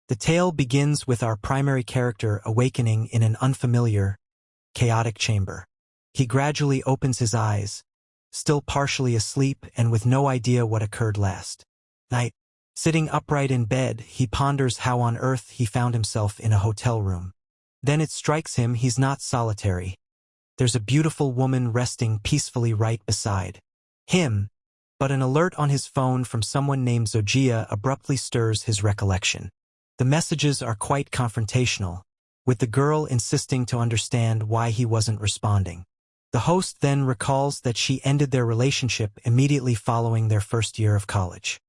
The tale begins with our primary character awakening in an unfamiliar, chaotic chamber. He gradually opens his eyes, still partially asleep and with no idea what occurred last night. Sitting upright in bed, he ponders how on earth he found himself in a hotel room. Then it strikes him he's not solitary. There's a beautiful woman resting peacefully right beside him, but an alert on his phone from someone named Zojia abruptly stirs his recollection. The messages are quite confrontational, with the girl insisting to understand why he wasn't responding. The host then recalls that she ended their relationship immediately following their first year of college.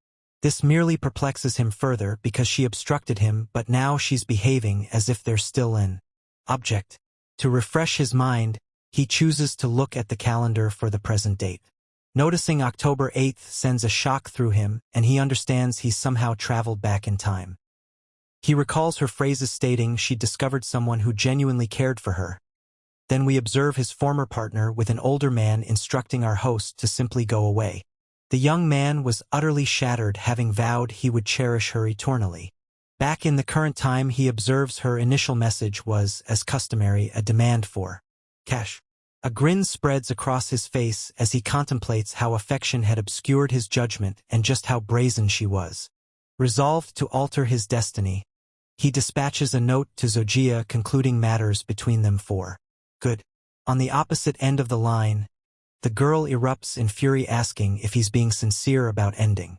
This merely perplexes him further because she obstructed him, but now she's behaving as if they're still an object. To refresh his mind, he chooses to look at the calendar for the present date. Noticing October 8th sends a shock through him, and he understands he's somehow traveled back in time. He recalls her phrases stating she discovered someone who genuinely cared for her. Then we observe his former partner with an older man instructing our host to simply go away. The young man was utterly shattered, having vowed he would cherish her eternally. Back in the current time, he observes her initial message was, as customary, a demand for cash. A grin spreads across his face as he contemplates how affection had obscured his judgment and just how brazen she was. Resolved to alter his destiny, he dispatches a note to Zojia concluding matters between them for good. On the opposite end of the line, the girl erupts in fury, asking if he's being sincere about ending.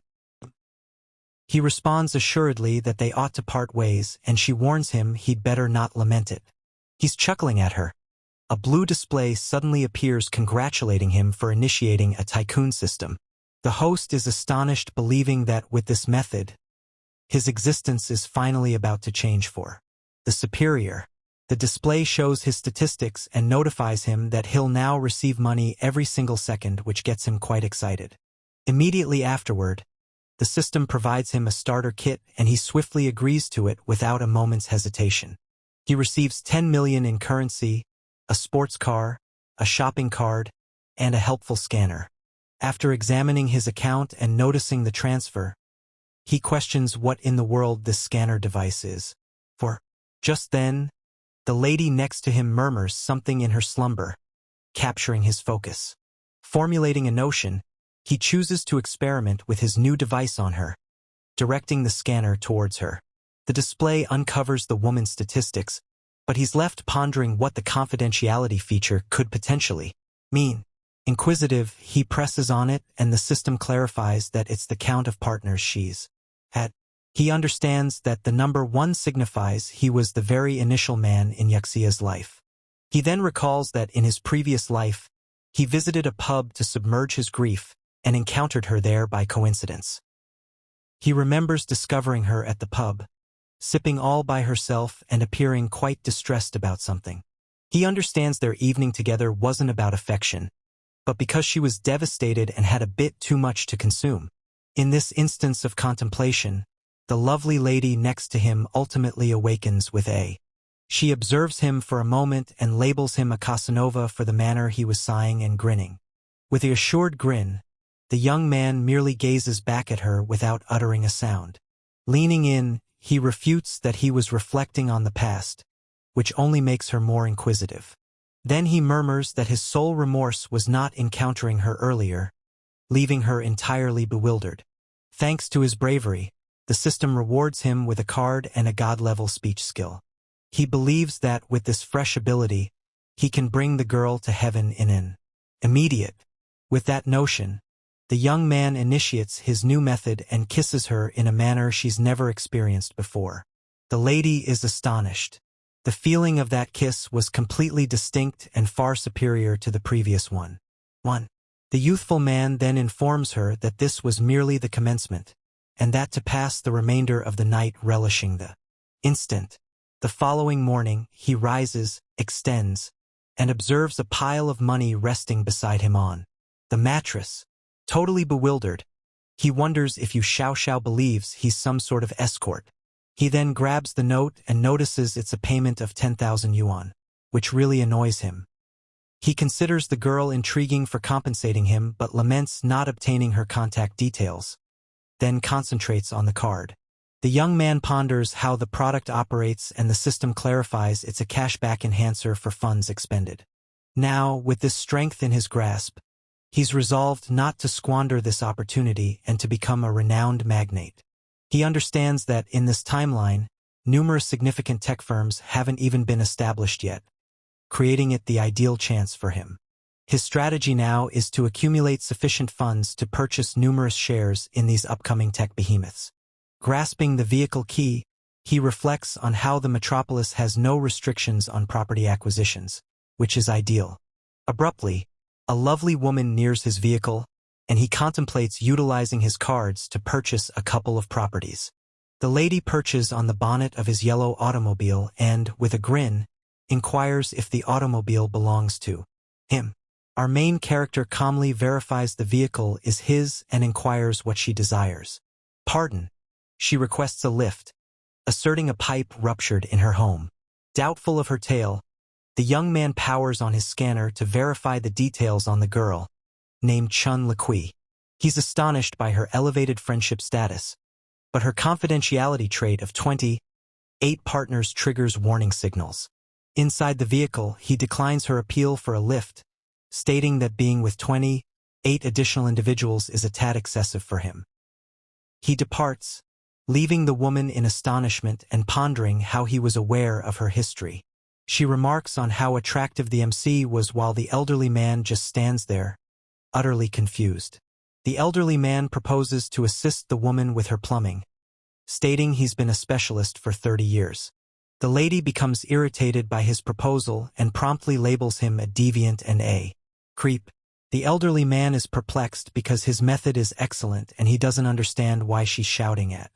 He responds assuredly that they ought to part ways, and she warns him he'd better not lament it. He's chuckling at her. A blue display suddenly appears congratulating him for initiating a tycoon system. The host is astonished, believing that with this method, his existence is finally about to change for the superior. The display shows his statistics and notifies him that he'll now receive money every single second, which gets him quite excited. Immediately afterward, the system provides him a starter kit, and he swiftly agrees to it without a moment's hesitation. He receives 10 million in currency, a sports car, a shopping card, and a helpful scanner. After examining his account and noticing the transfer, he questions what in the world this scanner device is for. Just then, the lady next to him murmurs something in her slumber, capturing his focus. Formulating a notion, he chooses to experiment with his new device on her, directing the scanner towards her. The display uncovers the woman's statistics, but he's left pondering what the confidentiality feature could potentially mean. Inquisitive, he presses on it, and the system clarifies that it's the count of partners she's had. He understands that the number 1 signifies he was the very initial man in Yuxia's life. He then recalls that in his previous life, he visited a pub to submerge his grief and encountered her there by coincidence. He remembers discovering her at the pub, sipping all by herself and appearing quite distressed about something. He understands their evening together wasn't about affection, but because she was devastated and had a bit too much to consume. In this instance of contemplation, the lovely lady next to him ultimately awakens with a. She observes him for a moment and labels him a Casanova for the manner he was sighing and grinning. With the assured grin, the young man merely gazes back at her without uttering a sound. Leaning in, he refutes that he was reflecting on the past, which only makes her more inquisitive. Then he murmurs that his sole remorse was not encountering her earlier, leaving her entirely bewildered. Thanks to his bravery, the system rewards him with a card and a god-level speech skill. He believes that with this fresh ability, he can bring the girl to heaven in an immediate. With that notion, the young man initiates his new method and kisses her in a manner she's never experienced before. The lady is astonished. The feeling of that kiss was completely distinct and far superior to the previous one. The youthful man then informs her that this was merely the commencement, and that to pass the remainder of the night relishing the instant. The following morning, he rises, extends, and observes a pile of money resting beside him on the mattress. Totally bewildered, he wonders if Yu Xiaoxiao believes he's some sort of escort. He then grabs the note and notices it's a payment of 10,000 yuan, which really annoys him. He considers the girl intriguing for compensating him but laments not obtaining her contact details, then concentrates on the card. The young man ponders how the product operates and the system clarifies it's a cashback enhancer for funds expended. Now, with this strength in his grasp, he's resolved not to squander this opportunity and to become a renowned magnate. He understands that, in this timeline, numerous significant tech firms haven't even been established yet, creating it the ideal chance for him. His strategy now is to accumulate sufficient funds to purchase numerous shares in these upcoming tech behemoths. Grasping the vehicle key, he reflects on how the metropolis has no restrictions on property acquisitions, which is ideal. Abruptly, a lovely woman nears his vehicle, and he contemplates utilizing his cards to purchase a couple of properties. The lady perches on the bonnet of his yellow automobile and, with a grin, inquires if the automobile belongs to him. Our main character calmly verifies the vehicle is his and inquires what she desires. Pardon. She requests a lift, asserting a pipe ruptured in her home. Doubtful of her tale, the young man powers on his scanner to verify the details on the girl, named Chun Liqui. He's astonished by her elevated friendship status, but her confidentiality trait of 28 partners triggers warning signals. Inside the vehicle, he declines her appeal for a lift, stating that being with 28 additional individuals is a tad excessive for him. He departs, leaving the woman in astonishment and pondering how he was aware of her history. She remarks on how attractive the MC was while the elderly man just stands there, utterly confused. The elderly man proposes to assist the woman with her plumbing, stating he's been a specialist for 30 years. The lady becomes irritated by his proposal and promptly labels him a deviant and a creep. The elderly man is perplexed because his method is excellent and he doesn't understand why she's shouting at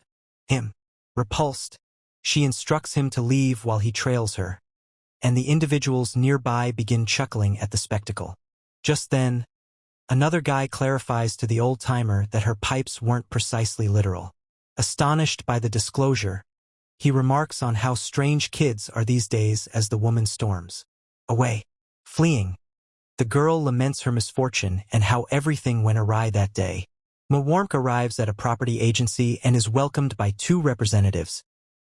him. Repulsed, she instructs him to leave while he trails her, and the individuals nearby begin chuckling at the spectacle. Just then, another guy clarifies to the old-timer that her pipes weren't precisely literal. Astonished by the disclosure, he remarks on how strange kids are these days as the woman storms away, fleeing. The girl laments her misfortune and how everything went awry that day. Mawarmk arrives at a property agency and is welcomed by two representatives,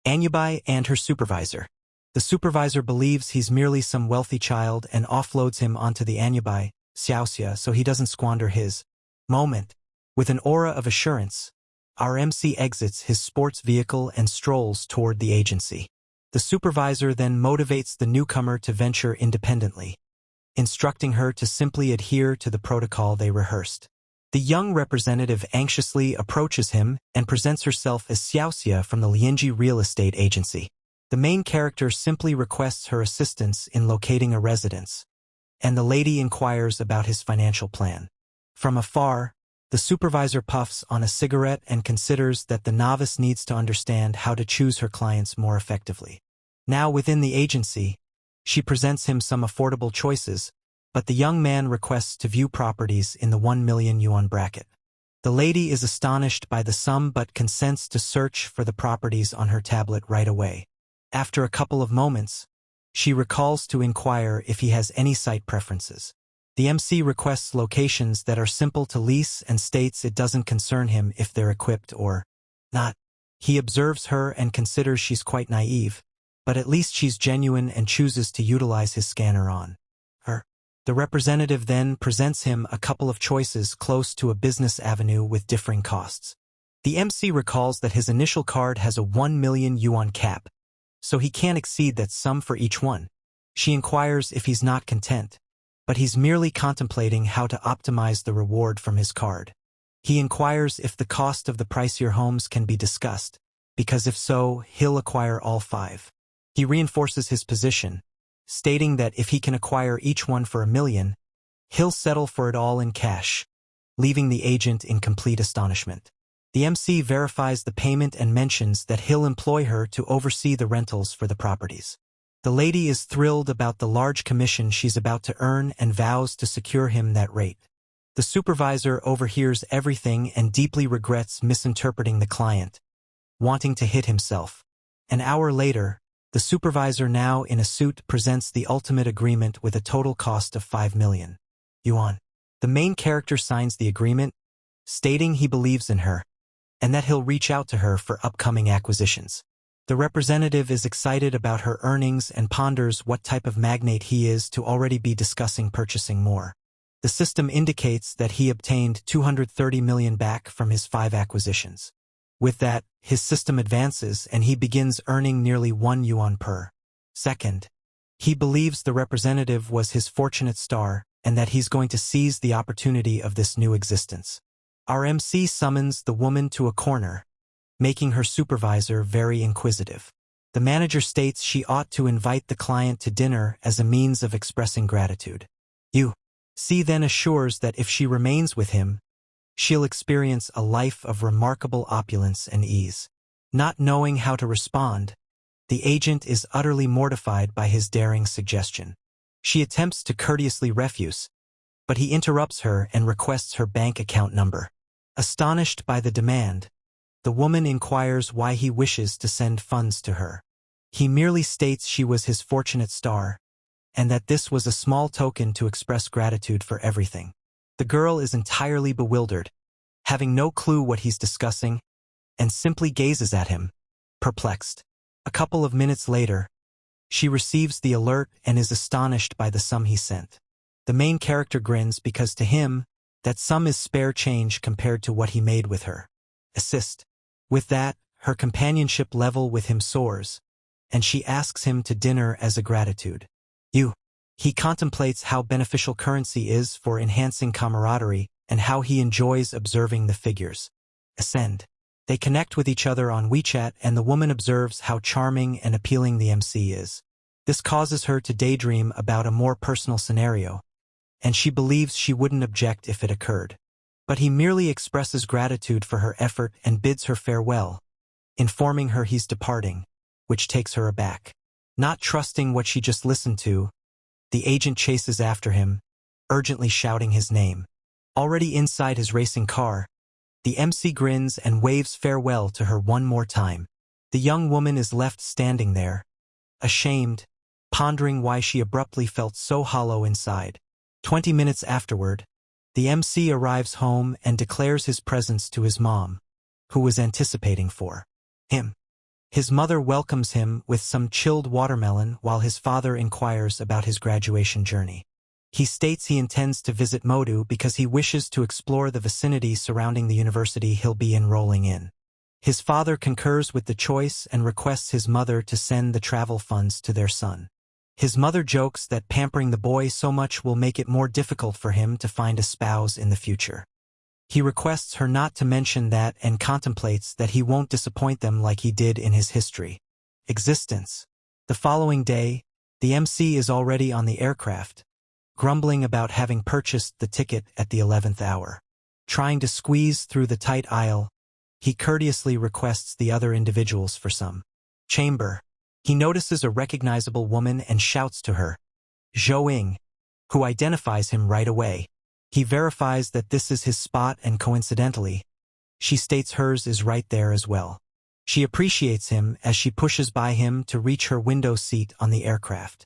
Anubai and her supervisor. The supervisor believes he's merely some wealthy child and offloads him onto the Anubai, Xiaoxia, so he doesn't squander his moment. With an aura of assurance, our MC exits his sports vehicle and strolls toward the agency. The supervisor then motivates the newcomer to venture independently, instructing her to simply adhere to the protocol they rehearsed. The young representative anxiously approaches him and presents herself as Xiaoxia from the Lianji Real Estate Agency. The main character simply requests her assistance in locating a residence, and the lady inquires about his financial plan. From afar, the supervisor puffs on a cigarette and considers that the novice needs to understand how to choose her clients more effectively. Now within the agency, she presents him some affordable choices, but the young man requests to view properties in the 1 million yuan bracket. The lady is astonished by the sum but consents to search for the properties on her tablet right away. After a couple of moments, she recalls to inquire if he has any site preferences. The MC requests locations that are simple to lease and states it doesn't concern him if they're equipped or not. He observes her and considers she's quite naive, but at least she's genuine and chooses to utilize his scanner on her. The representative then presents him a couple of choices close to a business avenue with differing costs. The MC recalls that his initial card has a 1 million yuan cap, so he can't exceed that sum for each one. She inquires if he's not content, but he's merely contemplating how to optimize the reward from his card. He inquires if the cost of the pricier homes can be discussed, because if so, he'll acquire all 5. He reinforces his position, stating that if he can acquire each one for 1 million, he'll settle for it all in cash, leaving the agent in complete astonishment. The MC verifies the payment and mentions that he'll employ her to oversee the rentals for the properties. The lady is thrilled about the large commission she's about to earn and vows to secure him that rate. The supervisor overhears everything and deeply regrets misinterpreting the client, wanting to hit himself. An hour later, the supervisor, now in a suit, presents the ultimate agreement with a total cost of 5 million yuan. The main character signs the agreement, stating he believes in her, and that he'll reach out to her for upcoming acquisitions. The representative is excited about her earnings and ponders what type of magnate he is to already be discussing purchasing more. The system indicates that he obtained 230 million back from his 5 acquisitions. With that, his system advances and he begins earning nearly 1 yuan per second. He believes the representative was his fortunate star and that he's going to seize the opportunity of this new existence. Our MC summons the woman to a corner, making her supervisor very inquisitive. The manager states she ought to invite the client to dinner as a means of expressing gratitude. C then assures that if she remains with him, she'll experience a life of remarkable opulence and ease. Not knowing how to respond, the agent is utterly mortified by his daring suggestion. She attempts to courteously refuse, but he interrupts her and requests her bank account number. Astonished by the demand, the woman inquires why he wishes to send funds to her. He merely states she was his fortunate star, and that this was a small token to express gratitude for everything. The girl is entirely bewildered, having no clue what he's discussing, and simply gazes at him, perplexed. A couple of minutes later, she receives the alert and is astonished by the sum he sent. The main character grins because to him, that sum is spare change compared to what he made with her. Assist. With that, her companionship level with him soars, and she asks him to dinner as a gratitude. He contemplates how beneficial currency is for enhancing camaraderie and how he enjoys observing the figures ascend. They connect with each other on WeChat and the woman observes how charming and appealing the MC is. This causes her to daydream about a more personal scenario, and she believes she wouldn't object if it occurred. But he merely expresses gratitude for her effort and bids her farewell, informing her he's departing, which takes her aback. Not trusting what she just listened to, the agent chases after him, urgently shouting his name. Already inside his racing car, the MC grins and waves farewell to her one more time. The young woman is left standing there, ashamed, pondering why she abruptly felt so hollow inside. 20 minutes afterward, the MC arrives home and declares his presence to his mom, who was anticipating for him. His mother welcomes him with some chilled watermelon while his father inquires about his graduation journey. He states he intends to visit Modu because he wishes to explore the vicinity surrounding the university he'll be enrolling in. His father concurs with the choice and requests his mother to send the travel funds to their son. His mother jokes that pampering the boy so much will make it more difficult for him to find a spouse in the future. He requests her not to mention that and contemplates that he won't disappoint them like he did in his history existence. The following day, the MC is already on the aircraft, grumbling about having purchased the ticket at the 11th hour. Trying to squeeze through the tight aisle, he courteously requests the other individuals for some chamber. He notices a recognizable woman and shouts to her, Zhou, who identifies him right away. He verifies that this is his spot and coincidentally, she states hers is right there as well. She appreciates him as she pushes by him to reach her window seat on the aircraft.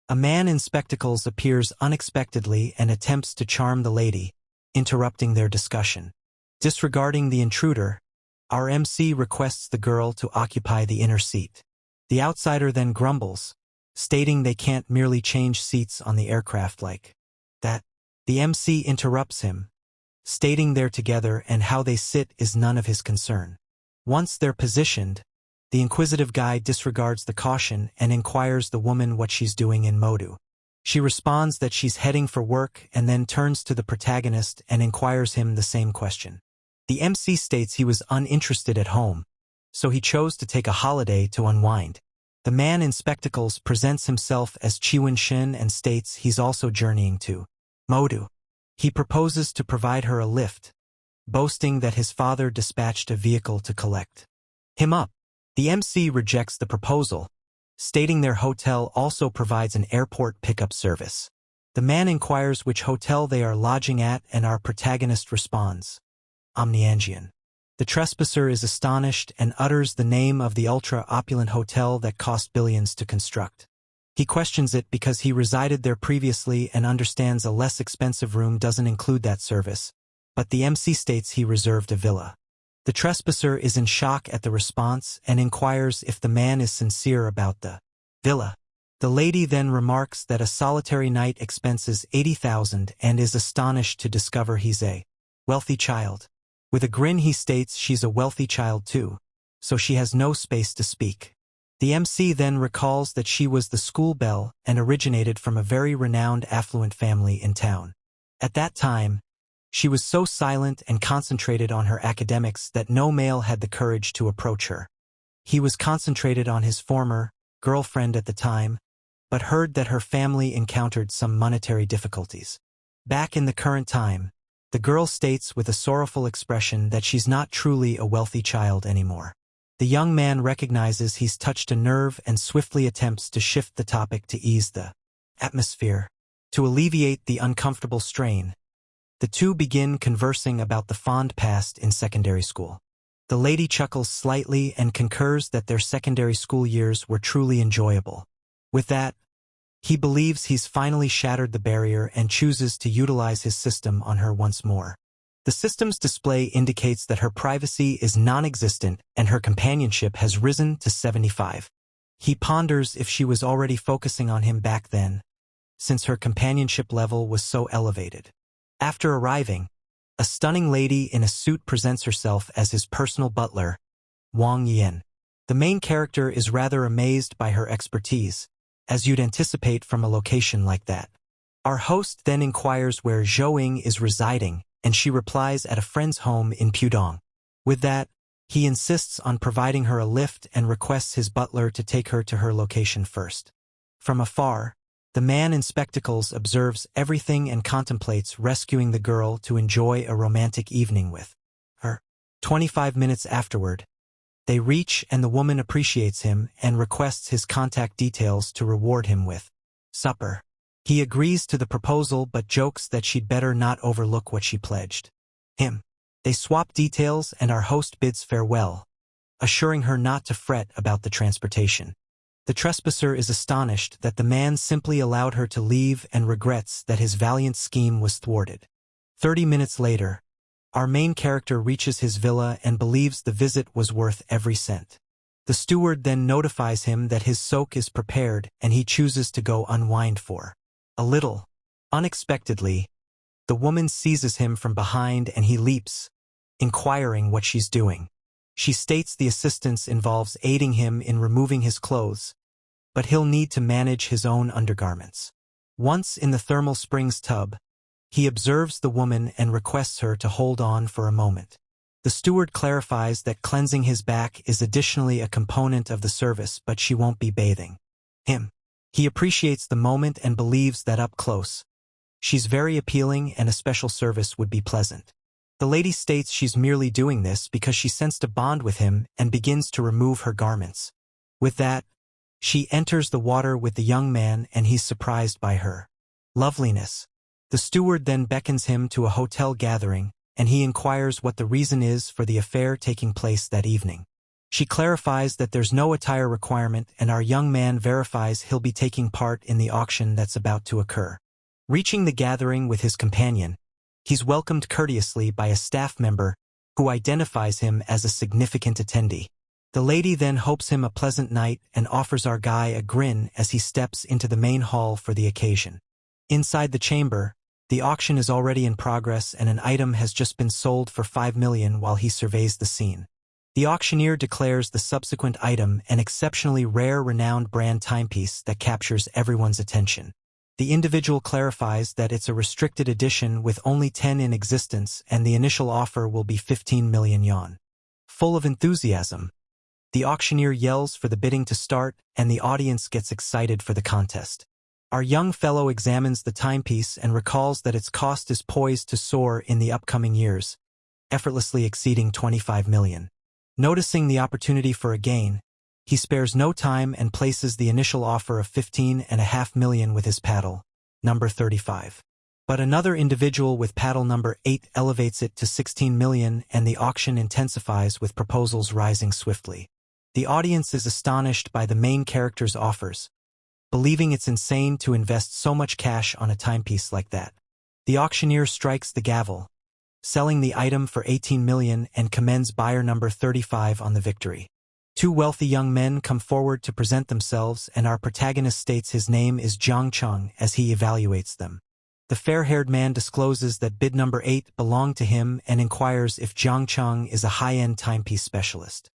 A man in spectacles appears unexpectedly and attempts to charm the lady, interrupting their discussion. Disregarding the intruder, our MC requests the girl to occupy the inner seat. The outsider then grumbles, stating they can't merely change seats on the aircraft like that. The MC interrupts him, stating they're together and how they sit is none of his concern. Once they're positioned, the inquisitive guy disregards the caution and inquires the woman what she's doing in Modu. She responds that she's heading for work and then turns to the protagonist and inquires him the same question. The MC states he was uninterested at home, so he chose to take a holiday to unwind. The man in spectacles presents himself as Chiwen Shin and states he's also journeying to Modu. He proposes to provide her a lift, boasting that his father dispatched a vehicle to collect him up. The MC rejects the proposal, stating their hotel also provides an airport pickup service. The man inquires which hotel they are lodging at and our protagonist responds, Omniangian. The trespasser is astonished and utters the name of the ultra-opulent hotel that cost billions to construct. He questions it because he resided there previously and understands a less expensive room doesn't include that service, but the MC states he reserved a villa. The trespasser is in shock at the response and inquires if the man is sincere about the villa. The lady then remarks that a solitary night expenses 80,000 and is astonished to discover he's a wealthy child. With a grin he states she's a wealthy child too, so she has no space to speak. The MC then recalls that she was the school belle and originated from a very renowned affluent family in town. At that time, she was so silent and concentrated on her academics that no male had the courage to approach her. He was concentrated on his former girlfriend at the time, but heard that her family encountered some monetary difficulties. Back in the current time, the girl states with a sorrowful expression that she's not truly a wealthy child anymore. The young man recognizes he's touched a nerve and swiftly attempts to shift the topic to ease the atmosphere. To alleviate the uncomfortable strain, the two begin conversing about the fond past in secondary school. The lady chuckles slightly and concurs that their secondary school years were truly enjoyable. With that, he believes he's finally shattered the barrier and chooses to utilize his system on her once more. The system's display indicates that her privacy is non-existent and her companionship has risen to 75. He ponders if she was already focusing on him back then, since her companionship level was so elevated. After arriving, a stunning lady in a suit presents herself as his personal butler, Wang Yin. The main character is rather amazed by her expertise, as you'd anticipate from a location like that. Our host then inquires where Zhou is residing, and she replies at a friend's home in Pudong. With that, he insists on providing her a lift and requests his butler to take her to her location first. From afar, the man in spectacles observes everything and contemplates rescuing the girl to enjoy a romantic evening with her. 25 minutes afterward, they reach and the woman appreciates him and requests his contact details to reward him with supper. He agrees to the proposal but jokes that she'd better not overlook what she pledged him. They swap details and our host bids farewell, assuring her not to fret about the transportation. The trespasser is astonished that the man simply allowed her to leave and regrets that his valiant scheme was thwarted. 30 minutes later, our main character reaches his villa and believes the visit was worth every cent. The steward then notifies him that his soak is prepared and he chooses to go unwind for a little. Unexpectedly, the woman seizes him from behind and he leaps, inquiring what she's doing. She states the assistance involves aiding him in removing his clothes, but he'll need to manage his own undergarments. Once in the thermal springs tub, he observes the woman and requests her to hold on for a moment. The steward clarifies that cleansing his back is additionally a component of the service, but she won't be bathing him. He appreciates the moment and believes that up close, she's very appealing and a special service would be pleasant. The lady states she's merely doing this because she sensed a bond with him and begins to remove her garments. With that, she enters the water with the young man and he's surprised by her loveliness. The steward then beckons him to a hotel gathering and he inquires what the reason is for the affair taking place that evening. She clarifies that there's no attire requirement and our young man verifies he'll be taking part in the auction that's about to occur. Reaching the gathering with his companion, he's welcomed courteously by a staff member who identifies him as a significant attendee. The lady then hopes him a pleasant night and offers our guy a grin as he steps into the main hall for the occasion. Inside the chamber, the auction is already in progress and an item has just been sold for 5 million while he surveys the scene. The auctioneer declares the subsequent item an exceptionally rare renowned brand timepiece that captures everyone's attention. The individual clarifies that it's a restricted edition with only 10 in existence and the initial offer will be 15 million yuan. Full of enthusiasm, the auctioneer yells for the bidding to start and the audience gets excited for the contest. Our young fellow examines the timepiece and recalls that its cost is poised to soar in the upcoming years, effortlessly exceeding 25 million. Noticing the opportunity for a gain, he spares no time and places the initial offer of 15.5 million with his paddle, number 35. But another individual with paddle number 8 elevates it to 16 million and the auction intensifies with proposals rising swiftly. The audience is astonished by the main character's offers, believing it's insane to invest so much cash on a timepiece like that. The auctioneer strikes the gavel, selling the item for 18 million and commends buyer number 35 on the victory. Two wealthy young men come forward to present themselves, and our protagonist states his name is Jiang Chung as he evaluates them. The fair-haired man discloses that bid number 8 belonged to him and inquires if Jiang Chung is a high-end timepiece specialist.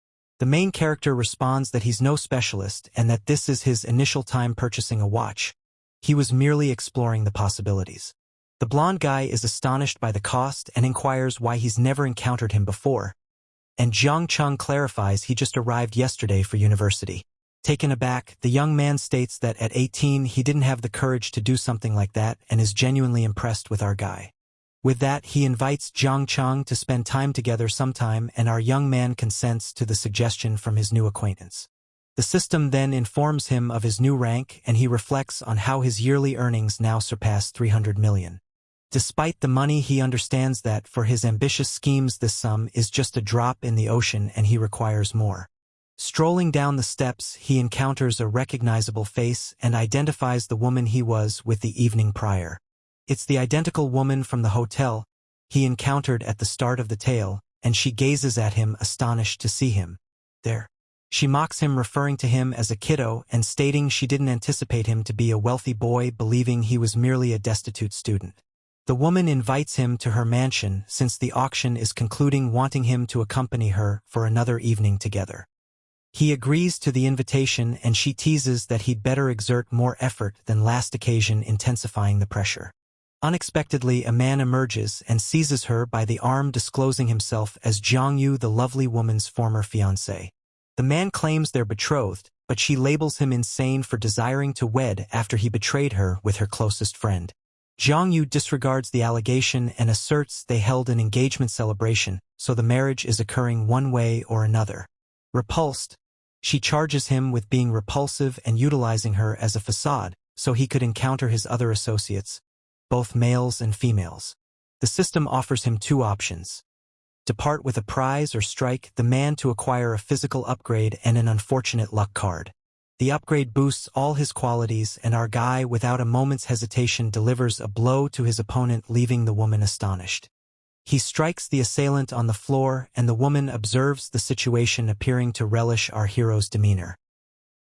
The main character responds that he's no specialist and that this is his initial time purchasing a watch. He was merely exploring the possibilities. The blonde guy is astonished by the cost and inquires why he's never encountered him before. And Jiang Chung clarifies he just arrived yesterday for university. Taken aback, the young man states that at 18 he didn't have the courage to do something like that and is genuinely impressed with our guy. With that, he invites Jiang Chung to spend time together sometime, and our young man consents to the suggestion from his new acquaintance. The system then informs him of his new rank, and he reflects on how his yearly earnings now surpass 300 million. Despite the money, he understands that for his ambitious schemes this sum is just a drop in the ocean and he requires more. Strolling down the steps, he encounters a recognizable face and identifies the woman he was with the evening prior. It's the identical woman from the hotel he encountered at the start of the tale, and she gazes at him astonished to see him there. She mocks him, referring to him as a kiddo and stating she didn't anticipate him to be a wealthy boy, believing he was merely a destitute student. The woman invites him to her mansion since the auction is concluding, wanting him to accompany her for another evening together. He agrees to the invitation and she teases that he'd better exert more effort than last occasion, intensifying the pressure. Unexpectedly, a man emerges and seizes her by the arm, disclosing himself as Jiang Yu, the lovely woman's former fiancé. The man claims they're betrothed, but she labels him insane for desiring to wed after he betrayed her with her closest friend. Jiang Yu disregards the allegation and asserts they held an engagement celebration, so the marriage is occurring one way or another. Repulsed, she charges him with being repulsive and utilizing her as a facade so he could encounter his other associates, both males and females. The system offers him two options: depart with a prize or strike the man to acquire a physical upgrade and an unfortunate luck card. The upgrade boosts all his qualities, and our guy, without a moment's hesitation, delivers a blow to his opponent, leaving the woman astonished. He strikes the assailant on the floor, and the woman observes the situation, appearing to relish our hero's demeanor.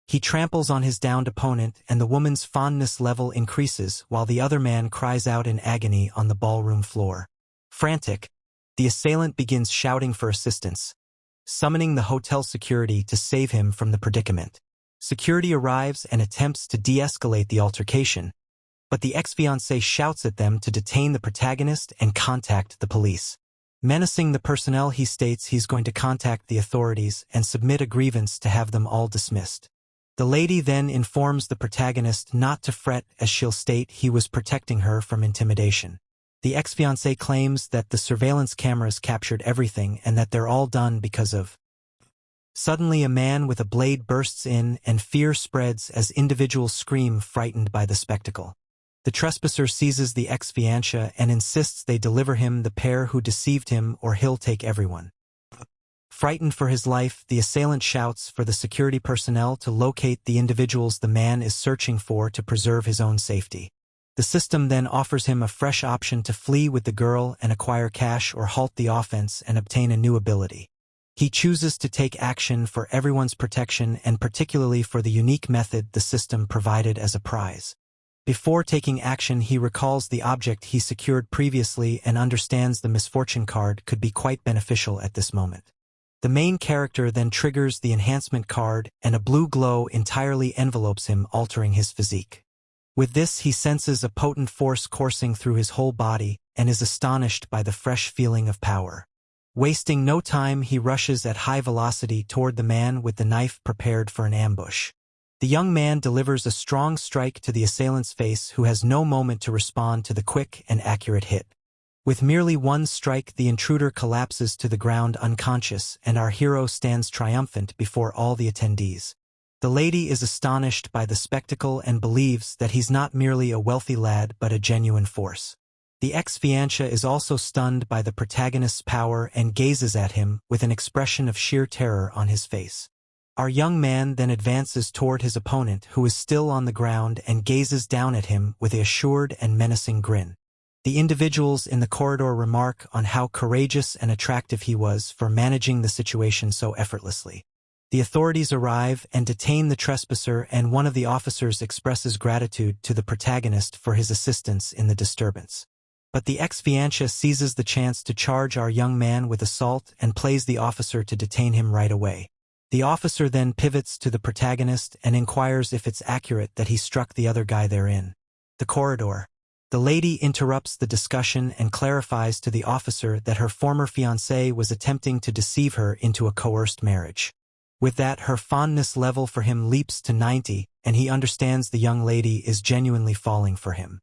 He tramples on his downed opponent, and the woman's fondness level increases while the other man cries out in agony on the ballroom floor. Frantic, the assailant begins shouting for assistance, summoning the hotel security to save him from the predicament. Security arrives and attempts to de-escalate the altercation, but the ex-fiancé shouts at them to detain the protagonist and contact the police. Menacing the personnel, he states he's going to contact the authorities and submit a grievance to have them all dismissed. The lady then informs the protagonist not to fret, as she'll state he was protecting her from intimidation. The ex-fiancé claims that the surveillance cameras captured everything and that they're all done because of. Suddenly, a man with a blade bursts in, and fear spreads as individuals scream, frightened by the spectacle. The trespasser seizes the ex-fiancée and insists they deliver him the pair who deceived him, or he'll take everyone. Frightened for his life, the assailant shouts for the security personnel to locate the individuals the man is searching for to preserve his own safety. The system then offers him a fresh option to flee with the girl and acquire cash, or halt the offense and obtain a new ability. He chooses to take action for everyone's protection, and particularly for the unique method the system provided as a prize. Before taking action, he recalls the object he secured previously and understands the misfortune card could be quite beneficial at this moment. The main character then triggers the enhancement card, and a blue glow entirely envelopes him, altering his physique. With this, he senses a potent force coursing through his whole body and is astonished by the fresh feeling of power. Wasting no time, he rushes at high velocity toward the man with the knife prepared for an ambush. The young man delivers a strong strike to the assailant's face, who has no moment to respond to the quick and accurate hit. With merely one strike, the intruder collapses to the ground unconscious, and our hero stands triumphant before all the attendees. The lady is astonished by the spectacle and believes that he's not merely a wealthy lad but a genuine force. The ex-fiancée is also stunned by the protagonist's power and gazes at him with an expression of sheer terror on his face. Our young man then advances toward his opponent, who is still on the ground, and gazes down at him with a assured and menacing grin. The individuals in the corridor remark on how courageous and attractive he was for managing the situation so effortlessly. The authorities arrive and detain the trespasser, and one of the officers expresses gratitude to the protagonist for his assistance in the disturbance. But the ex-fiancée seizes the chance to charge our young man with assault and plays the officer to detain him right away. The officer then pivots to the protagonist and inquires if it's accurate that he struck the other guy therein. The corridor. The lady interrupts the discussion and clarifies to the officer that her former fiancé was attempting to deceive her into a coerced marriage. With that, her fondness level for him leaps to 90, and he understands the young lady is genuinely falling for him.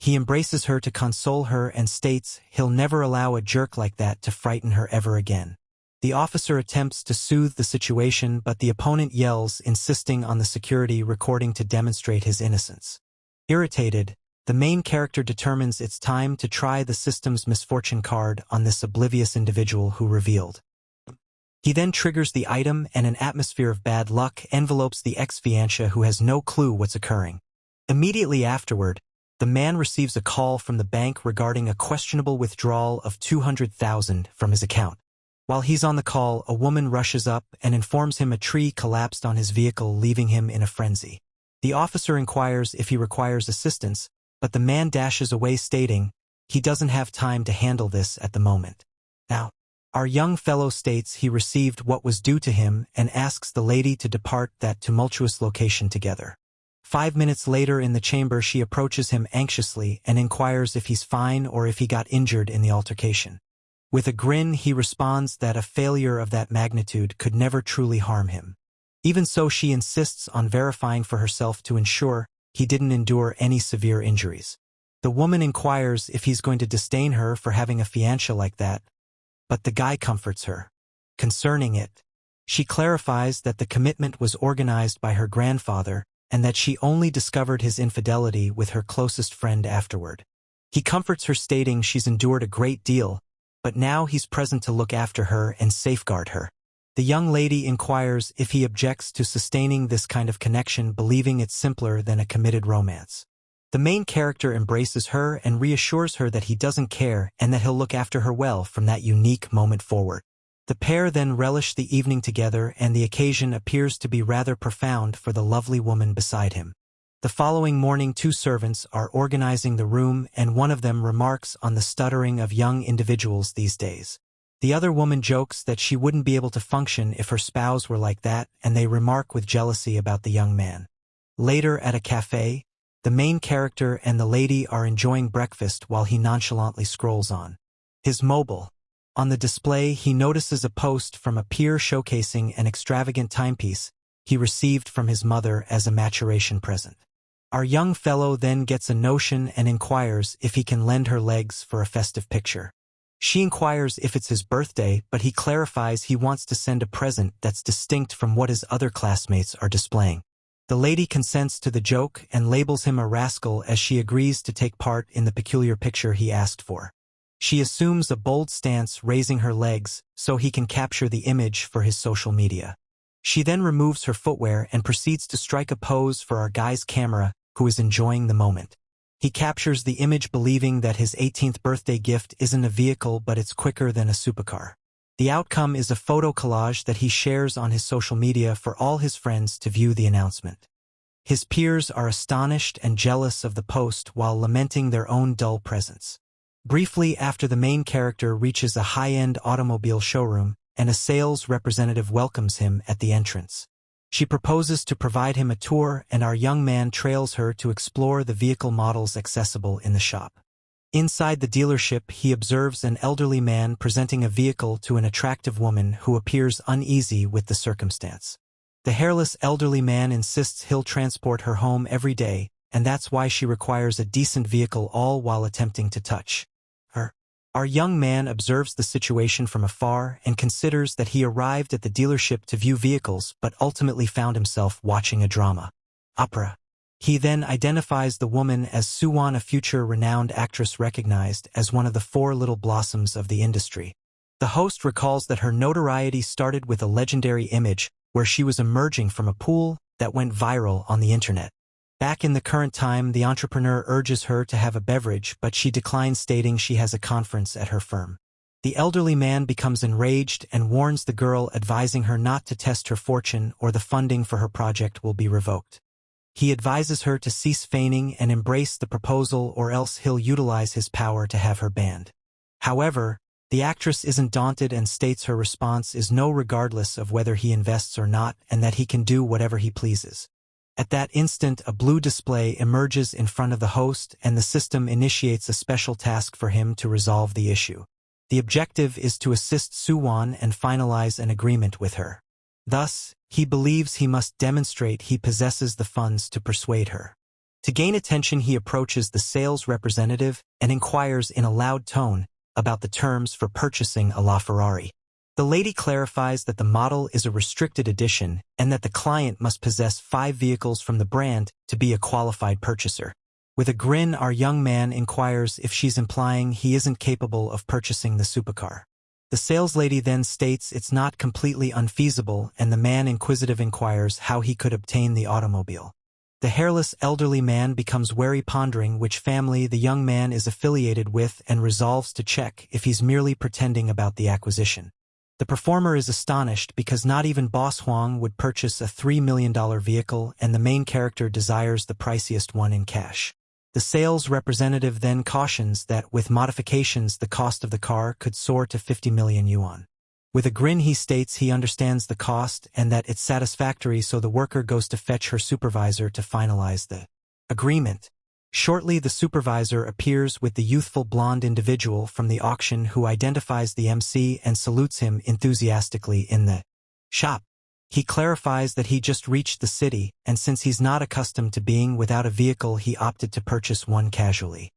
He embraces her to console her and states he'll never allow a jerk like that to frighten her ever again. The officer attempts to soothe the situation, but the opponent yells, insisting on the security recording to demonstrate his innocence. Irritated, the main character determines it's time to try the system's misfortune card on this oblivious individual who revealed. He then triggers the item, and an atmosphere of bad luck envelopes the ex-fiancée, who has no clue what's occurring. Immediately afterward, the man receives a call from the bank regarding a questionable withdrawal of $200,000 from his account. While he's on the call, a woman rushes up and informs him a tree collapsed on his vehicle, leaving him in a frenzy. The officer inquires if he requires assistance, but the man dashes away, stating he doesn't have time to handle this at the moment. Now, our young fellow states he received what was due to him and asks the lady to depart that tumultuous location together. 5 minutes later in the chamber, she approaches him anxiously and inquires if he's fine or if he got injured in the altercation. With a grin, he responds that a failure of that magnitude could never truly harm him. Even so, she insists on verifying for herself to ensure he didn't endure any severe injuries. The woman inquires if he's going to disdain her for having a fiancé like that, but the guy comforts her. Concerning it, she clarifies that the commitment was organized by her grandfather and that she only discovered his infidelity with her closest friend afterward. He comforts her, stating she's endured a great deal, but now he's present to look after her and safeguard her. The young lady inquires if he objects to sustaining this kind of connection, believing it's simpler than a committed romance. The main character embraces her and reassures her that he doesn't care and that he'll look after her well from that unique moment forward. The pair then relish the evening together, and the occasion appears to be rather profound for the lovely woman beside him. The following morning, 2 servants are organizing the room, and one of them remarks on the stuttering of young individuals these days. The other woman jokes that she wouldn't be able to function if her spouse were like that, and they remark with jealousy about the young man. Later, at a cafe, the main character and the lady are enjoying breakfast while he nonchalantly scrolls on his mobile. On the display, he notices a post from a peer showcasing an extravagant timepiece he received from his mother as a maturation present. Our young fellow then gets a notion and inquires if he can lend her legs for a festive picture. She inquires if it's his birthday, but he clarifies he wants to send a present that's distinct from what his other classmates are displaying. The lady consents to the joke and labels him a rascal as she agrees to take part in the peculiar picture he asked for. She assumes a bold stance, raising her legs so he can capture the image for his social media. She then removes her footwear and proceeds to strike a pose for our guy's camera, who is enjoying the moment. He captures the image, believing that his 18th birthday gift isn't a vehicle but it's quicker than a supercar. The outcome is a photo collage that he shares on his social media for all his friends to view the announcement. His peers are astonished and jealous of the post while lamenting their own dull presence. Briefly after, the main character reaches a high-end automobile showroom, and a sales representative welcomes him at the entrance. She proposes to provide him a tour, and our young man trails her to explore the vehicle models accessible in the shop. Inside the dealership, he observes an elderly man presenting a vehicle to an attractive woman who appears uneasy with the circumstance. The hairless elderly man insists he'll transport her home every day, and that's why she requires a decent vehicle, all while attempting to touch her. Our young man observes the situation from afar and considers that he arrived at the dealership to view vehicles but ultimately found himself watching a drama opera. He then identifies the woman as Suwon, a future renowned actress recognized as one of the 4 little blossoms of the industry. The host recalls that her notoriety started with a legendary image where she was emerging from a pool that went viral on the internet. Back in the current time, the entrepreneur urges her to have a beverage, but she declines, stating she has a conference at her firm. The elderly man becomes enraged and warns the girl, advising her not to test her fortune or the funding for her project will be revoked. He advises her to cease feigning and embrace the proposal, or else he'll utilize his power to have her banned. However, the actress isn't daunted and states her response is no, regardless of whether he invests or not, and that he can do whatever he pleases. At that instant, a blue display emerges in front of the host and the system initiates a special task for him to resolve the issue. The objective is to assist Suwon and finalize an agreement with her. Thus, he believes he must demonstrate he possesses the funds to persuade her. To gain attention, he approaches the sales representative and inquires in a loud tone about the terms for purchasing a LaFerrari. The lady clarifies that the model is a restricted edition and that the client must possess 5 vehicles from the brand to be a qualified purchaser. With a grin, our young man inquires if she's implying he isn't capable of purchasing the supercar. The saleslady then states it's not completely unfeasible, and the man inquisitive inquires how he could obtain the automobile. The hairless elderly man becomes wary, pondering which family the young man is affiliated with, and resolves to check if he's merely pretending about the acquisition. The performer is astonished because not even Boss Huang would purchase a $3 million vehicle, and the main character desires the priciest one in cash. The sales representative then cautions that with modifications the cost of the car could soar to 50 million yuan. With a grin, he states he understands the cost and that it's satisfactory, so the worker goes to fetch her supervisor to finalize the agreement. Shortly, the supervisor appears with the youthful blonde individual from the auction, who identifies the MC and salutes him enthusiastically in the shop. He clarifies that he just reached the city, and since he's not accustomed to being without a vehicle, he opted to purchase one casually.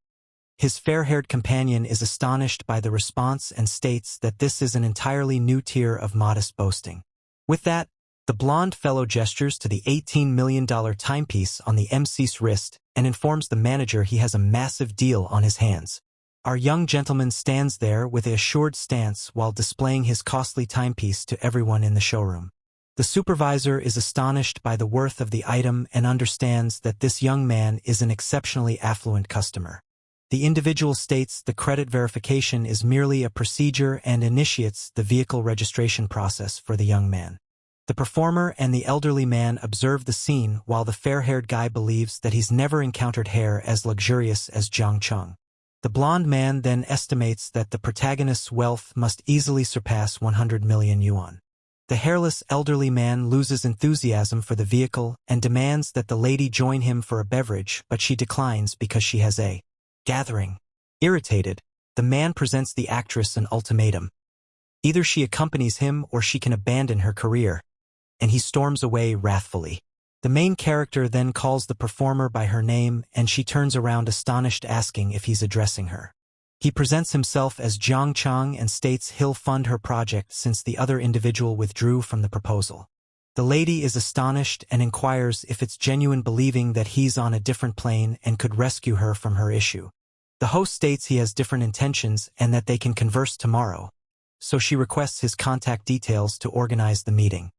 His fair-haired companion is astonished by the response and states that this is an entirely new tier of modest boasting. With that, the blonde fellow gestures to the $18 million timepiece on the MC's wrist and informs the manager he has a massive deal on his hands. Our young gentleman stands there with an assured stance while displaying his costly timepiece to everyone in the showroom. The supervisor is astonished by the worth of the item and understands that this young man is an exceptionally affluent customer. The individual states the credit verification is merely a procedure and initiates the vehicle registration process for the young man. The performer and the elderly man observe the scene while the fair-haired guy believes that he's never encountered hair as luxurious as Jiang Chung. The blonde man then estimates that the protagonist's wealth must easily surpass 100 million yuan. The hairless elderly man loses enthusiasm for the vehicle and demands that the lady join him for a beverage, but she declines because she has a gathering. Irritated, the man presents the actress an ultimatum. Either she accompanies him or she can abandon her career, and he storms away wrathfully. The main character then calls the performer by her name, and she turns around astonished, asking if he's addressing her. He presents himself as Jiang Chang and states he'll fund her project since the other individual withdrew from the proposal. The lady is astonished and inquires if it's genuine, believing that he's on a different plane and could rescue her from her issue. The host states he has different intentions and that they can converse tomorrow, so she requests his contact details to organize the meeting.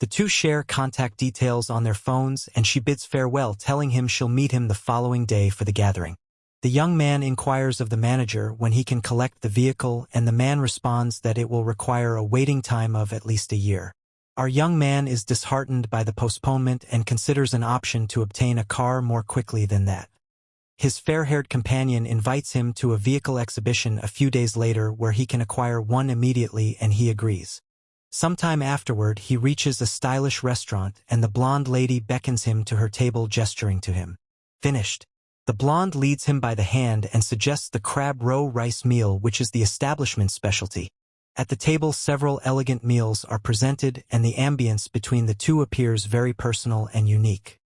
The two share contact details on their phones and she bids farewell, telling him she'll meet him the following day for the gathering. The young man inquires of the manager when he can collect the vehicle, and the man responds that it will require a waiting time of at least a year. Our young man is disheartened by the postponement and considers an option to obtain a car more quickly than that. His fair-haired companion invites him to a vehicle exhibition a few days later where he can acquire one immediately, and he agrees. Sometime afterward, he reaches a stylish restaurant and the blonde lady beckons him to her table, gesturing to him. Finished. The blonde leads him by the hand and suggests the crab roe rice meal, which is the establishment's specialty. At the table, several elegant meals are presented and the ambience between the two appears very personal and unique.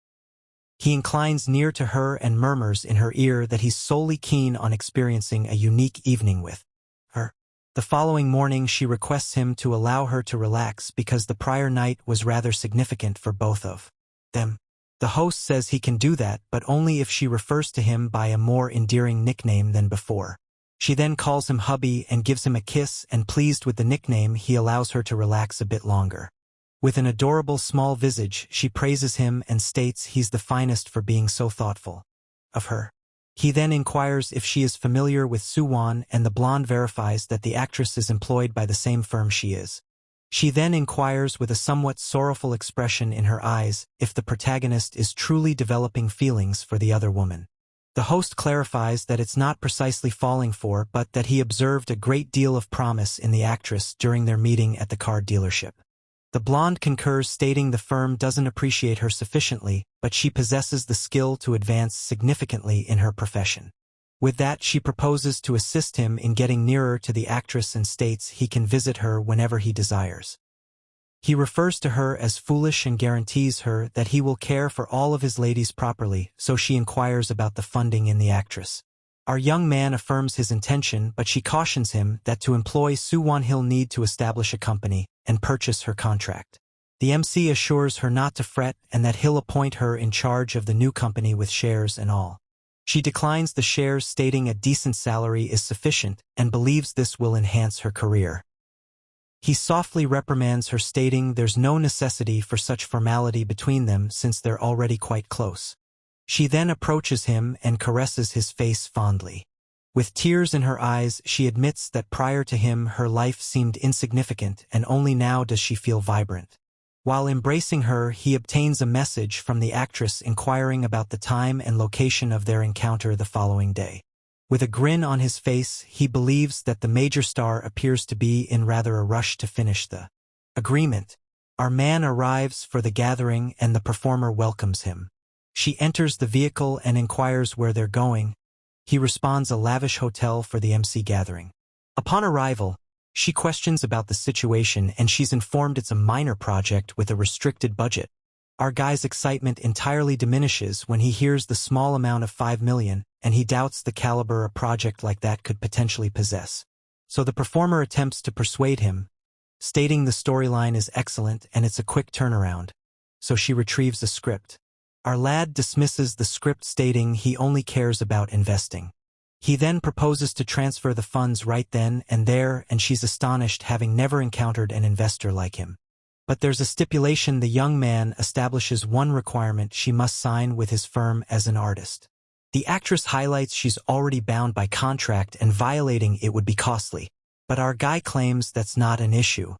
He inclines near to her and murmurs in her ear that he's solely keen on experiencing a unique evening with her. The following morning, she requests him to allow her to relax because the prior night was rather significant for both of them. The host says he can do that, but only if she refers to him by a more endearing nickname than before. She then calls him hubby and gives him a kiss, and pleased with the nickname, he allows her to relax a bit longer. With an adorable small visage, she praises him and states he's the finest for being so thoughtful of her. He then inquires if she is familiar with Suwon, and the blonde verifies that the actress is employed by the same firm she is. She then inquires with a somewhat sorrowful expression in her eyes if the protagonist is truly developing feelings for the other woman. The host clarifies that it's not precisely falling for, but that he observed a great deal of promise in the actress during their meeting at the car dealership. The blonde concurs, stating the firm doesn't appreciate her sufficiently, but she possesses the skill to advance significantly in her profession. With that, she proposes to assist him in getting nearer to the actress and states he can visit her whenever he desires. He refers to her as foolish and guarantees her that he will care for all of his ladies properly, so she inquires about the funding in the actress. Our young man affirms his intention, but she cautions him that to employ Suwon he'll need to establish a company and purchase her contract. The MC assures her not to fret and that he'll appoint her in charge of the new company with shares and all. She declines the shares, stating a decent salary is sufficient and believes this will enhance her career. He softly reprimands her, stating there's no necessity for such formality between them since they're already quite close. She then approaches him and caresses his face fondly. With tears in her eyes, she admits that prior to him her life seemed insignificant and only now does she feel vibrant. While embracing her, he obtains a message from the actress inquiring about the time and location of their encounter the following day. With a grin on his face, he believes that the major star appears to be in rather a rush to finish the agreement. Our man arrives for the gathering and the performer welcomes him. She enters the vehicle and inquires where they're going. He responds a lavish hotel for the MC gathering. Upon arrival, she questions about the situation and she's informed it's a minor project with a restricted budget. Our guy's excitement entirely diminishes when he hears the small amount of 5 million, and he doubts the caliber a project like that could potentially possess. So the performer attempts to persuade him, stating the storyline is excellent and it's a quick turnaround. So she retrieves the script. Our lad dismisses the script, stating he only cares about investing. He then proposes to transfer the funds right then and there, and she's astonished, having never encountered an investor like him. But there's a stipulation. The young man establishes one requirement: she must sign with his firm as an artist. The actress highlights she's already bound by contract and violating it would be costly. But our guy claims that's not an issue.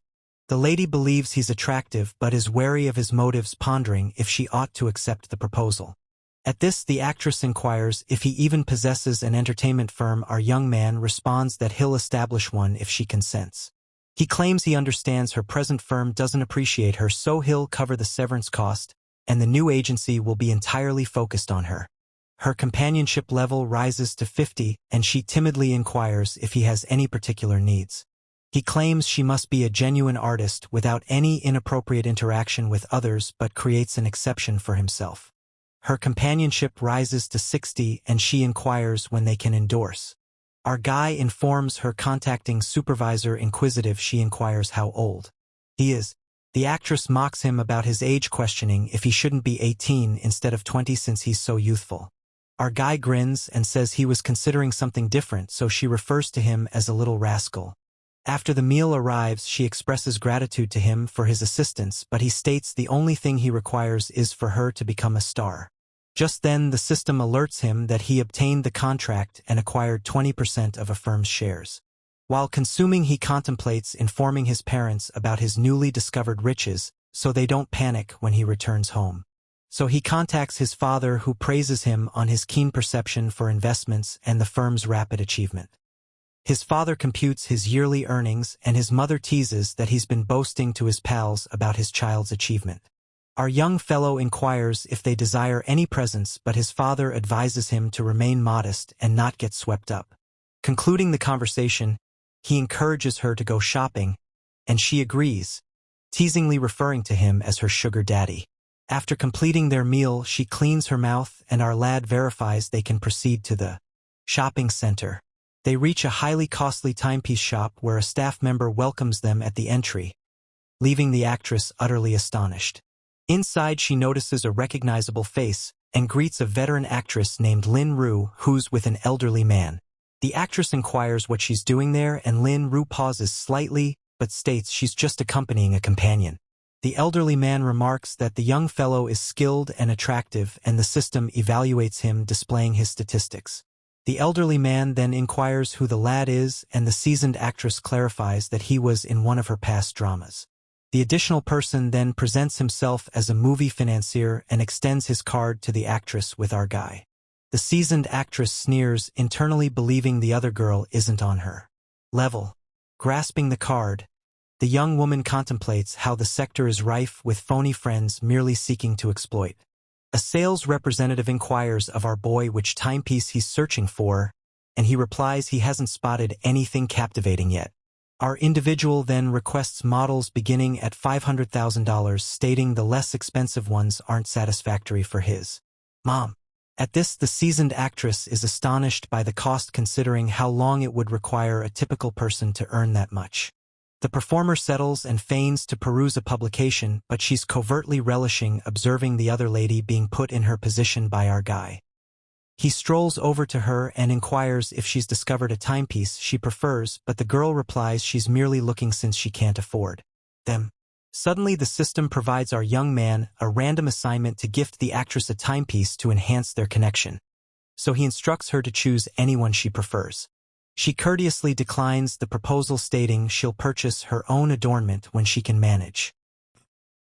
The lady believes he's attractive but is wary of his motives, pondering if she ought to accept the proposal. At this, the actress inquires if he even possesses an entertainment firm. Our young man responds that he'll establish one if she consents. He claims he understands her present firm doesn't appreciate her, so he'll cover the severance cost, and the new agency will be entirely focused on her. Her companionship level rises to 50, and she timidly inquires if he has any particular needs. He claims she must be a genuine artist without any inappropriate interaction with others, but creates an exception for himself. Her companionship rises to 60, and she inquires when they can endorse. Our guy informs her, contacting supervisor. Inquisitive, she inquires how old he is. The actress mocks him about his age, questioning if he shouldn't be 18 instead of 20 since he's so youthful. Our guy grins and says he was considering something different, so she refers to him as a little rascal. After the meal arrives, she expresses gratitude to him for his assistance, but he states the only thing he requires is for her to become a star. Just then, the system alerts him that he obtained the contract and acquired 20% of a firm's shares. While consuming, he contemplates informing his parents about his newly discovered riches, so they don't panic when he returns home. So he contacts his father, who praises him on his keen perception for investments and the firm's rapid achievement. His father computes his yearly earnings, and his mother teases that he's been boasting to his pals about his child's achievement. Our young fellow inquires if they desire any presents, but his father advises him to remain modest and not get swept up. Concluding the conversation, he encourages her to go shopping, and she agrees, teasingly referring to him as her sugar daddy. After completing their meal, she cleans her mouth, and our lad verifies they can proceed to the shopping center. They reach a highly costly timepiece shop where a staff member welcomes them at the entry, leaving the actress utterly astonished. Inside, she notices a recognizable face and greets a veteran actress named Lin Ru, who's with an elderly man. The actress inquires what she's doing there, and Lin Ru pauses slightly but states she's just accompanying a companion. The elderly man remarks that the young fellow is skilled and attractive and the system evaluates him, displaying his statistics. The elderly man then inquires who the lad is, and the seasoned actress clarifies that he was in one of her past dramas. The additional person then presents himself as a movie financier and extends his card to the actress with our guy. The seasoned actress sneers, internally believing the other girl isn't on her level. Grasping the card, the young woman contemplates how the sector is rife with phony friends merely seeking to exploit. A sales representative inquires of our boy which timepiece he's searching for, and he replies he hasn't spotted anything captivating yet. Our individual then requests models beginning at $500,000, stating the less expensive ones aren't satisfactory for his mom. At this, the seasoned actress is astonished by the cost, considering how long it would require a typical person to earn that much. The performer settles and feigns to peruse a publication, but she's covertly relishing observing the other lady being put in her position by our guy. He strolls over to her and inquires if she's discovered a timepiece she prefers, but the girl replies she's merely looking since she can't afford them. Suddenly the system provides our young man a random assignment to gift the actress a timepiece to enhance their connection. So he instructs her to choose anyone she prefers. She courteously declines the proposal, stating she'll purchase her own adornment when she can manage.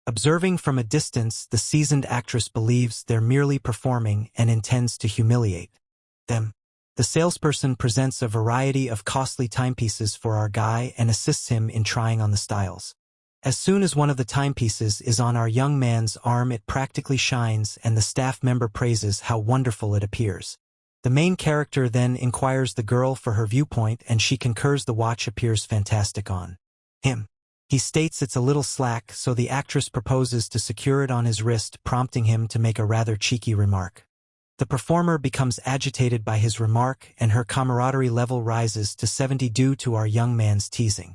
Observing from a distance, the seasoned actress believes they're merely performing and intends to humiliate them. The salesperson presents a variety of costly timepieces for our guy and assists him in trying on the styles. As soon as one of the timepieces is on our young man's arm, it practically shines, and the staff member praises how wonderful it appears. The main character then inquires the girl for her viewpoint, and she concurs the watch appears fantastic on him. He states it's a little slack, so the actress proposes to secure it on his wrist, prompting him to make a rather cheeky remark. The performer becomes agitated by his remark, and her camaraderie level rises to 70 due to our young man's teasing.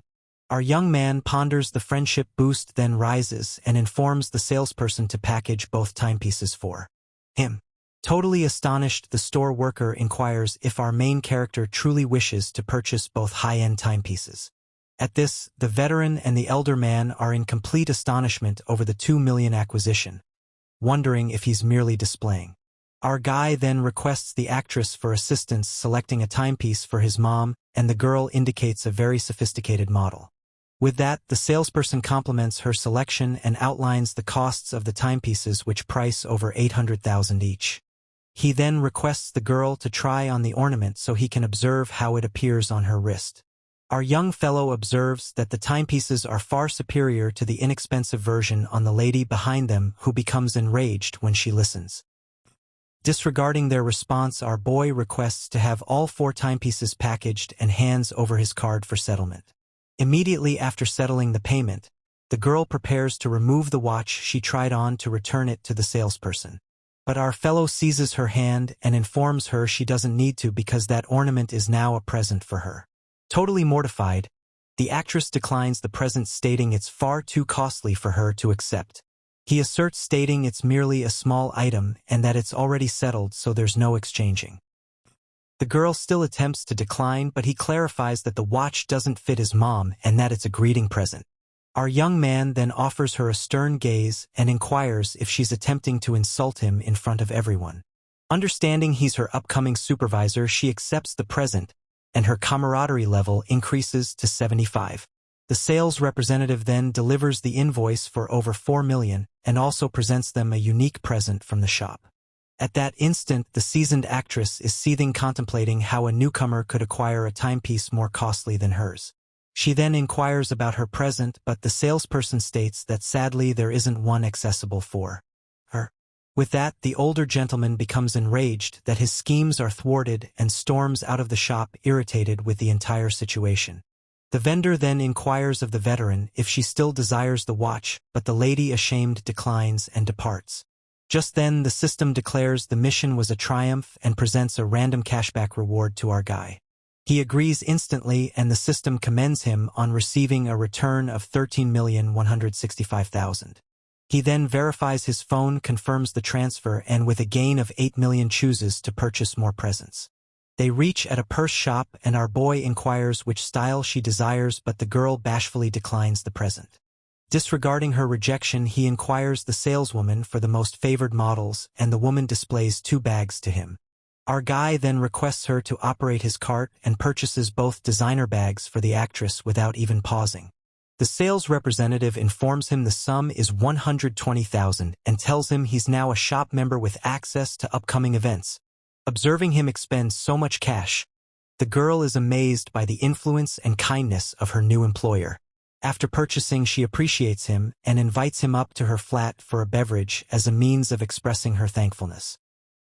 Our young man ponders the friendship boost, then rises and informs the salesperson to package both timepieces for him. Totally astonished, the store worker inquires if our main character truly wishes to purchase both high-end timepieces. At this, the veteran and the elder man are in complete astonishment over the $2 million acquisition, wondering if he's merely displaying. Our guy then requests the actress for assistance selecting a timepiece for his mom, and the girl indicates a very sophisticated model. With that, the salesperson compliments her selection and outlines the costs of the timepieces, which price over $800,000 each. He then requests the girl to try on the ornament so he can observe how it appears on her wrist. Our young fellow observes that the timepieces are far superior to the inexpensive version on the lady behind them, who becomes enraged when she listens. Disregarding their response, our boy requests to have all 4 timepieces packaged and hands over his card for settlement. Immediately after settling the payment, the girl prepares to remove the watch she tried on to return it to the salesperson. But our fellow seizes her hand and informs her she doesn't need to because that ornament is now a present for her. Totally mortified, the actress declines the present, stating it's far too costly for her to accept. He asserts, stating it's merely a small item and that it's already settled, so there's no exchanging. The girl still attempts to decline, but he clarifies that the watch doesn't fit his mom and that it's a greeting present. Our young man then offers her a stern gaze and inquires if she's attempting to insult him in front of everyone. Understanding he's her upcoming supervisor, she accepts the present, and her camaraderie level increases to 75. The sales representative then delivers the invoice for over $4 million and also presents them a unique present from the shop. At that instant, the seasoned actress is seething, contemplating how a newcomer could acquire a timepiece more costly than hers. She then inquires about her present, but the salesperson states that sadly there isn't one accessible for her. With that, the older gentleman becomes enraged that his schemes are thwarted and storms out of the shop, irritated with the entire situation. The vendor then inquires of the veteran if she still desires the watch, but the lady, ashamed, declines and departs. Just then, the system declares the mission was a triumph and presents a random cashback reward to our guy. He agrees instantly, and the system commends him on receiving a return of $13,165,000. He then verifies his phone, confirms the transfer, and with a gain of $8 million chooses to purchase more presents. They reach at a purse shop, and our boy inquires which style she desires, but the girl bashfully declines the present. Disregarding her rejection, he inquires the saleswoman for the most favored models, and the woman displays 2 bags to him. Our guy then requests her to operate his cart and purchases both designer bags for the actress without even pausing. The sales representative informs him the sum is $120,000 and tells him he's now a shop member with access to upcoming events. Observing him expend so much cash, the girl is amazed by the influence and kindness of her new employer. After purchasing, she appreciates him and invites him up to her flat for a beverage as a means of expressing her thankfulness.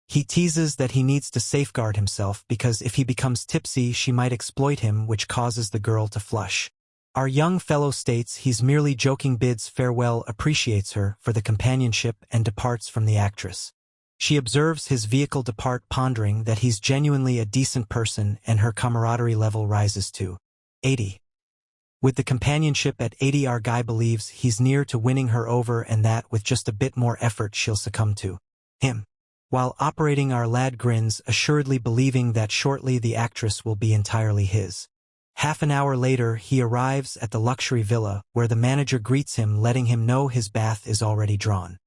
He teases that he needs to safeguard himself because if he becomes tipsy, she might exploit him, which causes the girl to flush. Our young fellow states he's merely joking, bids farewell, appreciates her for the companionship, and departs from the actress. She observes his vehicle depart, pondering that he's genuinely a decent person, and her camaraderie level rises to 80. With the companionship at 80, our guy believes he's near to winning her over and that with just a bit more effort she'll succumb to him. While operating, our lad grins, assuredly believing that shortly the actress will be entirely his. Half an hour later, he arrives at the luxury villa, where the manager greets him, letting him know his bath is already drawn.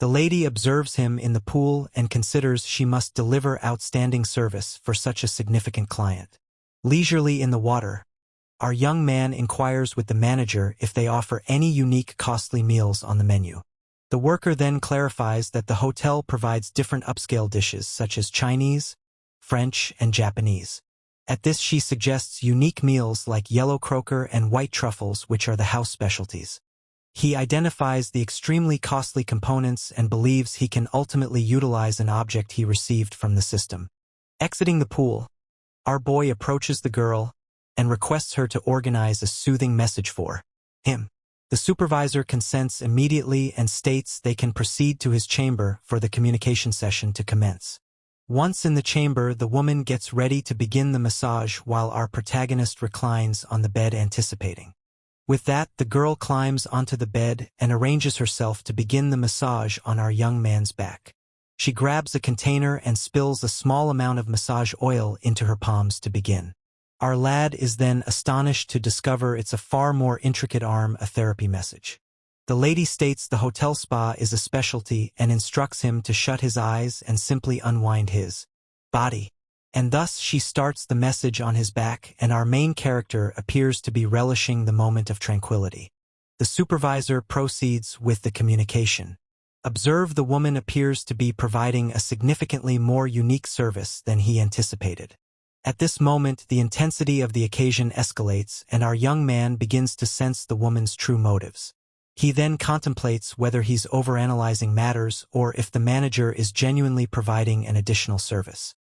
The lady observes him in the pool and considers she must deliver outstanding service for such a significant client. Leisurely in the water, our young man inquires with the manager if they offer any unique costly meals on the menu. The worker then clarifies that the hotel provides different upscale dishes such as Chinese, French, and Japanese. At this, she suggests unique meals like yellow croaker and white truffles, which are the house specialties. He identifies the extremely costly components and believes he can ultimately utilize an object he received from the system. Exiting the pool, our boy approaches the girl and requests her to organize a soothing message for him. The supervisor consents immediately and states they can proceed to his chamber for the communication session to commence. Once in the chamber, the woman gets ready to begin the massage while our protagonist reclines on the bed anticipating. With that, the girl climbs onto the bed and arranges herself to begin the massage on our young man's back. She grabs a container and spills a small amount of massage oil into her palms to begin. Our lad is then astonished to discover it's a far more intricate arm, a therapy message. The lady states the hotel spa is a specialty and instructs him to shut his eyes and simply unwind his body. And thus she starts the message on his back, and our main character appears to be relishing the moment of tranquility. The supervisor proceeds with the communication. Observe the woman appears to be providing a significantly more unique service than he anticipated. At this moment, the intensity of the occasion escalates, and our young man begins to sense the woman's true motives. He then contemplates whether he's overanalyzing matters or if the manager is genuinely providing an additional service.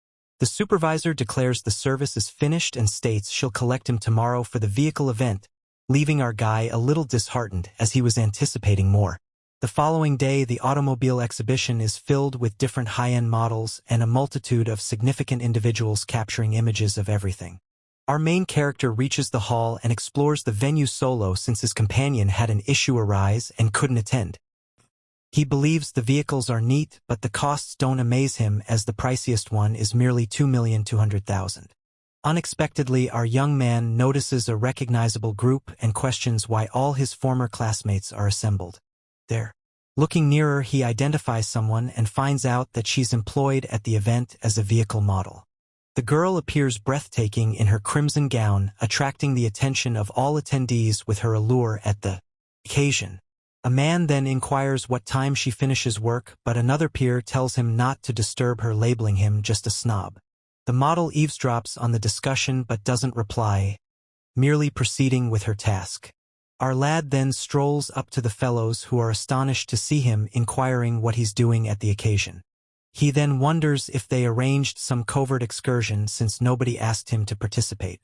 The supervisor declares the service is finished and states she'll collect him tomorrow for the vehicle event, leaving our guy a little disheartened as he was anticipating more. The following day, the automobile exhibition is filled with different high-end models and a multitude of significant individuals capturing images of everything. Our main character reaches the hall and explores the venue solo since his companion had an issue arise and couldn't attend. He believes the vehicles are neat, but the costs don't amaze him as the priciest one is merely $2,200,000. Unexpectedly, our young man notices a recognizable group and questions why all his former classmates are assembled there. Looking nearer, he identifies someone and finds out that she's employed at the event as a vehicle model. The girl appears breathtaking in her crimson gown, attracting the attention of all attendees with her allure at the occasion. A man then inquires what time she finishes work, but another peer tells him not to disturb her, labeling him just a snob. The model eavesdrops on the discussion but doesn't reply, merely proceeding with her task. Our lad then strolls up to the fellows, who are astonished to see him, inquiring what he's doing at the occasion. He then wonders if they arranged some covert excursion since nobody asked him to participate.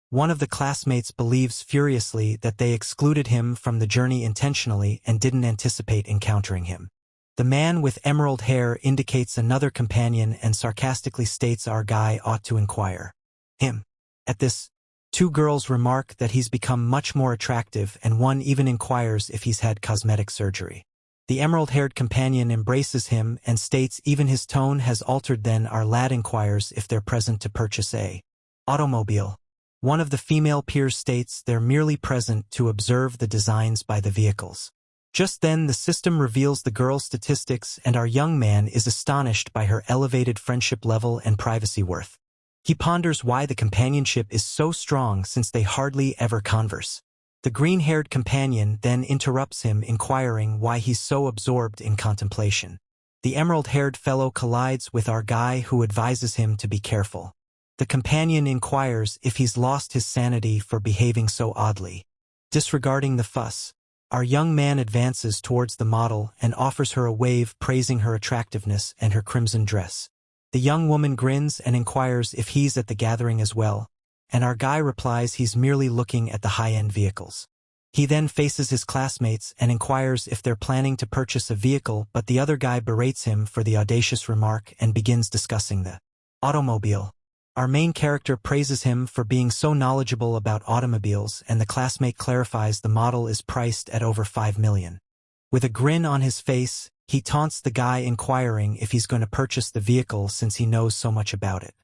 One of the classmates believes furiously that they excluded him from the journey intentionally and didn't anticipate encountering him. The man with emerald hair indicates another companion and sarcastically states our guy ought to inquire him. At this, two girls remark that he's become much more attractive, and one even inquires if he's had cosmetic surgery. The emerald-haired companion embraces him and states even his tone has altered. Then our lad inquires if they're present to purchase a automobile. One of the female peers states they're merely present to observe the designs by the vehicles. Just then the system reveals the girl's statistics and our young man is astonished by her elevated friendship level and privacy worth. He ponders why the companionship is so strong since they hardly ever converse. The green-haired companion then interrupts him, inquiring why he's so absorbed in contemplation. The emerald-haired fellow collides with our guy, who advises him to be careful. The companion inquires if he's lost his sanity for behaving so oddly. Disregarding the fuss, our young man advances towards the model and offers her a wave, praising her attractiveness and her crimson dress. The young woman grins and inquires if he's at the gathering as well, and our guy replies he's merely looking at the high-end vehicles. He then faces his classmates and inquires if they're planning to purchase a vehicle, but the other guy berates him for the audacious remark and begins discussing the automobile. Our main character praises him for being so knowledgeable about automobiles, and the classmate clarifies the model is priced at over 5 million. With a grin on his face, he taunts the guy, inquiring if he's going to purchase the vehicle since he knows so much about it.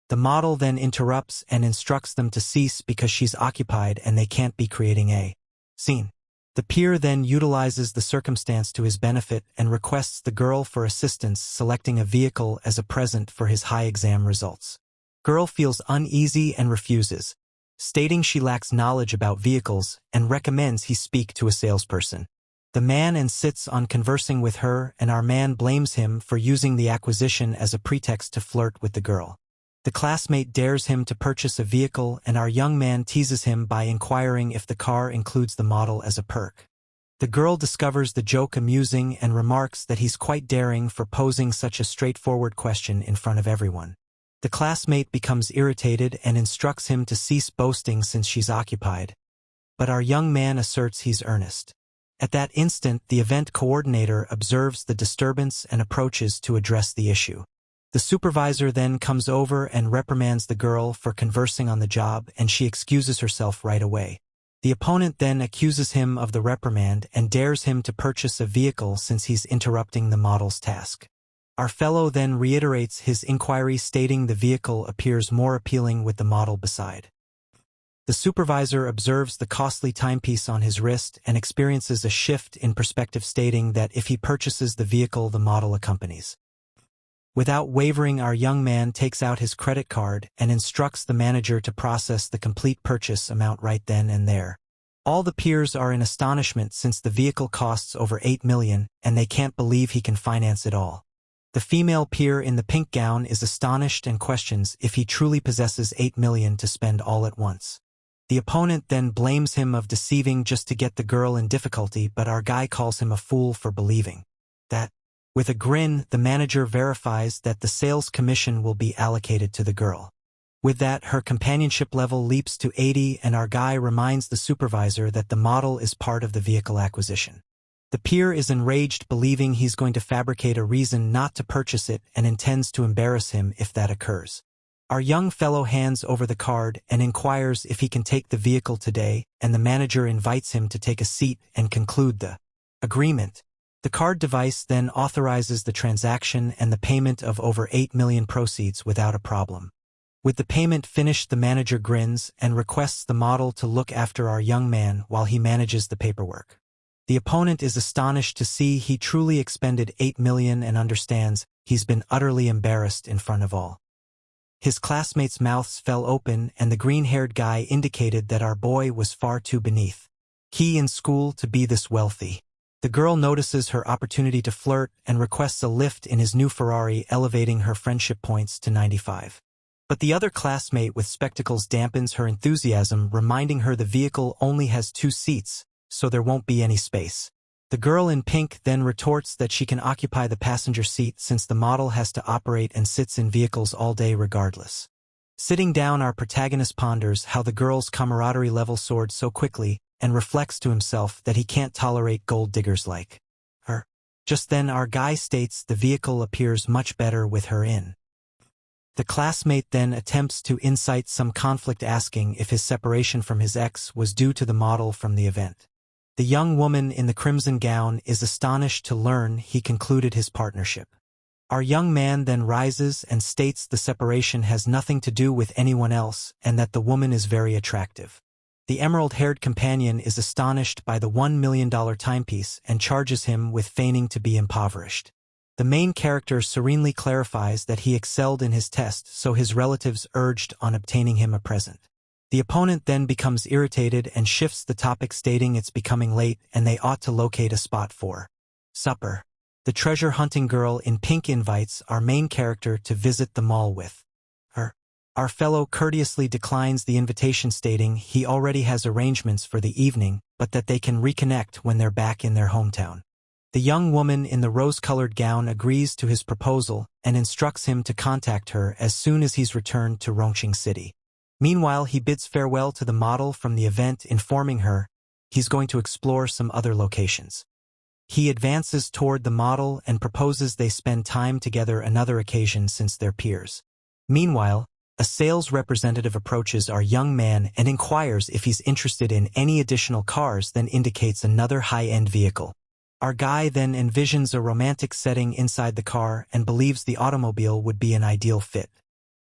The model then interrupts and instructs them to cease because she's occupied and they can't be creating a scene. The peer then utilizes the circumstance to his benefit and requests the girl for assistance selecting a vehicle as a present for his high exam results. Girl feels uneasy and refuses, stating she lacks knowledge about vehicles and recommends he speak to a salesperson. The man insists on conversing with her, and our man blames him for using the acquisition as a pretext to flirt with the girl. The classmate dares him to purchase a vehicle, and our young man teases him by inquiring if the car includes the model as a perk. The girl discovers the joke amusing and remarks that he's quite daring for posing such a straightforward question in front of everyone. The classmate becomes irritated and instructs him to cease boasting since she's occupied, but our young man asserts he's earnest. At that instant, the event coordinator observes the disturbance and approaches to address the issue. The supervisor then comes over and reprimands the girl for conversing on the job, and she excuses herself right away. The opponent then accuses him of the reprimand and dares him to purchase a vehicle since he's interrupting the model's task. Our fellow then reiterates his inquiry, stating the vehicle appears more appealing with the model beside. The supervisor observes the costly timepiece on his wrist and experiences a shift in perspective, stating that if he purchases the vehicle, the model accompanies. Without wavering, our young man takes out his credit card and instructs the manager to process the complete purchase amount right then and there. All the peers are in astonishment since the vehicle costs over 8 million, and they can't believe he can finance it all. The female peer in the pink gown is astonished and questions if he truly possesses 8 million to spend all at once. The opponent then blames him of deceiving just to get the girl in difficulty, but our guy calls him a fool for believing that. With a grin, the manager verifies that the sales commission will be allocated to the girl. With that, her companionship level leaps to 80, and our guy reminds the supervisor that the model is part of the vehicle acquisition. The peer is enraged, believing he's going to fabricate a reason not to purchase it and intends to embarrass him if that occurs. Our young fellow hands over the card and inquires if he can take the vehicle today, and the manager invites him to take a seat and conclude the agreement. The card device then authorizes the transaction and the payment of over 8 million proceeds without a problem. With the payment finished, the manager grins and requests the model to look after our young man while he manages the paperwork. The opponent is astonished to see he truly expended 8 million and understands he's been utterly embarrassed in front of all. His classmates' mouths fell open, and the green-haired guy indicated that our boy was far too beneath he in school to be this wealthy. The girl notices her opportunity to flirt and requests a lift in his new Ferrari, elevating her friendship points to 95. But the other classmate with spectacles dampens her enthusiasm, reminding her the vehicle only has 2 seats, so there won't be any space. The girl in pink then retorts that she can occupy the passenger seat since the model has to operate and sits in vehicles all day regardless. Sitting down, our protagonist ponders how the girl's camaraderie level soared so quickly and reflects to himself that he can't tolerate gold diggers like her. Just then our guy states the vehicle appears much better with her in. The classmate then attempts to incite some conflict, asking if his separation from his ex was due to the model from the event. The young woman in the crimson gown is astonished to learn he concluded his partnership. Our young man then rises and states the separation has nothing to do with anyone else and that the woman is very attractive. The emerald-haired companion is astonished by the $1 million timepiece and charges him with feigning to be impoverished. The main character serenely clarifies that he excelled in his test, so his relatives urged on obtaining him a present. The opponent then becomes irritated and shifts the topic, stating it's becoming late and they ought to locate a spot for supper. The treasure-hunting girl in pink invites our main character to visit the mall with her. Our fellow courteously declines the invitation, stating he already has arrangements for the evening, but that they can reconnect when they're back in their hometown. The young woman in the rose-colored gown agrees to his proposal and instructs him to contact her as soon as he's returned to Rongqing City. Meanwhile, he bids farewell to the model from the event, informing her he's going to explore some other locations. He advances toward the model and proposes they spend time together another occasion since they're peers. Meanwhile, a sales representative approaches our young man and inquires if he's interested in any additional cars, then indicates another high-end vehicle. Our guy then envisions a romantic setting inside the car and believes the automobile would be an ideal fit.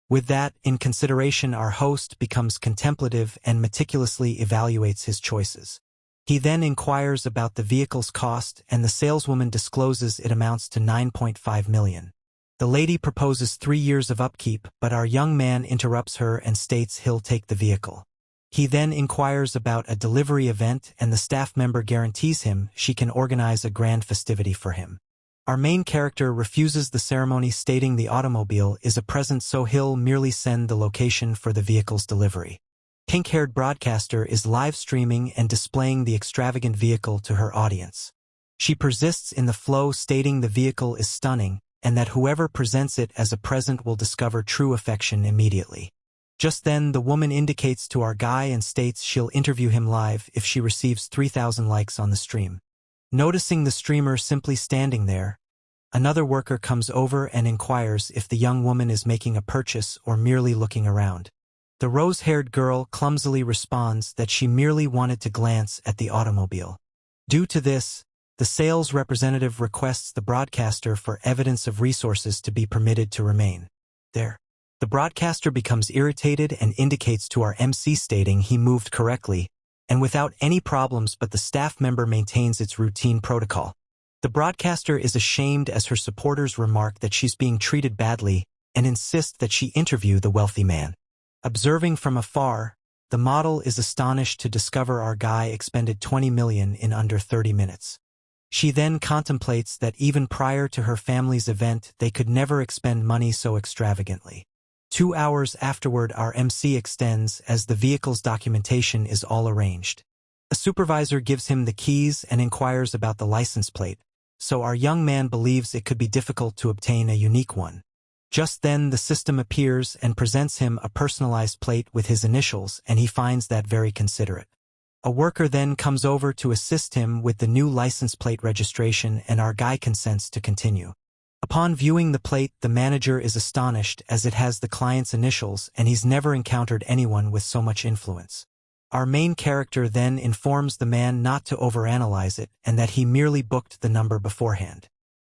With that in consideration, our host becomes contemplative and meticulously evaluates his choices. He then inquires about the vehicle's cost, and the saleswoman discloses it amounts to $9.5 million. The lady proposes 3 years of upkeep, but our young man interrupts her and states he'll take the vehicle. He then inquires about a delivery event, and the staff member guarantees him she can organize a grand festivity for him. Our main character refuses the ceremony, stating the automobile is a present, so he'll merely send the location for the vehicle's delivery. Pink-haired broadcaster is live streaming and displaying the extravagant vehicle to her audience. She persists in the flow, stating the vehicle is stunning and that whoever presents it as a present will discover true affection immediately. Just then, the woman indicates to our guy and states she'll interview him live if she receives 3,000 likes on the stream. Noticing the streamer simply standing there, another worker comes over and inquires if the young woman is making a purchase or merely looking around. The rose-haired girl clumsily responds that she merely wanted to glance at the automobile. Due to this, the sales representative requests the broadcaster for evidence of resources to be permitted to remain there. The broadcaster becomes irritated and indicates to our MC, stating he moved correctly and without any problems, but the staff member maintains its routine protocol. The broadcaster is ashamed as her supporters remark that she's being treated badly and insist that she interview the wealthy man. Observing from afar, the model is astonished to discover our guy expended $20 million in under 30 minutes. She then contemplates that even prior to her family's event, they could never expend money so extravagantly. 2 hours afterward, our MC extends as the vehicle's documentation is all arranged. A supervisor gives him the keys and inquires about the license plate, so our young man believes it could be difficult to obtain a unique one. Just then, the system appears and presents him a personalized plate with his initials, and he finds that very considerate. A worker then comes over to assist him with the new license plate registration, and our guy consents to continue. Upon viewing the plate, the manager is astonished as it has the client's initials, and he's never encountered anyone with so much influence. Our main character then informs the man not to overanalyze it and that he merely booked the number beforehand.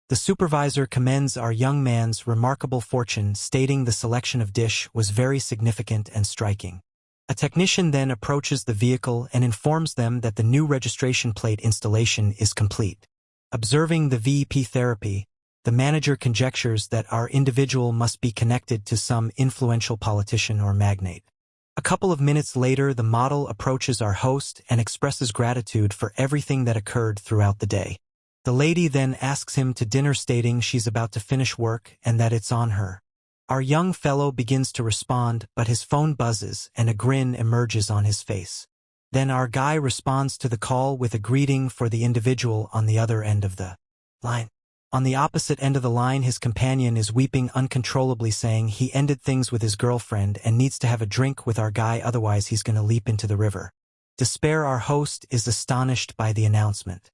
The supervisor commends our young man's remarkable fortune, stating the selection of dish was very significant and striking. A technician then approaches the vehicle and informs them that the new registration plate installation is complete. Observing the VEP therapy, the manager conjectures that our individual must be connected to some influential politician or magnate. A couple of minutes later, the model approaches our host and expresses gratitude for everything that occurred throughout the day. The lady then asks him to dinner, stating she's about to finish work and that it's on her. Our young fellow begins to respond, but his phone buzzes and a grin emerges on his face. Then our guy responds to the call with a greeting for the individual on the other end of the line. On the opposite end of the line, his companion is weeping uncontrollably, saying he ended things with his girlfriend and needs to have a drink with our guy, otherwise he's going to leap into the river. Despair, our host is astonished by the announcement.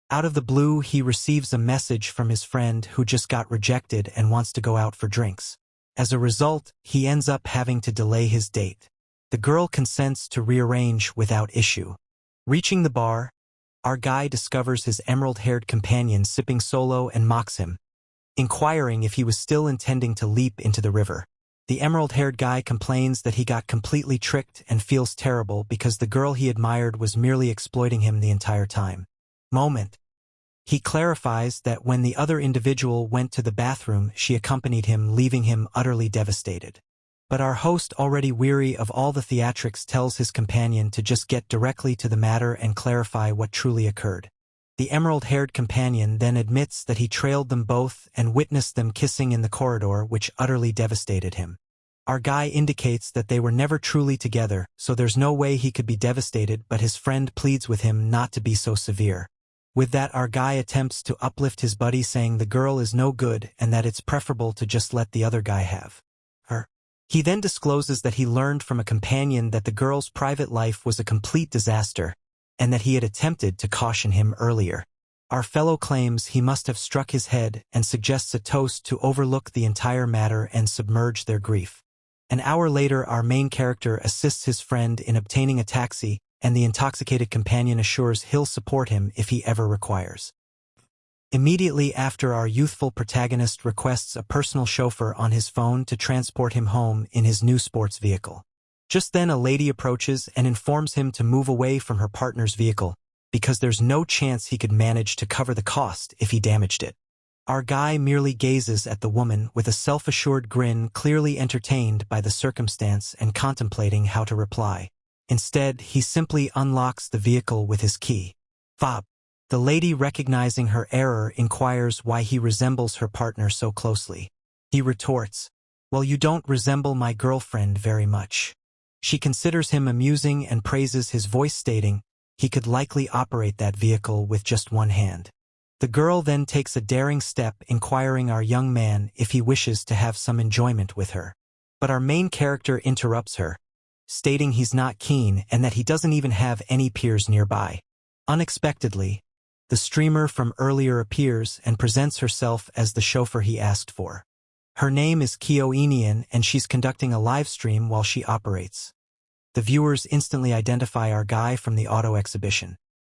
Out of the blue, he receives a message from his friend who just got rejected and wants to go out for drinks. As a result, he ends up having to delay his date. The girl consents to rearrange without issue. Reaching the bar, our guy discovers his emerald-haired companion sipping solo and mocks him, inquiring if he was still intending to leap into the river. The emerald-haired guy complains that he got completely tricked and feels terrible because the girl he admired was merely exploiting him the entire time. He clarifies that when the other individual went to the bathroom, she accompanied him, leaving him utterly devastated. But our host, already weary of all the theatrics, tells his companion to just get directly to the matter and clarify what truly occurred. The emerald-haired companion then admits that he trailed them both and witnessed them kissing in the corridor, which utterly devastated him. Our guy indicates that they were never truly together, so there's no way he could be devastated, but his friend pleads with him not to be so severe. With that, our guy attempts to uplift his buddy, saying the girl is no good and that it's preferable to just let the other guy have her. He then discloses that he learned from a companion that the girl's private life was a complete disaster, and that he had attempted to caution him earlier. Our fellow claims he must have struck his head and suggests a toast to overlook the entire matter and submerge their grief. An hour later, our main character assists his friend in obtaining a taxi, and the intoxicated companion assures he'll support him if he ever requires. Immediately after, our youthful protagonist requests a personal chauffeur on his phone to transport him home in his new sports vehicle. Just then, a lady approaches and informs him to move away from her partner's vehicle, because there's no chance he could manage to cover the cost if he damaged it. Our guy merely gazes at the woman with a self-assured grin, clearly entertained by the circumstance and contemplating how to reply. Instead, he simply unlocks the vehicle with his key fob. The lady, recognizing her error, inquires why he resembles her partner so closely. He retorts, "Well, you don't resemble my girlfriend very much." She considers him amusing and praises his voice, stating he could likely operate that vehicle with just one hand. The girl then takes a daring step, inquiring our young man if he wishes to have some enjoyment with her. But our main character interrupts her, stating he's not keen and that he doesn't even have any peers nearby. Unexpectedly, the streamer from earlier appears and presents herself as the chauffeur he asked for. Her name is Kyoenian, and she's conducting a live stream while she operates. The viewers instantly identify our guy from the auto exhibition.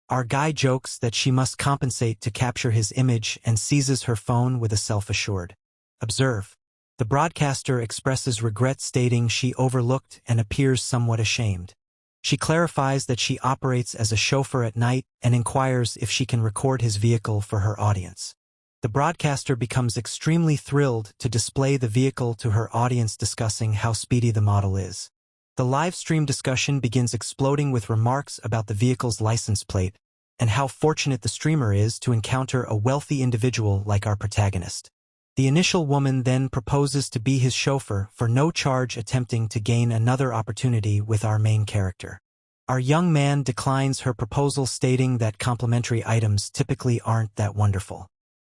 Our guy jokes that she must compensate to capture his image and seizes her phone with a self-assured "Observe." The broadcaster expresses regret, stating she overlooked and appears somewhat ashamed. She clarifies that she operates as a chauffeur at night and inquires if she can record his vehicle for her audience. The broadcaster becomes extremely thrilled to display the vehicle to her audience, discussing how speedy the model is. The live stream discussion begins, exploding with remarks about the vehicle's license plate and how fortunate the streamer is to encounter a wealthy individual like our protagonist. The initial woman then proposes to be his chauffeur for no charge, attempting to gain another opportunity with our main character. Our young man declines her proposal, stating that complimentary items typically aren't that wonderful.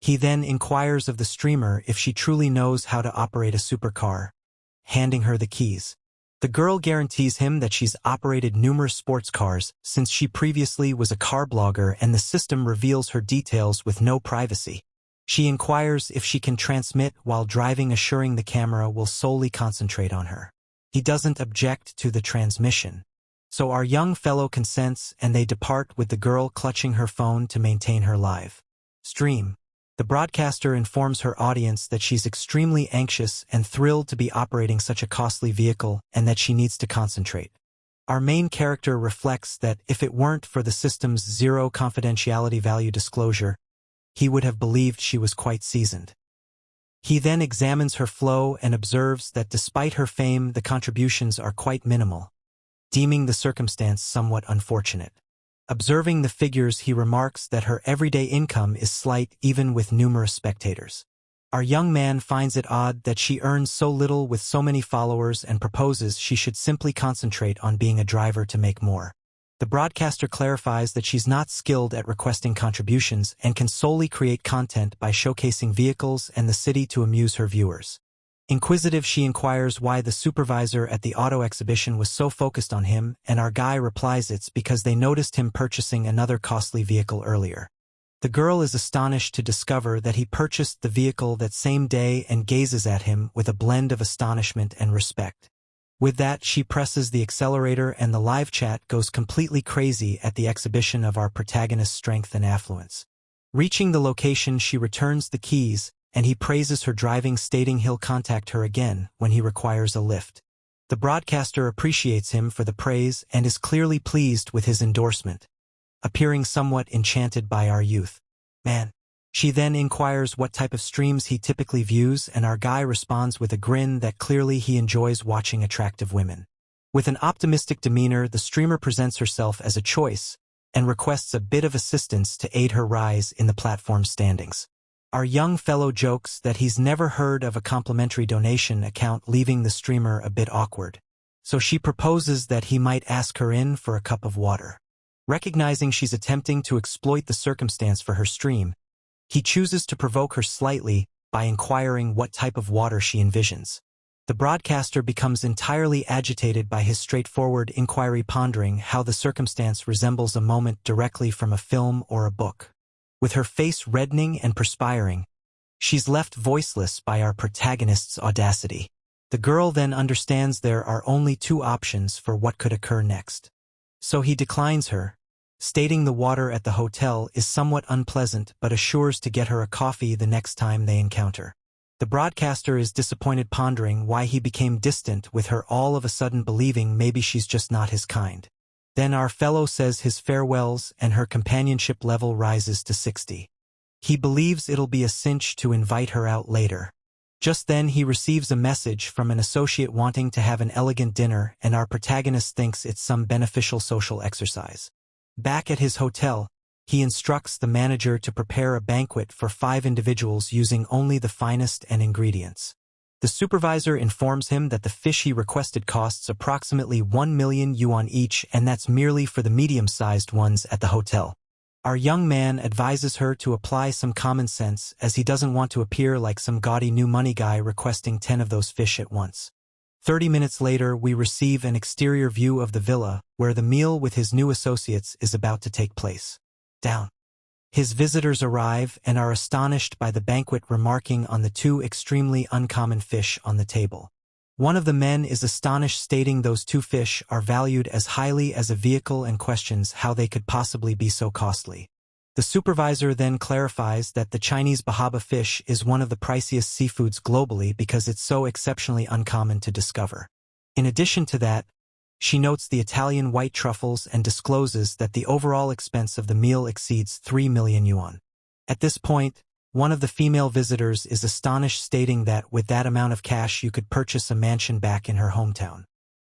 He then inquires of the streamer if she truly knows how to operate a supercar, handing her the keys. The girl guarantees him that she's operated numerous sports cars since she previously was a car blogger, and the system reveals her details with no privacy. She inquires if she can transmit while driving, assuring the camera will solely concentrate on her. He doesn't object to the transmission, so our young fellow consents, and they depart with the girl clutching her phone to maintain her live stream. The broadcaster informs her audience that she's extremely anxious and thrilled to be operating such a costly vehicle and that she needs to concentrate. Our main character reflects that if it weren't for the system's zero confidentiality value disclosure, he would have believed she was quite seasoned. He then examines her flow and observes that despite her fame, the contributions are quite minimal, deeming the circumstance somewhat unfortunate. Observing the figures, he remarks that her everyday income is slight even with numerous spectators. Our young man finds it odd that she earns so little with so many followers and proposes she should simply concentrate on being a driver to make more. The broadcaster clarifies that she's not skilled at requesting contributions and can solely create content by showcasing vehicles and the city to amuse her viewers. Inquisitive, she inquires why the supervisor at the auto exhibition was so focused on him, and our guy replies it's because they noticed him purchasing another costly vehicle earlier. The girl is astonished to discover that he purchased the vehicle that same day and gazes at him with a blend of astonishment and respect. With that, she presses the accelerator and the live chat goes completely crazy at the exhibition of our protagonist's strength and affluence. Reaching the location, she returns the keys, and he praises her driving, stating he'll contact her again when he requires a lift. The broadcaster appreciates him for the praise and is clearly pleased with his endorsement, appearing somewhat enchanted by our youth. Man. She then inquires what type of streams he typically views, and our guy responds with a grin that clearly he enjoys watching attractive women. With an optimistic demeanor, the streamer presents herself as a choice and requests a bit of assistance to aid her rise in the platform standings. Our young fellow jokes that he's never heard of a complimentary donation account, leaving the streamer a bit awkward. So she proposes that he might ask her in for a cup of water. Recognizing she's attempting to exploit the circumstance for her stream, he chooses to provoke her slightly by inquiring what type of water she envisions. The broadcaster becomes entirely agitated by his straightforward inquiry, pondering how the circumstance resembles a moment directly from a film or a book. With her face reddening and perspiring, she's left voiceless by our protagonist's audacity. The girl then understands there are only two options for what could occur next. So he declines her, stating the water at the hotel is somewhat unpleasant, but assures to get her a coffee the next time they encounter. The broadcaster is disappointed, pondering why he became distant with her all of a sudden, believing maybe she's just not his kind. Then our fellow says his farewells and her companionship level rises to 60. He believes it'll be a cinch to invite her out later. Just then he receives a message from an associate wanting to have an elegant dinner, and our protagonist thinks it's some beneficial social exercise. Back at his hotel, he instructs the manager to prepare a banquet for 5 individuals using only the finest and ingredients. The supervisor informs him that the fish he requested costs approximately 1 million yuan each, and that's merely for the medium-sized ones at the hotel. Our young man advises her to apply some common sense, as he doesn't want to appear like some gaudy new money guy requesting 10 of those fish at once. 30 minutes later, we receive an exterior view of the villa, where the meal with his new associates is about to take place. Down. His visitors arrive and are astonished by the banquet, remarking on the 2 extremely uncommon fish on the table. One of the men is astonished, stating those 2 fish are valued as highly as a vehicle, and questions how they could possibly be so costly. The supervisor then clarifies that the Chinese bahaba fish is one of the priciest seafoods globally because it's so exceptionally uncommon to discover. In addition to that, she notes the Italian white truffles and discloses that the overall expense of the meal exceeds 3 million yuan. At this point, one of the female visitors is astonished, stating that with that amount of cash you could purchase a mansion back in her hometown.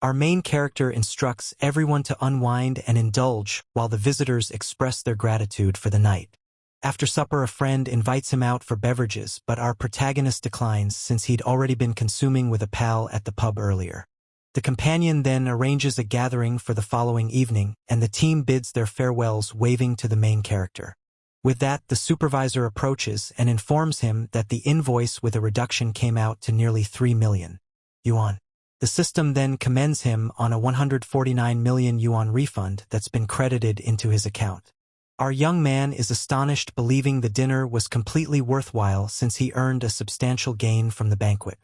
Our main character instructs everyone to unwind and indulge while the visitors express their gratitude for the night. After supper, a friend invites him out for beverages, but our protagonist declines since he'd already been consuming with a pal at the pub earlier. The companion then arranges a gathering for the following evening, and the team bids their farewells, waving to the main character. With that, the supervisor approaches and informs him that the invoice with a reduction came out to nearly 3 million yuan. The system then commends him on a 149 million yuan refund that's been credited into his account. Our young man is astonished, believing the dinner was completely worthwhile since he earned a substantial gain from the banquet.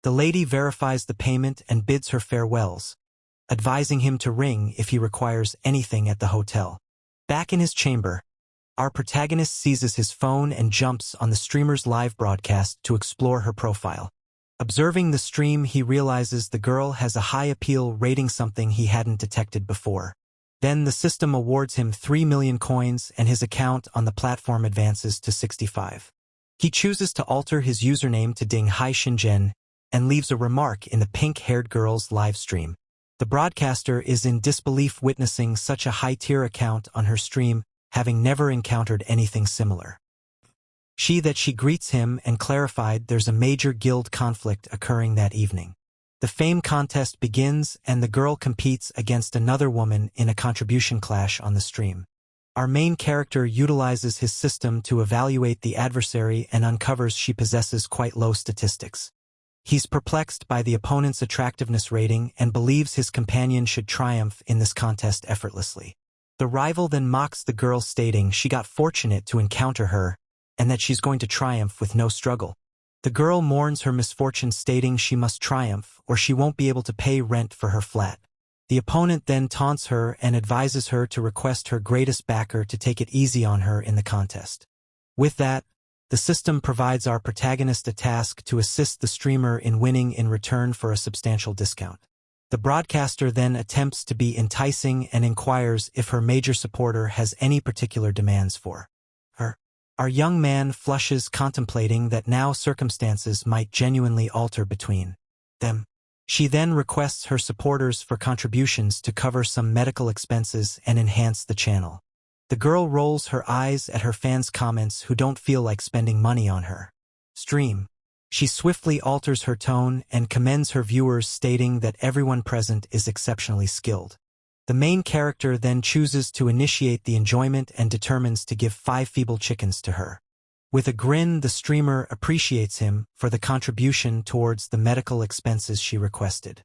The lady verifies the payment and bids her farewells, advising him to ring if he requires anything at the hotel. Back in his chamber, our protagonist seizes his phone and jumps on the streamer's live broadcast to explore her profile. Observing the stream, he realizes the girl has a high appeal rating, something he hadn't detected before. Then the system awards him 3 million coins and his account on the platform advances to 65. He chooses to alter his username to Ding Hai Shenzhen and leaves a remark in the pink-haired girl's live stream. The broadcaster is in disbelief, witnessing such a high-tier account on her stream, having never encountered anything similar. She greets him and clarified there's a major guild conflict occurring that evening. The fame contest begins and the girl competes against another woman in a contribution clash on the stream. Our main character utilizes his system to evaluate the adversary and uncovers she possesses quite low statistics. He's perplexed by the opponent's attractiveness rating and believes his companion should triumph in this contest effortlessly. The rival then mocks the girl, stating she got fortunate to encounter her and that she's going to triumph with no struggle. The girl mourns her misfortune, stating she must triumph or she won't be able to pay rent for her flat. The opponent then taunts her and advises her to request her greatest backer to take it easy on her in the contest. With that, the The system provides our protagonist a task to assist the streamer in winning in return for a substantial discount. The broadcaster then attempts to be enticing and inquires if her major supporter has any particular demands for her. Our young man flushes, contemplating that now circumstances might genuinely alter between them. She then requests her supporters for contributions to cover some medical expenses and enhance the channel. The girl rolls her eyes at her fans' comments who don't feel like spending money on her stream. She swiftly alters her tone and commends her viewers, stating that everyone present is exceptionally skilled. The main character then chooses to initiate the enjoyment and determines to give 5 feeble chickens to her. With a grin, the streamer appreciates him for the contribution towards the medical expenses she requested.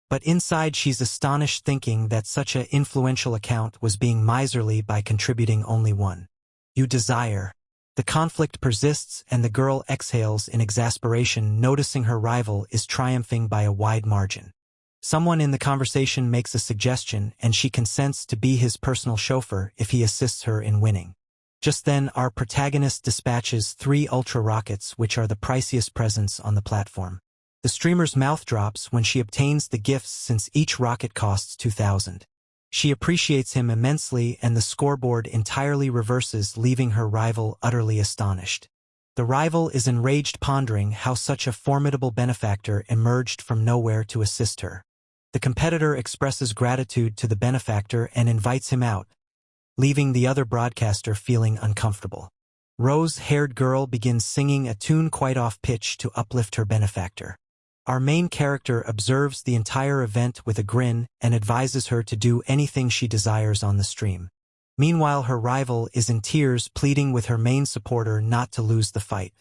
But inside she's astonished, thinking that such an influential account was being miserly by contributing only 1. You desire. The conflict persists and the girl exhales in exasperation, noticing her rival is triumphing by a wide margin. Someone in the conversation makes a suggestion and she consents to be his personal chauffeur if he assists her in winning. Just then, our protagonist dispatches 3 ultra rockets, which are the priciest presents on the platform. The streamer's mouth drops when she obtains the gifts, since each rocket costs 2,000. She appreciates him immensely and the scoreboard entirely reverses, leaving her rival utterly astonished. The rival is enraged, pondering how such a formidable benefactor emerged from nowhere to assist her. The competitor expresses gratitude to the benefactor and invites him out, leaving the other broadcaster feeling uncomfortable. Rose-haired girl begins singing a tune quite off-pitch to uplift her benefactor. Our main character observes the entire event with a grin and advises her to do anything she desires on the stream. Meanwhile, her rival is in tears, pleading with her main supporter not to lose the fight.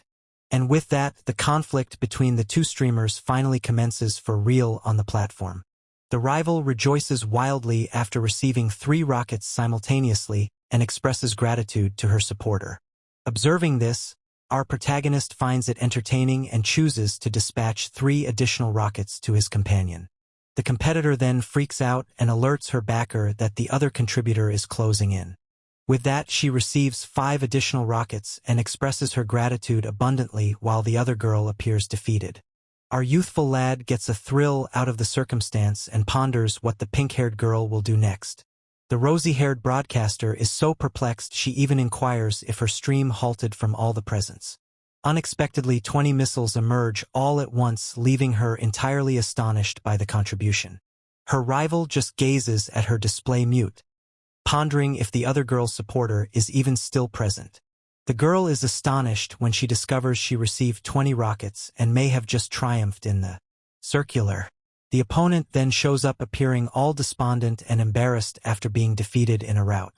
And with that, the conflict between the 2 streamers finally commences for real on the platform. The rival rejoices wildly after receiving 3 rockets simultaneously and expresses gratitude to her supporter. Observing this, our protagonist finds it entertaining and chooses to dispatch 3 additional rockets to his companion. The competitor then freaks out and alerts her backer that the other contributor is closing in. With that, she receives 5 additional rockets and expresses her gratitude abundantly while the other girl appears defeated. Our youthful lad gets a thrill out of the circumstance and ponders what the pink-haired girl will do next. The rosy-haired broadcaster is so perplexed she even inquires if her stream halted from all the presents. Unexpectedly, 20 missiles emerge all at once, leaving her entirely astonished by the contribution. Her rival just gazes at her display, mute, pondering if the other girl's supporter is even still present. The girl is astonished when she discovers she received 20 rockets and may have just triumphed in the circular. The opponent then shows up, appearing all despondent and embarrassed after being defeated in a rout.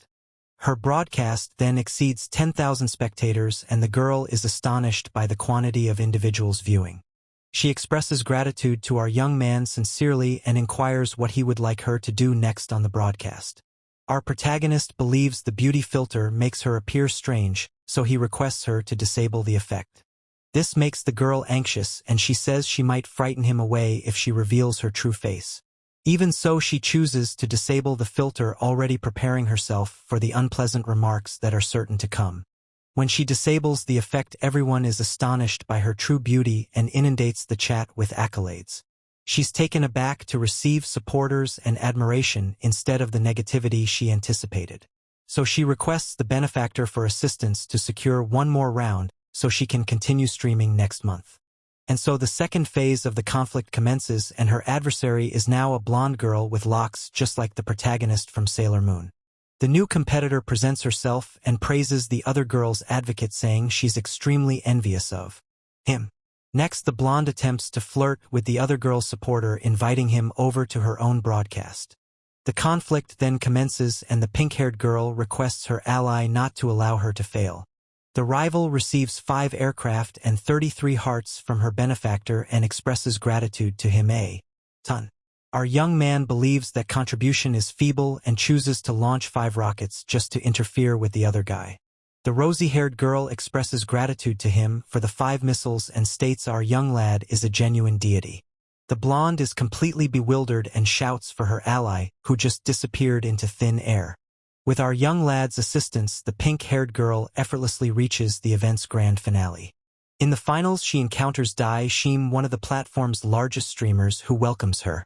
Her broadcast then exceeds 10,000 spectators and the girl is astonished by the quantity of individuals viewing. She expresses gratitude to our young man sincerely and inquires what he would like her to do next on the broadcast. Our protagonist believes the beauty filter makes her appear strange, so he requests her to disable the effect. This makes the girl anxious and she says she might frighten him away if she reveals her true face. Even so, she chooses to disable the filter, already preparing herself for the unpleasant remarks that are certain to come. When she disables the effect, everyone is astonished by her true beauty and inundates the chat with accolades. She's taken aback to receive supporters and admiration instead of the negativity she anticipated. So she requests the benefactor for assistance to secure 1 more round so she can continue streaming next month. And so the second phase of the conflict commences, and her adversary is now a blonde girl with locks just like the protagonist from Sailor Moon. The new competitor presents herself and praises the other girl's advocate, saying she's extremely envious of him. Next, the blonde attempts to flirt with the other girl's supporter, inviting him over to her own broadcast. The conflict then commences and the pink-haired girl requests her ally not to allow her to fail. The rival receives 5 aircraft and 33 hearts from her benefactor and expresses gratitude to him a ton. Our young man believes that contribution is feeble and chooses to launch 5 rockets just to interfere with the other guy. The rosy-haired girl expresses gratitude to him for the 5 missiles and states our young lad is a genuine deity. The blonde is completely bewildered and shouts for her ally, who just disappeared into thin air. With our young lad's assistance, the pink-haired girl effortlessly reaches the event's grand finale. In the finals, she encounters Dai Shim, one of the platform's largest streamers, who welcomes her.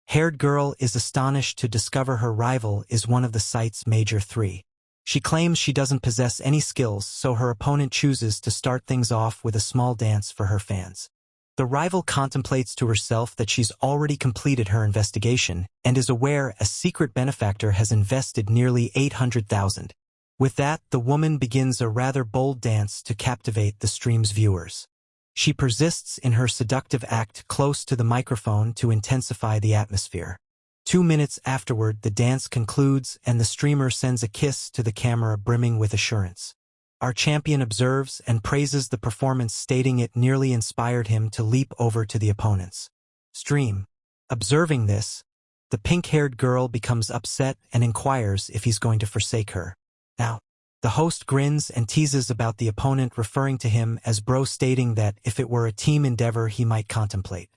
Haired girl is astonished to discover her rival is one of the site's major three. She claims she doesn't possess any skills, so her opponent chooses to start things off with a small dance for her fans. The rival contemplates to herself that she's already completed her investigation and is aware a secret benefactor has invested nearly 800,000. With that, the woman begins a rather bold dance to captivate the stream's viewers. She persists in her seductive act close to the microphone to intensify the atmosphere. 2 minutes afterward, the dance concludes and the streamer sends a kiss to the camera brimming with assurance. Our champion observes and praises the performance, stating it nearly inspired him to leap over to the opponent's stream. Observing this, the pink-haired girl becomes upset and inquires if he's going to forsake her. Now, the host grins and teases about the opponent, referring to him as bro, stating that if it were a team endeavor he might contemplate.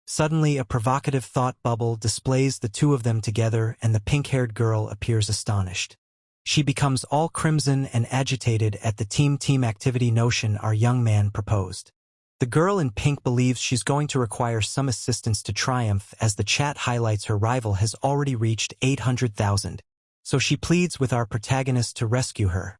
Suddenly, a provocative thought bubble displays the two of them together and the pink-haired girl appears astonished. She becomes all crimson and agitated at the team activity notion our young man proposed. The girl in pink believes she's going to require some assistance to triumph, as the chat highlights her rival has already reached 800,000. So she pleads with our protagonist to rescue her,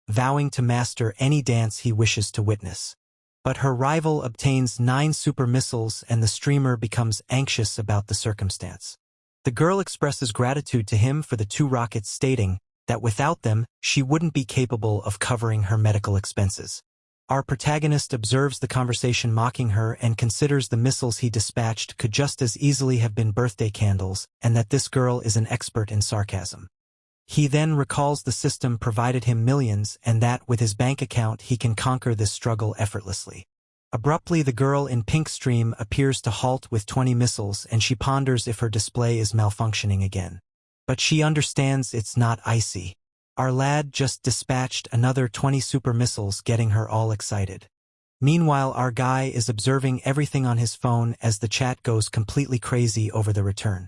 vowing to master any dance he wishes to witness. But her rival obtains 9 super missiles and the streamer becomes anxious about the circumstance. The girl expresses gratitude to him for the 2 rockets, stating that without them, she wouldn't be capable of covering her medical expenses. Our protagonist observes the conversation, mocking her, and considers the missiles he dispatched could just as easily have been birthday candles, and that this girl is an expert in sarcasm. He then recalls the system provided him millions and that with his bank account he can conquer this struggle effortlessly. Abruptly, the girl in pink stream appears to halt with 20 missiles, and she ponders if her display is malfunctioning again. But she understands it's not icy. Our lad just dispatched another 20 super missiles, getting her all excited. Meanwhile, our guy is observing everything on his phone as the chat goes completely crazy over the return.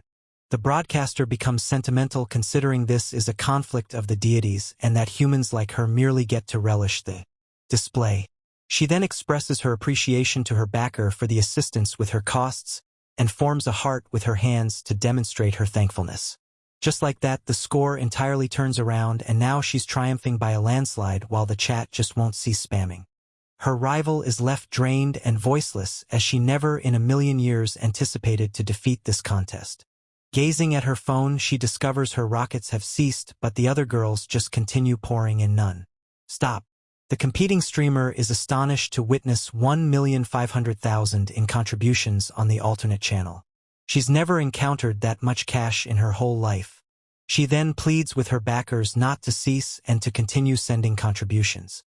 The broadcaster becomes sentimental, considering this is a conflict of the deities and that humans like her merely get to relish the display. She then expresses her appreciation to her backer for the assistance with her costs and forms a heart with her hands to demonstrate her thankfulness. Just like that, the score entirely turns around and now she's triumphing by a landslide while the chat just won't cease spamming. Her rival is left drained and voiceless, as she never in a million years anticipated to defeat this contest. Gazing at her phone, she discovers her rockets have ceased, but the other girls just continue pouring in non-stop. The competing streamer is astonished to witness 1,500,000 in contributions on the alternate channel. She's never encountered that much cash in her whole life. She then pleads with her backers not to cease and to continue sending contributions.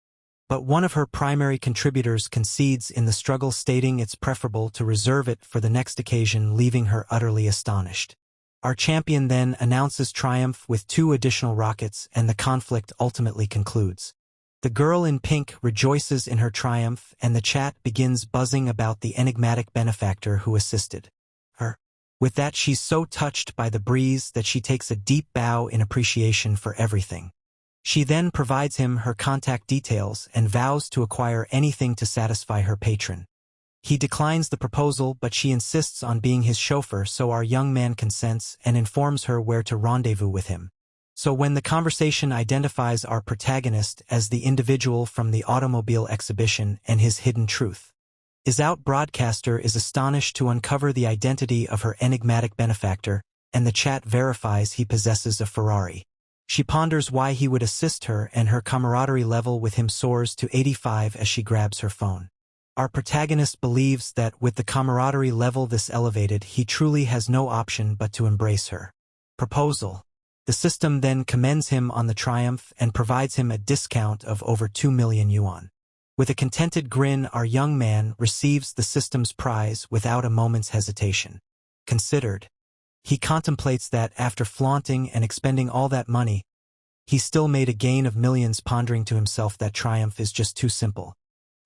But one of her primary contributors concedes in the struggle, stating it's preferable to reserve it for the next occasion, leaving her utterly astonished. Our champion then announces triumph with 2 additional rockets, and the conflict ultimately concludes. The girl in pink rejoices in her triumph, and the chat begins buzzing about the enigmatic benefactor who assisted her. With that, she's so touched by the breeze that she takes a deep bow in appreciation for everything. She then provides him her contact details and vows to acquire anything to satisfy her patron. He declines the proposal, but she insists on being his chauffeur, so our young man consents and informs her where to rendezvous with him. So when the conversation identifies our protagonist as the individual from the automobile exhibition and his hidden truth is out, broadcaster is astonished to uncover the identity of her enigmatic benefactor, and the chat verifies he possesses a Ferrari. She ponders why he would assist her, and her camaraderie level with him soars to 85 as she grabs her phone. Our protagonist believes that with the camaraderie level this elevated, he truly has no option but to embrace her proposal. The system then commends him on the triumph and provides him a discount of over 2 million yuan. With a contented grin, our young man receives the system's prize without a moment's hesitation. Considered, he contemplates that after flaunting and expending all that money, he still made a gain of millions, pondering to himself that triumph is just too simple.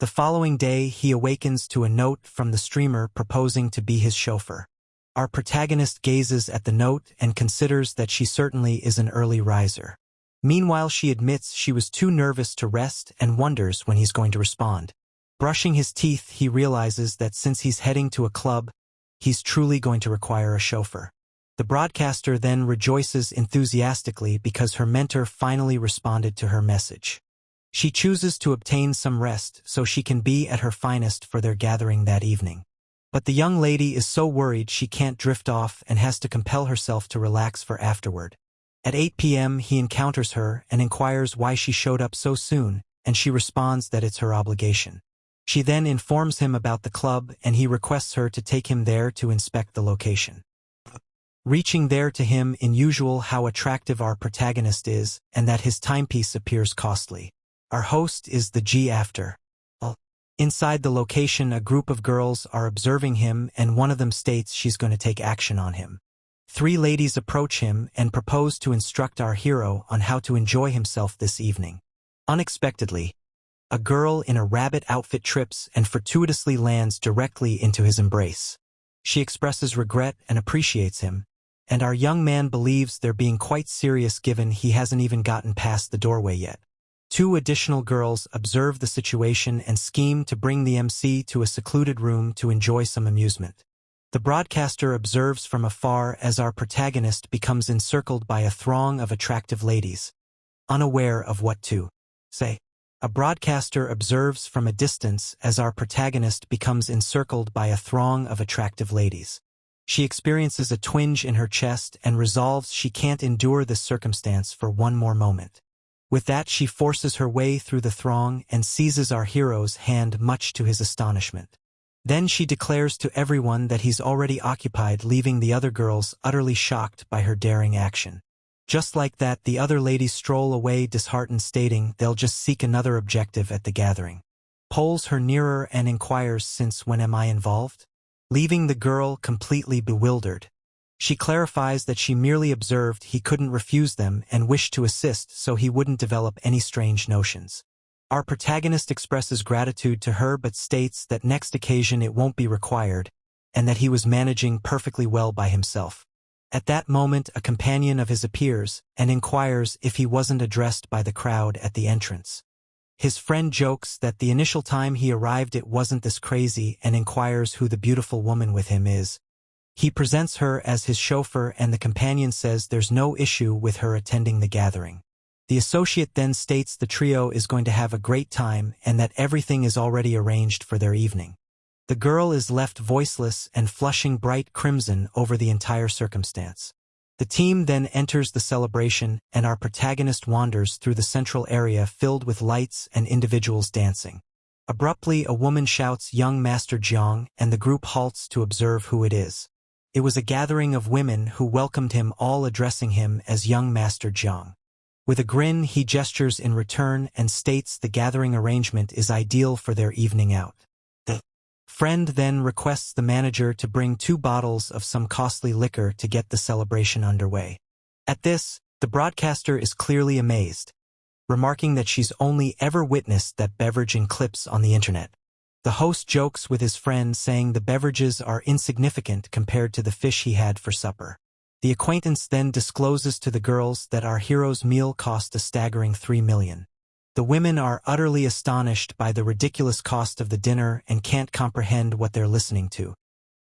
The following day, he awakens to a note from the streamer proposing to be his chauffeur. Our protagonist gazes at the note and considers that she certainly is an early riser. Meanwhile, she admits she was too nervous to rest and wonders when he's going to respond. Brushing his teeth, he realizes that since he's heading to a club, he's truly going to require a chauffeur. The broadcaster then rejoices enthusiastically because her mentor finally responded to her message. She chooses to obtain some rest so she can be at her finest for their gathering that evening. But the young lady is so worried she can't drift off and has to compel herself to relax for afterward. At 8 p.m. he encounters her and inquires why she showed up so soon, and she responds that it's her obligation. She then informs him about the club and he requests her to take him there to inspect the location. Reaching there to him in usual how attractive our protagonist is and that his timepiece appears costly. Our host is the G after. Inside the location, a group of girls are observing him and one of them states she's going to take action on him. 3 ladies approach him and propose to instruct our hero on how to enjoy himself this evening. Unexpectedly, a girl in a rabbit outfit trips and fortuitously lands directly into his embrace. She expresses regret and appreciates him, and our young man believes they're being quite serious given he hasn't even gotten past the doorway yet. 2 additional girls observe the situation and scheme to bring the MC to a secluded room to enjoy some amusement. The broadcaster observes from afar as our protagonist becomes encircled by a throng of attractive ladies, unaware of what to say. A broadcaster observes from a distance as our protagonist becomes encircled by a throng of attractive ladies. She experiences a twinge in her chest and resolves she can't endure this circumstance for one more moment. With that, she forces her way through the throng and seizes our hero's hand, much to his astonishment. Then she declares to everyone that he's already occupied, leaving the other girls utterly shocked by her daring action. Just like that, the other ladies stroll away disheartened, stating they'll just seek another objective at the gathering. Pulls her nearer and inquires, "Since when am I involved?" Leaving the girl completely bewildered. She clarifies that she merely observed he couldn't refuse them and wished to assist so he wouldn't develop any strange notions. Our protagonist expresses gratitude to her but states that next occasion it won't be required, and that he was managing perfectly well by himself. At that moment, a companion of his appears and inquires if he wasn't addressed by the crowd at the entrance. His friend jokes that the initial time he arrived it wasn't this crazy and inquires who the beautiful woman with him is. He presents her as his chauffeur and the companion says there's no issue with her attending the gathering. The associate then states the trio is going to have a great time and that everything is already arranged for their evening. The girl is left voiceless and flushing bright crimson over the entire circumstance. The team then enters the celebration and our protagonist wanders through the central area filled with lights and individuals dancing. Abruptly, a woman shouts, "Young Master Jiang," and the group halts to observe who it is. It was a gathering of women who welcomed him, all addressing him as Young Master Jiang. With a grin, he gestures in return and states the gathering arrangement is ideal for their evening out. The friend then requests the manager to bring 2 bottles of some costly liquor to get the celebration underway. At this, the broadcaster is clearly amazed, remarking that she's only ever witnessed that beverage in clips on the internet. The host jokes with his friend, saying the beverages are insignificant compared to the fish he had for supper. The acquaintance then discloses to the girls that our hero's meal cost a staggering 3 million. The women are utterly astonished by the ridiculous cost of the dinner and can't comprehend what they're listening to.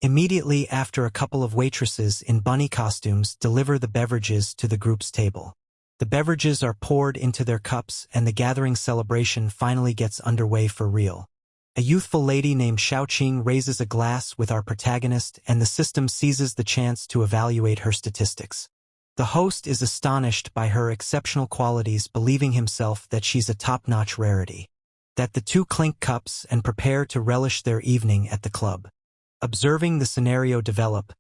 Immediately after, a couple of waitresses in bunny costumes deliver the beverages to the group's table. The beverages are poured into their cups and the gathering celebration finally gets underway for real. A youthful lady named Xiaoqing raises a glass with our protagonist and the system seizes the chance to evaluate her statistics. The host is astonished by her exceptional qualities, believing himself that she's a top-notch rarity. That the 2 clink cups and prepare to relish their evening at the club. Observing the scenario develop,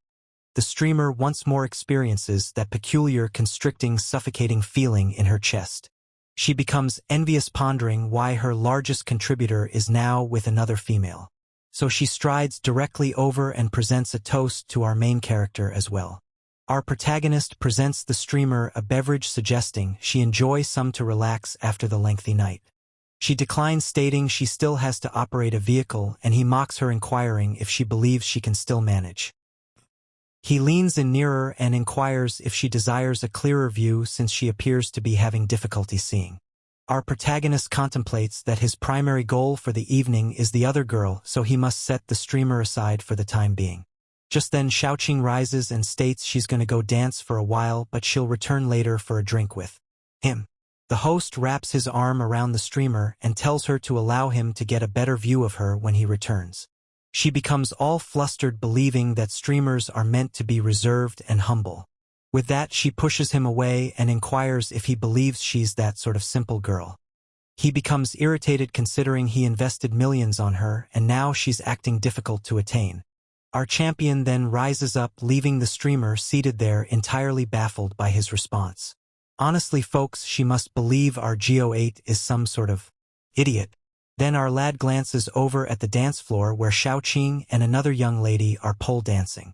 the streamer once more experiences that peculiar, constricting, suffocating feeling in her chest. She becomes envious, pondering why her largest contributor is now with another female. So she strides directly over and presents a toast to our main character as well. Our protagonist presents the streamer a beverage, suggesting she enjoy some to relax after the lengthy night. She declines, stating she still has to operate a vehicle, and he mocks her, inquiring if she believes she can still manage. He leans in nearer and inquires if she desires a clearer view since she appears to be having difficulty seeing. Our protagonist contemplates that his primary goal for the evening is the other girl, so he must set the streamer aside for the time being. Just then Xiaoqing rises and states she's gonna go dance for a while but she'll return later for a drink with him. The host wraps his arm around the streamer and tells her to allow him to get a better view of her when he returns. She becomes all flustered, believing that streamers are meant to be reserved and humble. With that, she pushes him away and inquires if he believes she's that sort of simple girl. He becomes irritated considering he invested millions on her and now she's acting difficult to attain. Our champion then rises up, leaving the streamer seated there entirely baffled by his response. Honestly folks, she must believe our Go8 is some sort of idiot. Then our lad glances over at the dance floor where Xiaoqing and another young lady are pole dancing.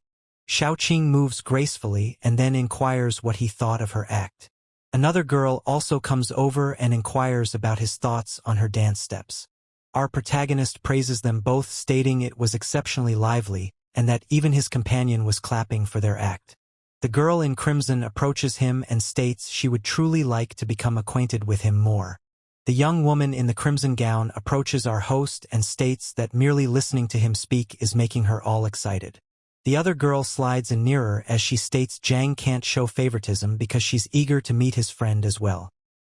Xiaoqing moves gracefully and then inquires what he thought of her act. Another girl also comes over and inquires about his thoughts on her dance steps. Our protagonist praises them both, stating it was exceptionally lively and that even his companion was clapping for their act. The girl in crimson approaches him and states she would truly like to become acquainted with him more. The young woman in the crimson gown approaches our host and states that merely listening to him speak is making her all excited. The other girl slides in nearer as she states Zhang can't show favoritism because she's eager to meet his friend as well.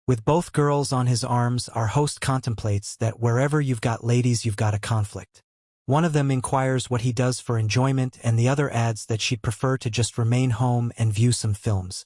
With both girls on his arms, our host contemplates that wherever you've got ladies, you've got a conflict. One of them inquires what he does for enjoyment and the other adds that she'd prefer to just remain home and view some films.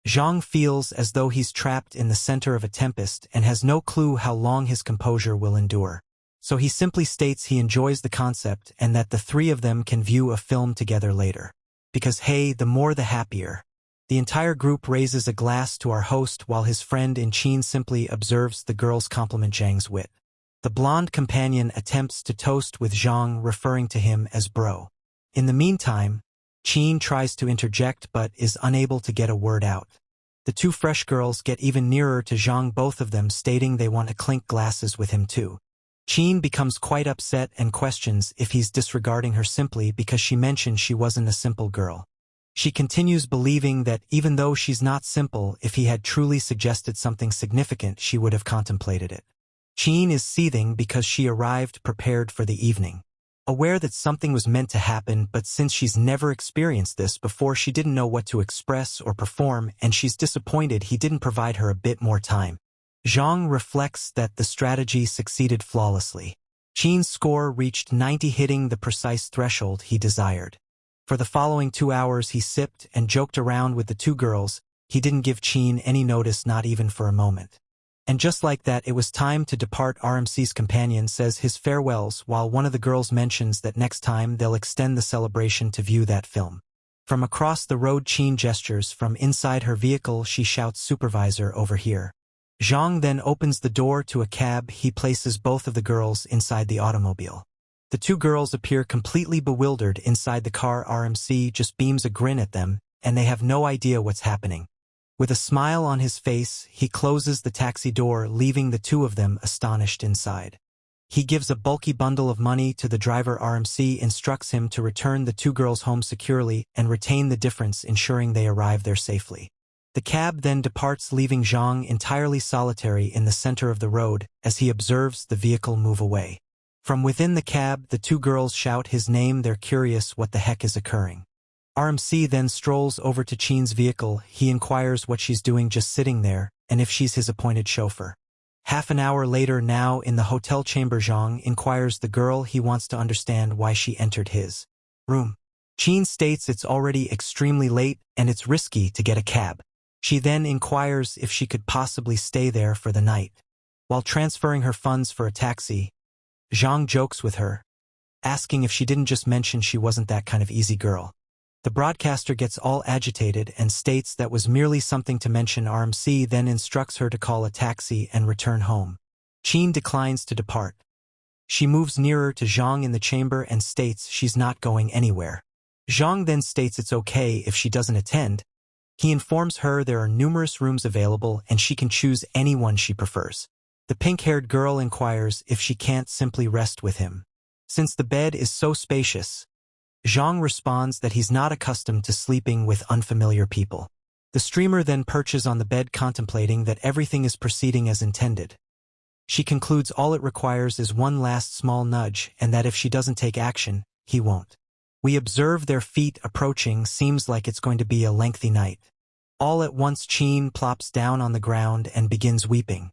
Zhang feels as though he's trapped in the center of a tempest and has no clue how long his composure will endure. So he simply states he enjoys the concept and that the three of them can view a film together later. Because hey, the more the happier. The entire group raises a glass to our host while his friend in Qin simply observes the girls compliment Zhang's wit. The blonde companion attempts to toast with Zhang, referring to him as bro. In the meantime, Qin tries to interject but is unable to get a word out. The two fresh girls get even nearer to Zhang, both of them stating they want to clink glasses with him too. Qin becomes quite upset and questions if he's disregarding her simply because she mentioned she wasn't a simple girl. She continues believing that even though she's not simple, if he had truly suggested something significant, she would have contemplated it. Qin is seething because she arrived prepared for the evening, aware that something was meant to happen, but since she's never experienced this before, she didn't know what to express or perform, and she's disappointed he didn't provide her a bit more time. Zhang reflects that the strategy succeeded flawlessly. Qin's score reached 90, hitting the precise threshold he desired. For the following 2 hours he sipped and joked around with the two girls. He didn't give Qin any notice, not even for a moment. And just like that, it was time to depart. RMC's companion says his farewells while one of the girls mentions that next time they'll extend the celebration to view that film. From across the road, Qin gestures. From inside her vehicle, she shouts, "Supervisor, over here." Zhang then opens the door to a cab. He places both of the girls inside the automobile. The two girls appear completely bewildered inside the car. RMC just beams a grin at them, and they have no idea what's happening. With a smile on his face, he closes the taxi door, leaving the two of them astonished inside. He gives a bulky bundle of money to the driver. RMC instructs him to return the two girls home securely and retain the difference, ensuring they arrive there safely. The cab then departs, leaving Zhang entirely solitary in the center of the road as he observes the vehicle move away. From within the cab, the two girls shout his name. They're curious what the heck is occurring. RMC then strolls over to Qin's vehicle. He inquires what she's doing just sitting there, and if she's his appointed chauffeur. Half an hour later, now in the hotel chamber, Zhang inquires the girl. He wants to understand why she entered his room. Qin states it's already extremely late and it's risky to get a cab. She then inquires if she could possibly stay there for the night. While transferring her funds for a taxi, Zhang jokes with her, asking if she didn't just mention she wasn't that kind of easy girl. The broadcaster gets all agitated and states that was merely something to mention. RMC then instructs her to call a taxi and return home. Qin declines to depart. She moves nearer to Zhang in the chamber and states she's not going anywhere. Zhang then states it's okay if she doesn't attend. He informs her there are numerous rooms available and she can choose any one she prefers. The pink-haired girl inquires if she can't simply rest with him. Since the bed is so spacious, Zhang responds that he's not accustomed to sleeping with unfamiliar people. The streamer then perches on the bed contemplating that everything is proceeding as intended. She concludes all it requires is one last small nudge and that if she doesn't take action, he won't. We observe their feet approaching. Seems like it's going to be a lengthy night. All at once Qin plops down on the ground and begins weeping.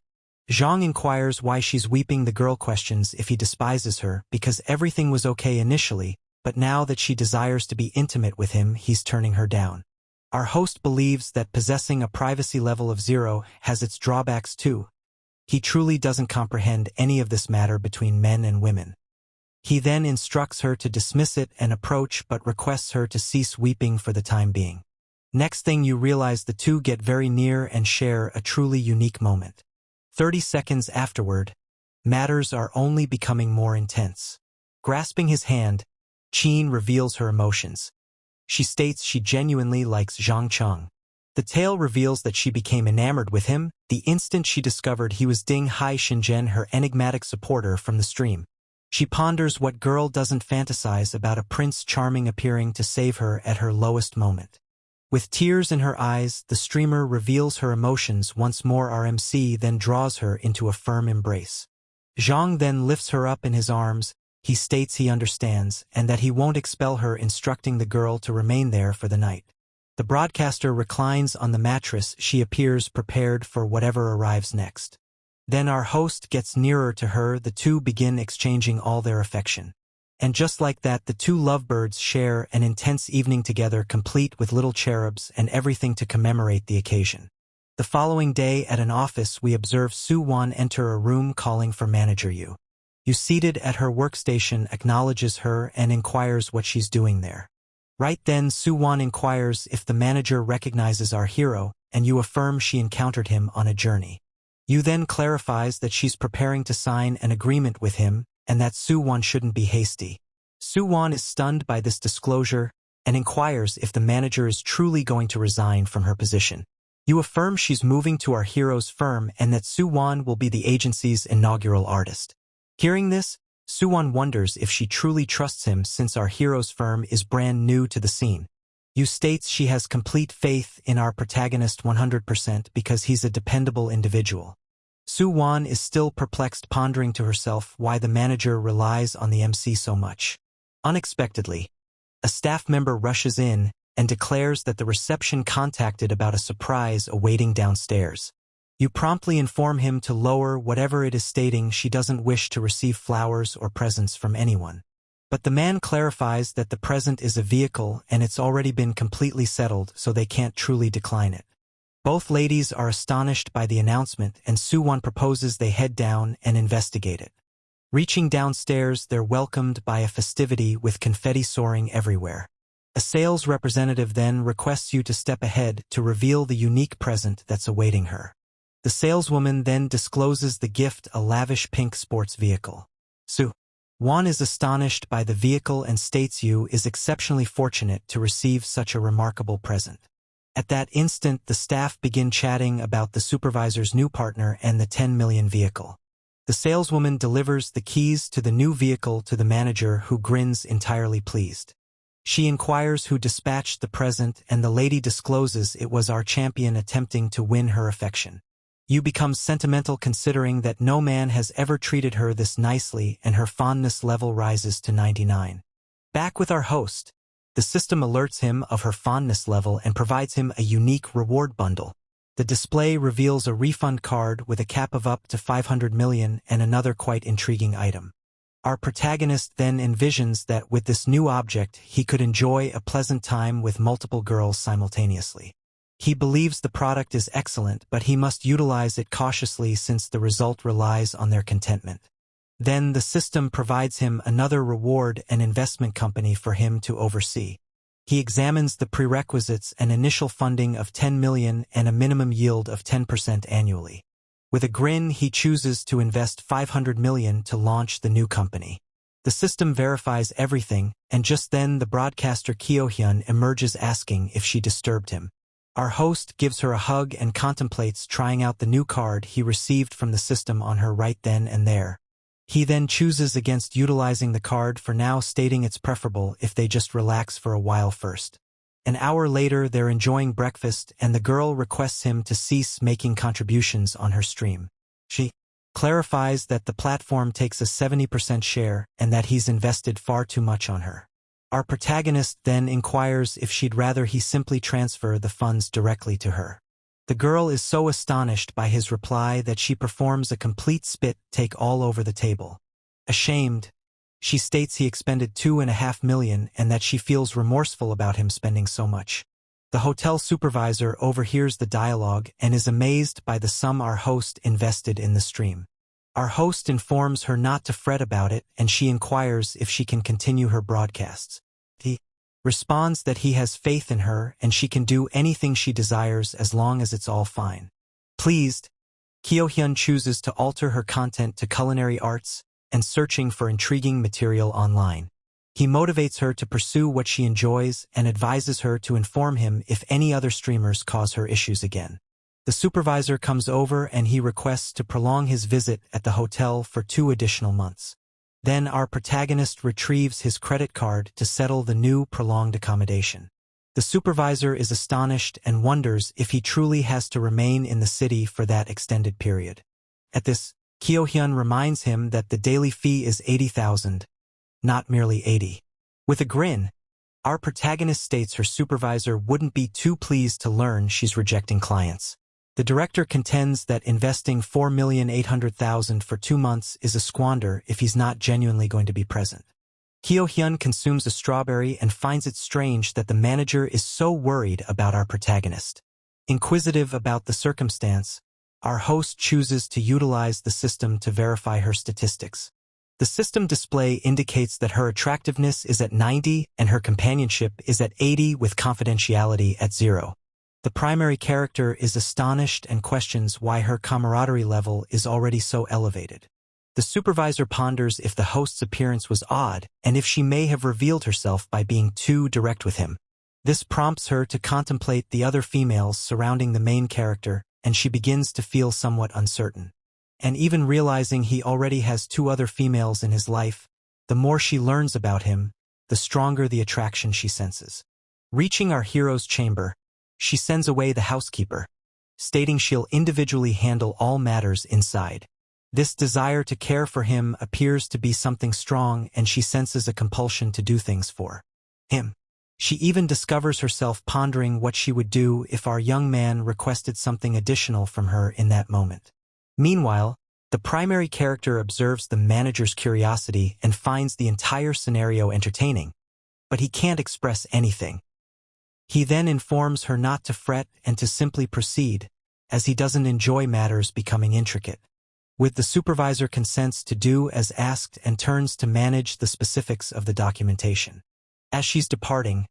Zhang inquires why she's weeping. The girl questions if he despises her because everything was okay initially, but now that she desires to be intimate with him, he's turning her down. Our host believes that possessing a privacy level of 0 has its drawbacks too. He truly doesn't comprehend any of this matter between men and women. He then instructs her to dismiss it and approach but requests her to cease weeping for the time being. Next thing you realize the two get very near and share a truly unique moment. 30 seconds afterward, matters are only becoming more intense. Grasping his hand, Qin reveals her emotions. She states she genuinely likes Zhang Cheng. The tale reveals that she became enamored with him the instant she discovered he was Ding Hai Shenzhen, her enigmatic supporter from the stream. She ponders what girl doesn't fantasize about a Prince Charming appearing to save her at her lowest moment. With tears in her eyes, the streamer reveals her emotions once more. Our MC then draws her into a firm embrace. Zhang then lifts her up in his arms. He states he understands and that he won't expel her, instructing the girl to remain there for the night. The broadcaster reclines on the mattress. She appears prepared for whatever arrives next. Then our host gets nearer to her. The two begin exchanging all their affection. And just like that, the two lovebirds share an intense evening together, complete with little cherubs and everything to commemorate the occasion. The following day at an office, we observe Su Wan enter a room calling for Manager Yu. Yu, seated at her workstation, acknowledges her and inquires what she's doing there. Right then, Su Wan inquires if the manager recognizes our hero, and Yu affirms she encountered him on a journey. Yu then clarifies that she's preparing to sign an agreement with him, and that Su Wan shouldn't be hasty. Su Wan is stunned by this disclosure and inquires if the manager is truly going to resign from her position. Yu affirms she's moving to our hero's firm and that Su Wan will be the agency's inaugural artist. Hearing this, Su Wan wonders if she truly trusts him since our hero's firm is brand new to the scene. Yu states she has complete faith in our protagonist 100% because he's a dependable individual. Su Wan is still perplexed, pondering to herself why the manager relies on the MC so much. Unexpectedly, a staff member rushes in and declares that the reception contacted about a surprise awaiting downstairs. You promptly inform him to lower whatever it is, stating she doesn't wish to receive flowers or presents from anyone. But the man clarifies that the present is a vehicle and it's already been completely settled, so they can't truly decline it. Both ladies are astonished by the announcement, and Su Wan proposes they head down and investigate it. Reaching downstairs, they're welcomed by a festivity with confetti soaring everywhere. A sales representative then requests you to step ahead to reveal the unique present that's awaiting her. The saleswoman then discloses the gift, a lavish pink sports vehicle. Su Wan is astonished by the vehicle and states Yu is exceptionally fortunate to receive such a remarkable present. At that instant, the staff begin chatting about the supervisor's new partner and the 10 million vehicle. The saleswoman delivers the keys to the new vehicle to the manager, who grins entirely pleased. She inquires who dispatched the present, and the lady discloses it was our champion attempting to win her affection. Yu becomes sentimental, considering that no man has ever treated her this nicely, and her fondness level rises to 99. Back with our host, the system alerts him of her fondness level and provides him a unique reward bundle. The display reveals a refund card with a cap of up to 500 million and another quite intriguing item. Our protagonist then envisions that with this new object he could enjoy a pleasant time with multiple girls simultaneously. He believes the product is excellent, but he must utilize it cautiously since the result relies on their contentment. Then the system provides him another reward, an investment company for him to oversee. He examines the prerequisites: an initial funding of 10 million and a minimum yield of 10% annually. With a grin, he chooses to invest 500 million to launch the new company. The system verifies everything, and just then the broadcaster Kyo-hyun emerges, asking if she disturbed him. Our host gives her a hug and contemplates trying out the new card he received from the system on her right then and there. He then chooses against utilizing the card for now, stating it's preferable if they just relax for a while first. An hour later, they're enjoying breakfast and the girl requests him to cease making contributions on her stream. She clarifies that the platform takes a 70% share and that he's invested far too much on her. Our protagonist then inquires if she'd rather he simply transfer the funds directly to her. The girl is so astonished by his reply that she performs a complete spit take all over the table. Ashamed, she states he expended $2.5 million and that she feels remorseful about him spending so much. The hotel supervisor overhears the dialogue and is amazed by the sum our host invested in the stream. Our host informs her not to fret about it and she inquires if she can continue her broadcasts. He responds that he has faith in her and she can do anything she desires as long as it's all fine. Pleased, Kyo-hyun chooses to alter her content to culinary arts and searching for intriguing material online. He motivates her to pursue what she enjoys and advises her to inform him if any other streamers cause her issues again. The supervisor comes over and he requests to prolong his visit at the hotel for 2 additional months. Then our protagonist retrieves his credit card to settle the new prolonged accommodation. The supervisor is astonished and wonders if he truly has to remain in the city for that extended period. At this, Kyo-hyun reminds him that the daily fee is 80,000, not merely 80. With a grin, our protagonist states her supervisor wouldn't be too pleased to learn she's rejecting clients. The director contends that investing $4,800,000 for 2 months is a squander if he's not genuinely going to be present. Kyo-hyun consumes a strawberry and finds it strange that the manager is so worried about our protagonist. Inquisitive about the circumstance, our host chooses to utilize the system to verify her statistics. The system display indicates that her attractiveness is at 90 and her companionship is at 80 with confidentiality at 0. The primary character is astonished and questions why her camaraderie level is already so elevated. The supervisor ponders if the host's appearance was odd and if she may have revealed herself by being too direct with him. This prompts her to contemplate the other females surrounding the main character, and she begins to feel somewhat uncertain. And even realizing he already has 2 other females in his life, the more she learns about him, the stronger the attraction she senses. Reaching our hero's chamber, she sends away the housekeeper, stating she'll individually handle all matters inside. This desire to care for him appears to be something strong and she senses a compulsion to do things for him. She even discovers herself pondering what she would do if our young man requested something additional from her in that moment. Meanwhile, the primary character observes the manager's curiosity and finds the entire scenario entertaining, but he can't express anything. He then informs her not to fret and to simply proceed, as he doesn't enjoy matters becoming intricate. With the supervisor consents to do as asked and turns to manage the specifics of the documentation. As she's departing,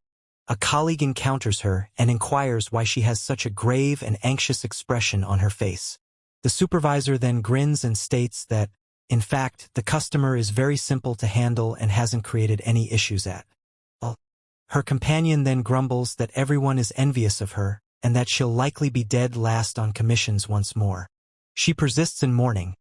a colleague encounters her and inquires why she has such a grave and anxious expression on her face. The supervisor then grins and states that, in fact, the customer is very simple to handle and hasn't created any issues at all. Her companion then grumbles that everyone is envious of her and that she'll likely be dead last on commissions once more. She persists in mourning,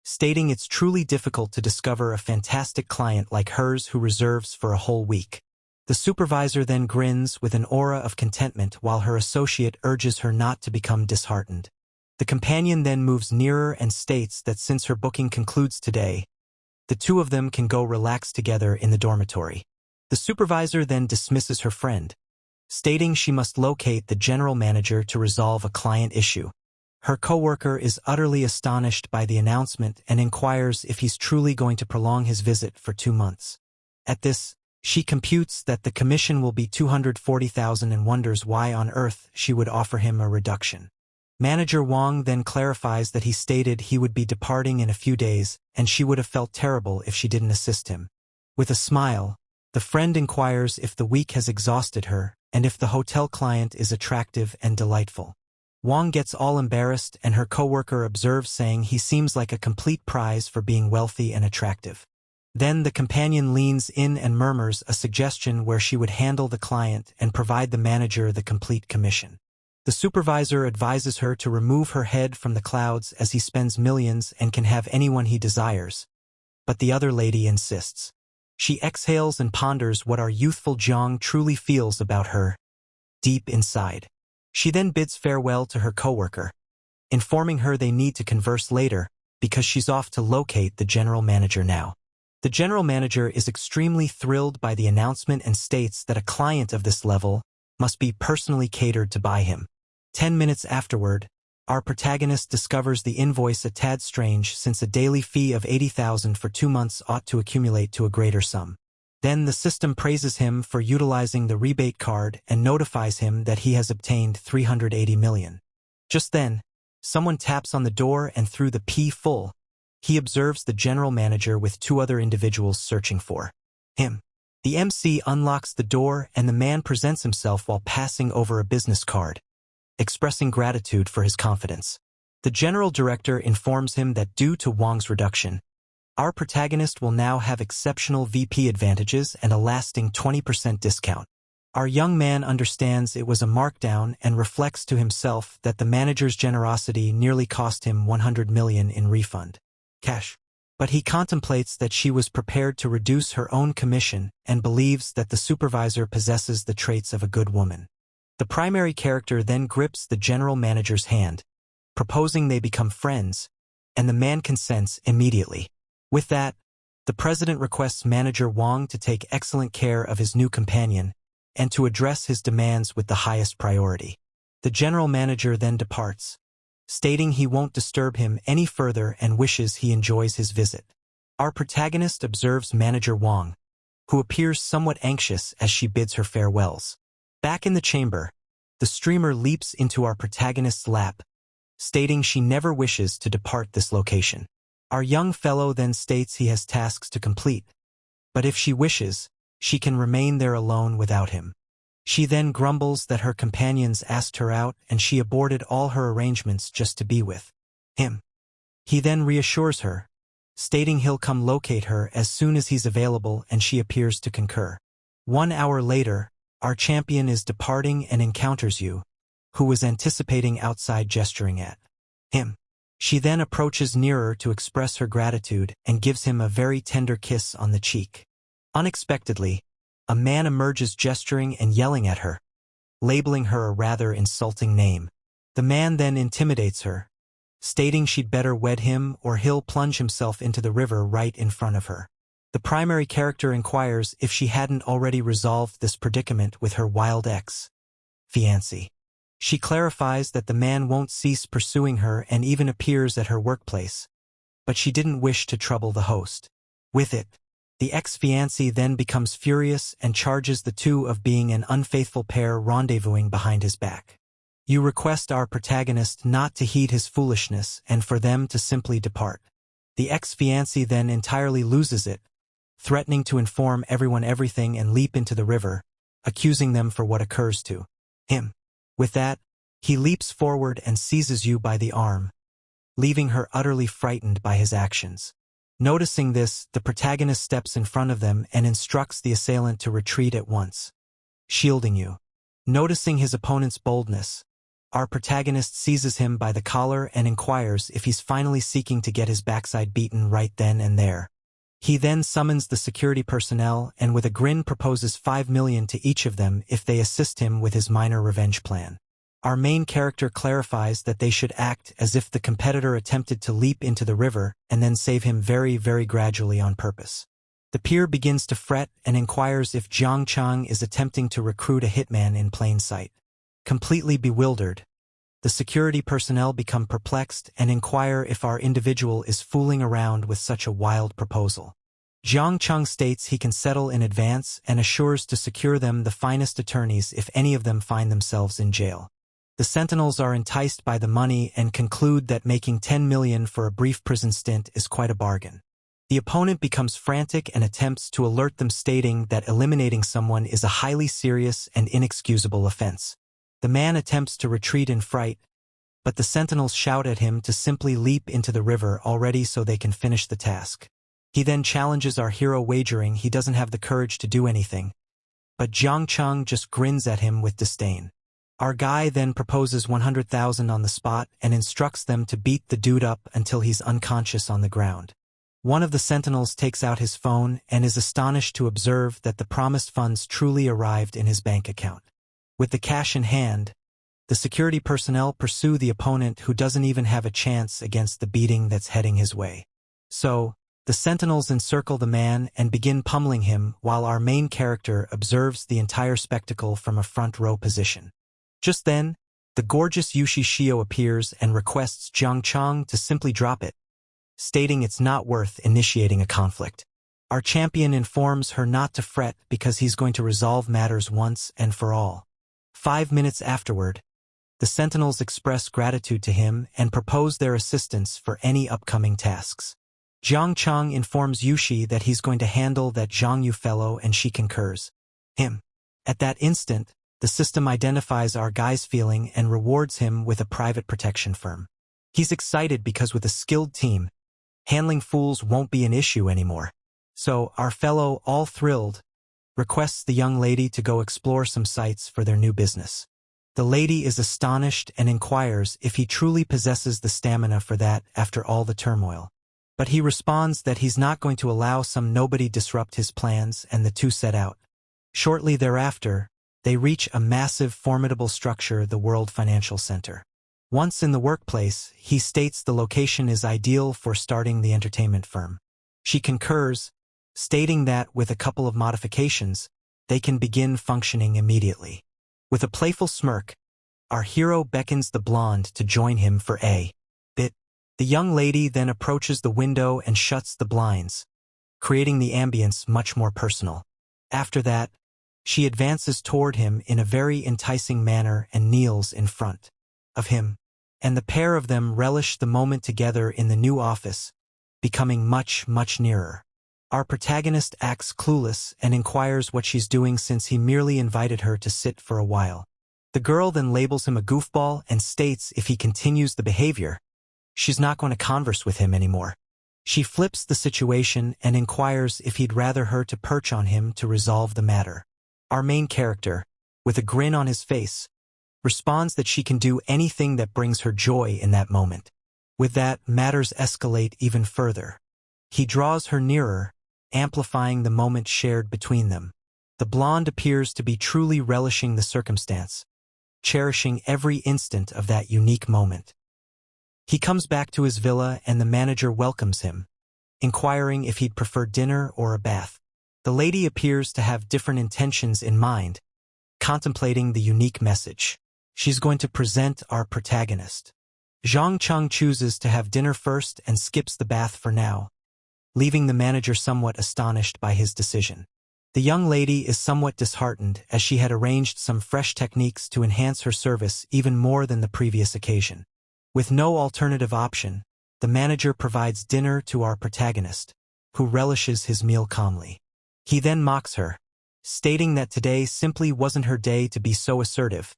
stating it's truly difficult to discover a fantastic client like hers who reserves for a whole week. The supervisor then grins with an aura of contentment while her associate urges her not to become disheartened. The companion then moves nearer and states that since her booking concludes today, the 2 of them can go relax together in the dormitory. The supervisor then dismisses her friend, stating she must locate the general manager to resolve a client issue. Her coworker is utterly astonished by the announcement and inquires if he's truly going to prolong his visit for 2 months. At this, she computes that the commission will be $240,000 and wonders why on earth she would offer him a reduction. Manager Wong then clarifies that he stated he would be departing in a few days and she would have felt terrible if she didn't assist him. With a smile, the friend inquires if the week has exhausted her and if the hotel client is attractive and delightful. Wong gets all embarrassed and her coworker observes saying he seems like a complete prize for being wealthy and attractive. Then the companion leans in and murmurs a suggestion where she would handle the client and provide the manager the complete commission. The supervisor advises her to remove her head from the clouds as he spends millions and can have anyone he desires. but the other lady insists. She exhales and ponders what our youthful Jiang truly feels about her, deep inside. She then bids farewell to her coworker, informing her they need to converse later because she's off to locate the general manager now. The general manager is extremely thrilled by the announcement and states that a client of this level must be personally catered to by him. 10 minutes afterward, our protagonist discovers the invoice a tad strange since a daily fee of 80,000 for 2 months ought to accumulate to a greater sum. Then the system praises him for utilizing the rebate card and notifies him that he has obtained 380 million. Just then, someone taps on the door and through the P-full, he observes the general manager with 2 other individuals searching for him. The MC unlocks the door and the man presents himself while passing over a business card, expressing gratitude for his confidence. The general director informs him that due to Wang's reduction, our protagonist will now have exceptional VP advantages and a lasting 20% discount. Our young man understands it was a markdown and reflects to himself that the manager's generosity nearly cost him 100 million in refund cash. But he contemplates that she was prepared to reduce her own commission and believes that the supervisor possesses the traits of a good woman. The primary character then grips the general manager's hand, proposing they become friends, and the man consents immediately. With that, the president requests manager Wang to take excellent care of his new companion and to address his demands with the highest priority. The general manager then departs, stating he won't disturb him any further and wishes he enjoys his visit. Our protagonist observes manager Wang, who appears somewhat anxious as she bids her farewells. Back in the chamber, the streamer leaps into our protagonist's lap, stating she never wishes to depart this location. Our young fellow then states he has tasks to complete, but if she wishes, she can remain there alone without him. She then grumbles that her companions asked her out and she aborted all her arrangements just to be with him. He then reassures her, stating he'll come locate her as soon as he's available, and she appears to concur. 1 hour later, our champion is departing and encounters you, who was anticipating outside gesturing at him. She then approaches nearer to express her gratitude and gives him a very tender kiss on the cheek. Unexpectedly, a man emerges gesturing and yelling at her, labeling her a rather insulting name. The man then intimidates her, stating she'd better wed him or he'll plunge himself into the river right in front of her. The primary character inquires if she hadn't already resolved this predicament with her wild ex-fiancé. She clarifies that the man won't cease pursuing her and even appears at her workplace, but she didn't wish to trouble the host. With it, the ex-fiancé then becomes furious and charges the two of being an unfaithful pair rendezvousing behind his back. You request our protagonist not to heed his foolishness and for them to simply depart. The ex-fiancé then entirely loses it, threatening to inform everyone everything and leap into the river, accusing them for what occurs to him. With that, he leaps forward and seizes you by the arm, leaving her utterly frightened by his actions. Noticing this, the protagonist steps in front of them and instructs the assailant to retreat at once, shielding you. Noticing his opponent's boldness, our protagonist seizes him by the collar and inquires if he's finally seeking to get his backside beaten right then and there. He then summons the security personnel and with a grin proposes 5 million to each of them if they assist him with his minor revenge plan. Our main character clarifies that they should act as if the competitor attempted to leap into the river and then save him very, very gradually on purpose. The peer begins to fret and inquires if Jiang Chang is attempting to recruit a hitman in plain sight. Completely bewildered, the security personnel become perplexed and inquire if our individual is fooling around with such a wild proposal. Jiang Chang states he can settle in advance and assures to secure them the finest attorneys if any of them find themselves in jail. The sentinels are enticed by the money and conclude that making 10 million for a brief prison stint is quite a bargain. The opponent becomes frantic and attempts to alert them, stating that eliminating someone is a highly serious and inexcusable offense. The man attempts to retreat in fright, but the sentinels shout at him to simply leap into the river already so they can finish the task. He then challenges our hero, wagering he doesn't have the courage to do anything, but Jiang Chang just grins at him with disdain. Our guy then proposes 100,000 on the spot and instructs them to beat the dude up until he's unconscious on the ground. One of the sentinels takes out his phone and is astonished to observe that the promised funds truly arrived in his bank account. With the cash in hand, the security personnel pursue the opponent who doesn't even have a chance against the beating that's heading his way. So, the sentinels encircle the man and begin pummeling him while our main character observes the entire spectacle from a front row position. Just then, the gorgeous Yushi Shio appears and requests Jiang Chang to simply drop it, stating it's not worth initiating a conflict. Our champion informs her not to fret because he's going to resolve matters once and for all. 5 minutes afterward, the sentinels express gratitude to him and propose their assistance for any upcoming tasks. Jiang Chang informs Yushi that he's going to handle that Zhang Yu fellow and she concurs. At that instant, the system identifies our guy's feeling and rewards him with a private protection firm. He's excited because with a skilled team, handling fools won't be an issue anymore. So our fellow, all thrilled, requests the young lady to go explore some sites for their new business. The lady is astonished and inquires if he truly possesses the stamina for that after all the turmoil. But he responds that he's not going to allow some nobody disrupt his plans, and the two set out. Shortly thereafter, they reach a massive, formidable structure, the World Financial Center. Once in the workplace, he states the location is ideal for starting the entertainment firm. She concurs, stating that with a couple of modifications, they can begin functioning immediately. With a playful smirk, our hero beckons the blonde to join him for a bit. The young lady then approaches the window and shuts the blinds, creating the ambience much more personal. After that, she advances toward him in a very enticing manner and kneels in front of him, and the pair of them relish the moment together in the new office, becoming much, much nearer. Our protagonist acts clueless and inquires what she's doing since he merely invited her to sit for a while. The girl then labels him a goofball and states if he continues the behavior, she's not going to converse with him anymore. She flips the situation and inquires if he'd rather her to perch on him to resolve the matter. Our main character, with a grin on his face, responds that she can do anything that brings her joy in that moment. With that, matters escalate even further. He draws her nearer, amplifying the moment shared between them. The blonde appears to be truly relishing the circumstance, cherishing every instant of that unique moment. He comes back to his villa and the manager welcomes him, inquiring if he'd prefer dinner or a bath. The lady appears to have different intentions in mind, contemplating the unique message she's going to present our protagonist. Zhang Cheng chooses to have dinner first and skips the bath for now, leaving the manager somewhat astonished by his decision. The young lady is somewhat disheartened as she had arranged some fresh techniques to enhance her service even more than the previous occasion. With no alternative option, the manager provides dinner to our protagonist, who relishes his meal calmly. He then mocks her, stating that today simply wasn't her day to be so assertive,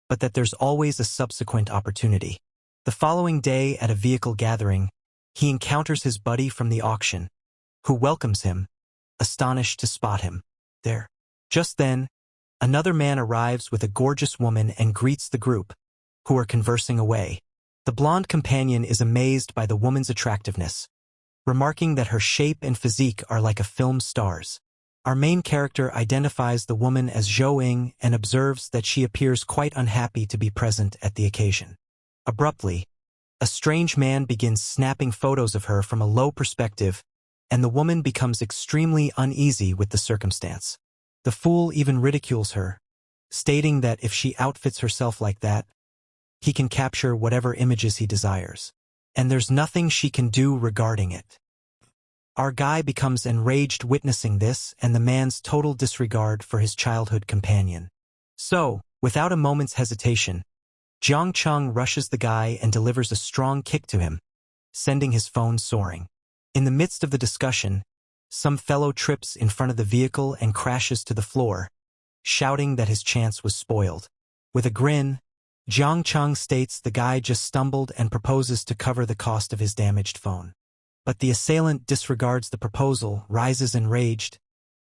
but that there's always a subsequent opportunity. The following day at a vehicle gathering, he encounters his buddy from the auction, who welcomes him, astonished to spot him there. Just then, another man arrives with a gorgeous woman and greets the group, who are conversing away. The blonde companion is amazed by the woman's attractiveness, remarking that her shape and physique are like a film star's. Our main character identifies the woman as Zhou Ying and observes that she appears quite unhappy to be present at the occasion. Abruptly, a strange man begins snapping photos of her from a low perspective, and the woman becomes extremely uneasy with the circumstance. The fool even ridicules her, stating that if she outfits herself like that, he can capture whatever images he desires, and there's nothing she can do regarding it. Our guy becomes enraged witnessing this and the man's total disregard for his childhood companion. So, without a moment's hesitation, Jiang Cheng rushes the guy and delivers a strong kick to him, sending his phone soaring. In the midst of the discussion, some fellow trips in front of the vehicle and crashes to the floor, shouting that his chance was spoiled. With a grin, Jiang Cheng states the guy just stumbled and proposes to cover the cost of his damaged phone. But the assailant disregards the proposal, rises enraged,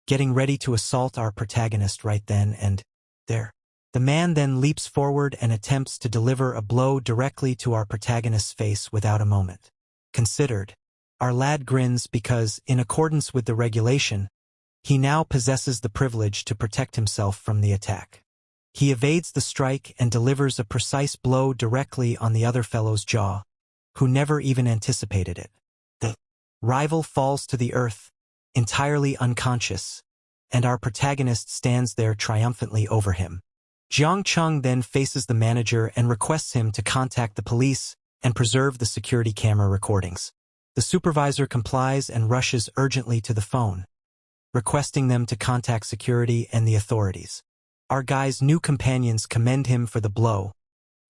getting ready to assault our protagonist right then and there. The man then leaps forward and attempts to deliver a blow directly to our protagonist's face without a moment considered. Our lad grins because, in accordance with the regulation, he now possesses the privilege to protect himself from the attack. He evades the strike and delivers a precise blow directly on the other fellow's jaw, who never even anticipated it. The rival falls to the earth, entirely unconscious, and our protagonist stands there triumphantly over him. Jiang Chung then faces the manager and requests him to contact the police and preserve the security camera recordings. The supervisor complies and rushes urgently to the phone, requesting them to contact security and the authorities. Our guy's new companions commend him for the blow,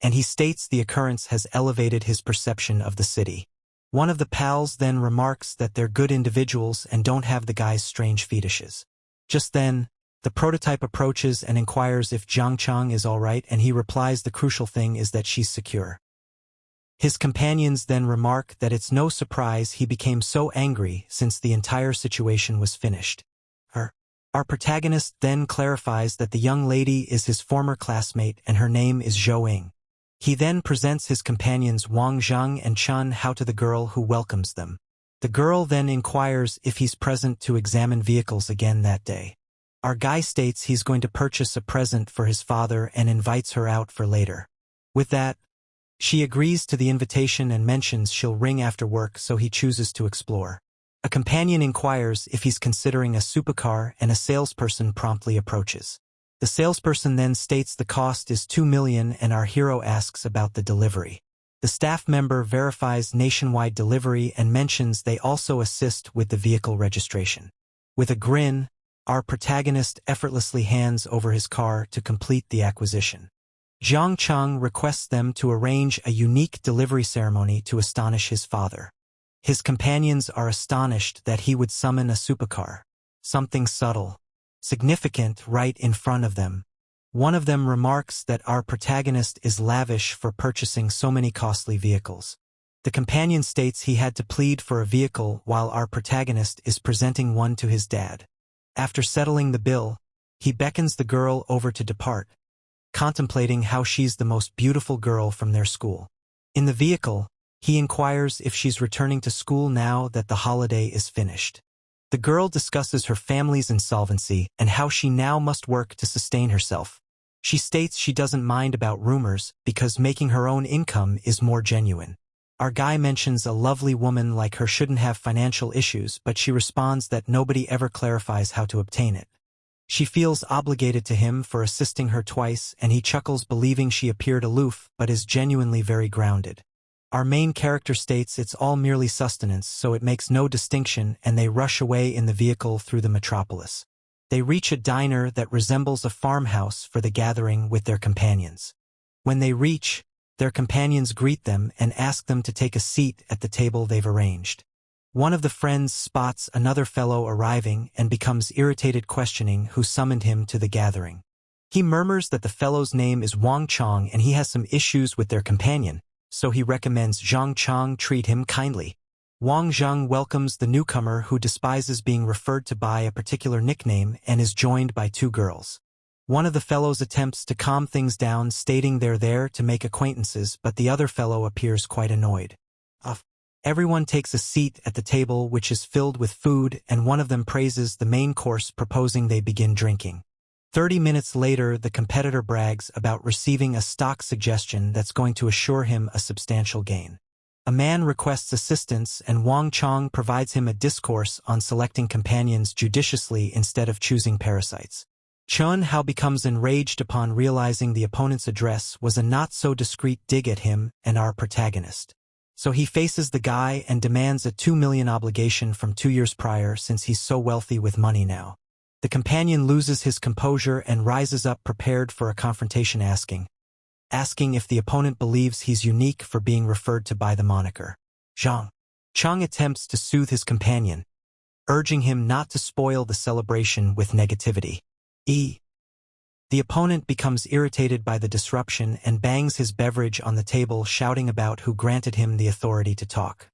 and he states the occurrence has elevated his perception of the city. One of the pals then remarks that they're good individuals and don't have the guy's strange fetishes. Just then, the prototype approaches and inquires if Jiang Chang is all right, and he replies the crucial thing is that she's secure. His companions then remark that it's no surprise he became so angry since the entire situation was finished. Our protagonist then clarifies that the young lady is his former classmate and her name is Zhou Ying. He then presents his companions Wang Zhang and Chun Hao to the girl, who welcomes them. The girl then inquires if he's present to examine vehicles again that day. Our guy states he's going to purchase a present for his father and invites her out for later. With that, she agrees to the invitation and mentions she'll ring after work, so he chooses to explore. A companion inquires if he's considering a supercar, and a salesperson promptly approaches. The salesperson then states the cost is 2 million and our hero asks about the delivery. The staff member verifies nationwide delivery and mentions they also assist with the vehicle registration. With a grin, our protagonist effortlessly hands over his car to complete the acquisition. Jiang Chang requests them to arrange a unique delivery ceremony to astonish his father. His companions are astonished that he would summon a supercar, something subtle, significant, right in front of them. One of them remarks that our protagonist is lavish for purchasing so many costly vehicles. The companion states he had to plead for a vehicle while our protagonist is presenting one to his dad. After settling the bill, he beckons the girl over to depart, contemplating how she's the most beautiful girl from their school. In the vehicle, he inquires if she's returning to school now that the holiday is finished. The girl discusses her family's insolvency and how she now must work to sustain herself. She states she doesn't mind about rumors because making her own income is more genuine. Our guy mentions a lovely woman like her shouldn't have financial issues, but she responds that nobody ever clarifies how to obtain it. She feels obligated to him for assisting her twice, and he chuckles, believing she appeared aloof but is genuinely very grounded. Our main character states it's all merely sustenance, so it makes no distinction, and they rush away in the vehicle through the metropolis. They reach a diner that resembles a farmhouse for the gathering with their companions. When they reach, their companions greet them and ask them to take a seat at the table they've arranged. One of the friends spots another fellow arriving and becomes irritated, questioning who summoned him to the gathering. He murmurs that the fellow's name is Wang Chong and he has some issues with their companion, so he recommends Zhang Chang treat him kindly. Wang Zhang welcomes the newcomer, who despises being referred to by a particular nickname and is joined by two girls. One of the fellows attempts to calm things down, stating they're there to make acquaintances, but the other fellow appears quite annoyed. Everyone takes a seat at the table, which is filled with food, and one of them praises the main course, proposing they begin drinking. 30 minutes later, the competitor brags about receiving a stock suggestion that's going to assure him a substantial gain. A man requests assistance, and Wang Chong provides him a discourse on selecting companions judiciously instead of choosing parasites. Chun Hao becomes enraged upon realizing the opponent's address was a not-so-discreet dig at him and our protagonist. So he faces the guy and demands a 2 million obligation from 2 years prior, since he's so wealthy with money now. The companion loses his composure and rises up, prepared for a confrontation, asking if the opponent believes he's unique for being referred to by the moniker Zhang. Chang attempts to soothe his companion, urging him not to spoil the celebration with negativity. The opponent becomes irritated by the disruption and bangs his beverage on the table, shouting about who granted him the authority to talk.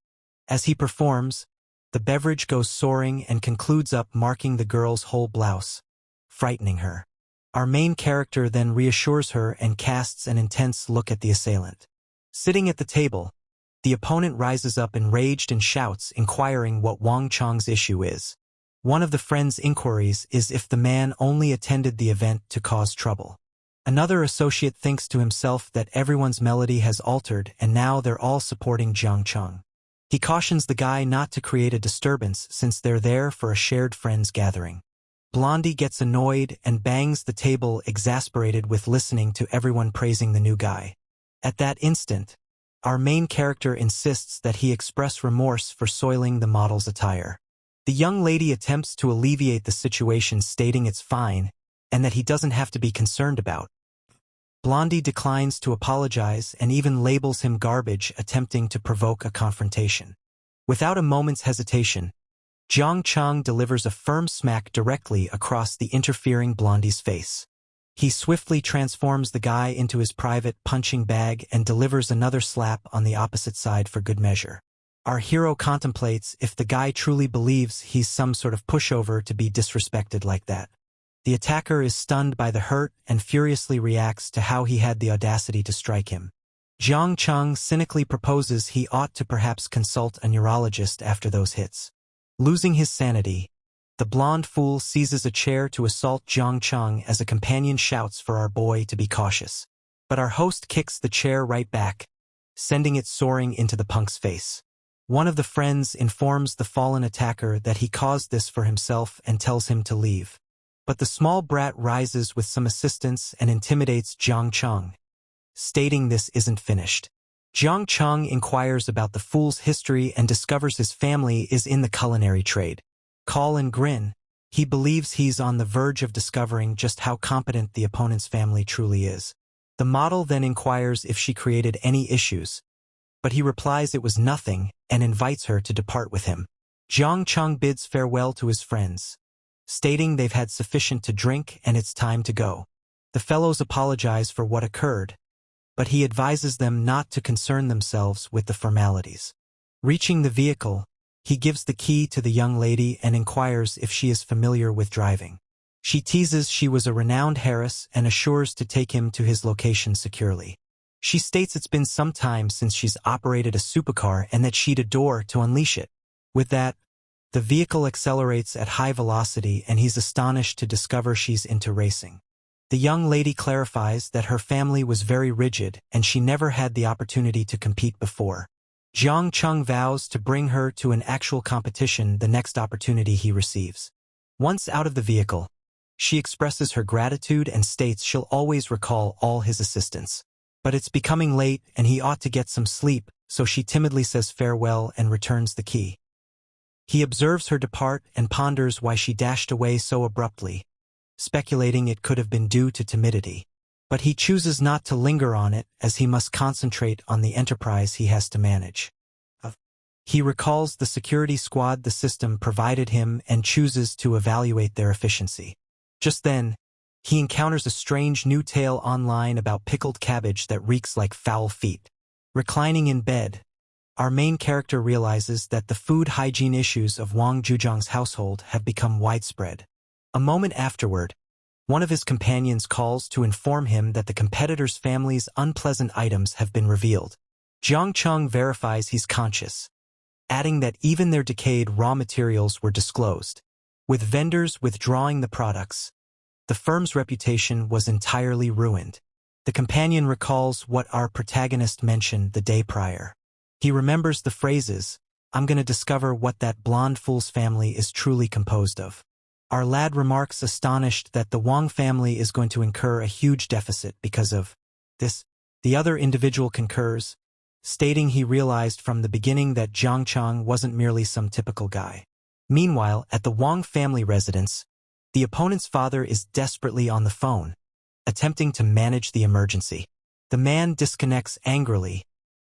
As he performs, the beverage goes soaring and concludes up, marking the girl's whole blouse, frightening her. Our main character then reassures her and casts an intense look at the assailant. Sitting at the table, The opponent rises up enraged and shouts, inquiring what Wang Chang's issue is. One of the friends' inquiries is if the man only attended the event to cause trouble. Another associate thinks to himself that everyone's melody has altered and now they're all supporting Jiang Cheng. He cautions the guy not to create a disturbance since they're there for a shared friends gathering. Blondie gets annoyed and bangs the table, exasperated with listening to everyone praising the new guy. At that instant, our main character insists that he express remorse for soiling the model's attire. The young lady attempts to alleviate the situation, stating it's fine and that he doesn't have to be concerned about. Blondie declines to apologize and even labels him garbage, attempting to provoke a confrontation. Without a moment's hesitation, Jiang Cheng delivers a firm smack directly across the interfering Blondie's face. He swiftly transforms the guy into his private punching bag and delivers another slap on the opposite side for good measure. Our hero contemplates if the guy truly believes he's some sort of pushover to be disrespected like that. The attacker is stunned by the hurt and furiously reacts to how he had the audacity to strike him. Jiang Cheng cynically proposes he ought to perhaps consult a neurologist after those hits. Losing his sanity, the blonde fool seizes a chair to assault Jiang Cheng as a companion shouts for our boy to be cautious. But our host kicks the chair right back, sending it soaring into the punk's face. One of the friends informs the fallen attacker that he caused this for himself and tells him to leave. But the small brat rises with some assistance and intimidates Jiang Cheng, stating this isn't finished. Jiang Cheng inquires about the fool's history and discovers his family is in the culinary trade. Call and grin, he believes he's on the verge of discovering just how competent the opponent's family truly is. The model then inquires if she created any issues, but he replies it was nothing and invites her to depart with him. Jiang Cheng bids farewell to his friends, stating they've had sufficient to drink and it's time to go. The fellows apologize for what occurred, but he advises them not to concern themselves with the formalities. Reaching the vehicle, he gives the key to the young lady and inquires if she is familiar with driving. She teases she was a renowned heiress and assures to take him to his location securely. She states it's been some time since she's operated a supercar and that she'd adore to unleash it. With that, the vehicle accelerates at high velocity and he's astonished to discover she's into racing. The young lady clarifies that her family was very rigid and she never had the opportunity to compete before. Jiang Cheng vows to bring her to an actual competition the next opportunity he receives. Once out of the vehicle, she expresses her gratitude and states she'll always recall all his assistance. But it's becoming late and he ought to get some sleep, so she timidly says farewell and returns the key. He observes her depart and ponders why she dashed away so abruptly, speculating it could have been due to timidity. But he chooses not to linger on it as he must concentrate on the enterprise he has to manage. He recalls the security squad the system provided him and chooses to evaluate their efficiency. Just then, he encounters a strange new tale online about pickled cabbage that reeks like foul feet. Reclining in bed, our main character realizes that the food hygiene issues of Wang Zhujiang's household have become widespread. A moment afterward, one of his companions calls to inform him that the competitor's family's unpleasant items have been revealed. Jiang Cheng verifies he's conscious, adding that even their decayed raw materials were disclosed. With vendors withdrawing the products, the firm's reputation was entirely ruined. The companion recalls what our protagonist mentioned the day prior. He remembers the phrases, "I'm gonna discover what that blonde fool's family is truly composed of." Our lad remarks astonished that the Wang family is going to incur a huge deficit because of this. The other individual concurs, stating he realized from the beginning that Jiang Cheng wasn't merely some typical guy. Meanwhile, at the Wang family residence, the opponent's father is desperately on the phone, attempting to manage the emergency. The man disconnects angrily,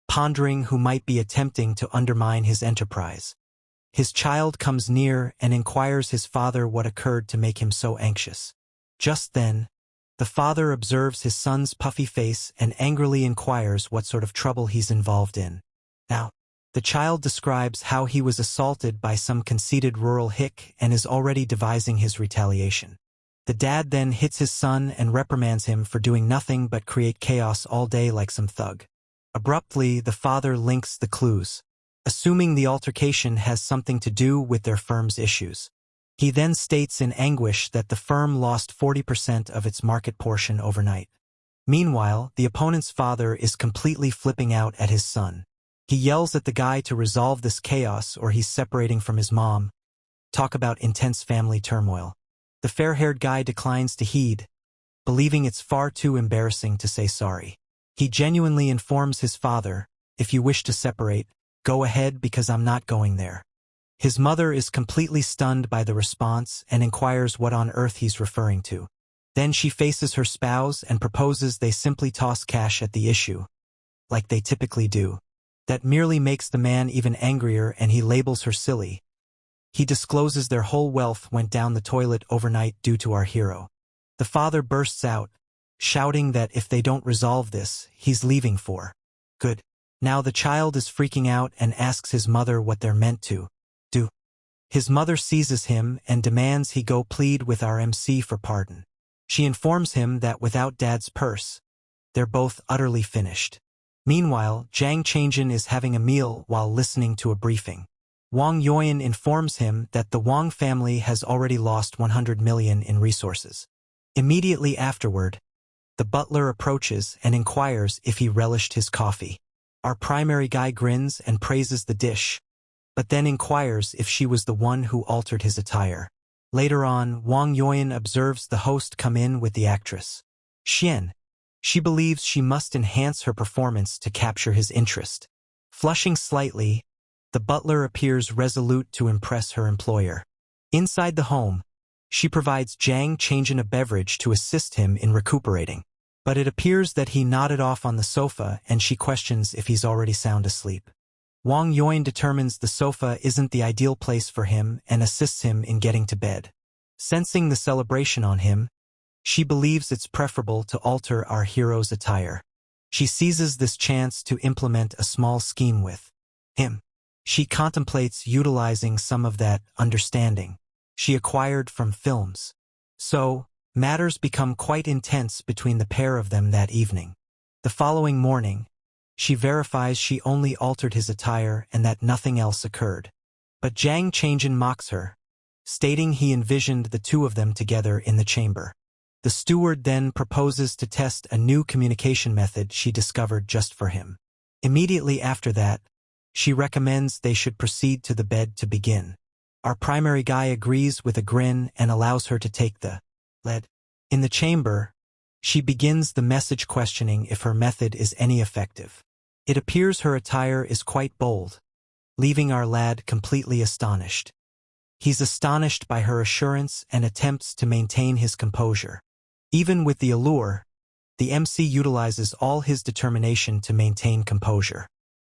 pondering who might be attempting to undermine his enterprise. His child comes near and inquires his father what occurred to make him so anxious. Just then, the father observes his son's puffy face and angrily inquires what sort of trouble he's involved in. Now, the child describes how he was assaulted by some conceited rural hick and is already devising his retaliation. The dad then hits his son and reprimands him for doing nothing but create chaos all day like some thug. Abruptly, the father links the clues, assuming the altercation has something to do with their firm's issues. He then states in anguish that the firm lost 40% of its market portion overnight. Meanwhile, the opponent's father is completely flipping out at his son. He yells at the guy to resolve this chaos or he's separating from his mom. Talk about intense family turmoil. The fair-haired guy declines to heed, believing it's far too embarrassing to say sorry. He genuinely informs his father, "If you wish to separate, go ahead because I'm not going there." His mother is completely stunned by the response and inquires what on earth he's referring to. Then she faces her spouse and proposes they simply toss cash at the issue, like they typically do. That merely makes the man even angrier and he labels her silly. He discloses their whole wealth went down the toilet overnight due to our hero. The father bursts out, shouting that if they don't resolve this, he's leaving for good. Now the child is freaking out and asks his mother what they're meant to do. His mother seizes him and demands he go plead with our MC for pardon. She informs him that without Dad's purse, they're both utterly finished. Meanwhile, Jang Changjin is having a meal while listening to a briefing. Wang Yoyan informs him that the Wang family has already lost 100 million in resources. Immediately afterward, the butler approaches and inquires if he relished his coffee. Our primary guy grins and praises the dish, but then inquires if she was the one who altered his attire. Later on, Wang Yoyan observes the host come in with the actress Xian. She believes she must enhance her performance to capture his interest. Flushing slightly, the butler appears resolute to impress her employer. Inside the home, she provides Jang Changjin a beverage to assist him in recuperating. But it appears that he nodded off on the sofa and she questions if he's already sound asleep. Wang Yoyan determines the sofa isn't the ideal place for him and assists him in getting to bed. Sensing the celebration on him, she believes it's preferable to alter our hero's attire. She seizes this chance to implement a small scheme with him. She contemplates utilizing some of that understanding she acquired from films. So, matters become quite intense between the pair of them that evening. The following morning, she verifies she only altered his attire and that nothing else occurred. But Jang Changjin mocks her, stating he envisioned the two of them together in the chamber. The steward then proposes to test a new communication method she discovered just for him. Immediately after that, she recommends they should proceed to the bed to begin. Our primary guy agrees with a grin and allows her to take the lead. In the chamber, she begins the message questioning if her method is any effective. It appears her attire is quite bold, leaving our lad completely astonished. He's astonished by her assurance and attempts to maintain his composure. Even with the allure, the MC utilizes all his determination to maintain composure.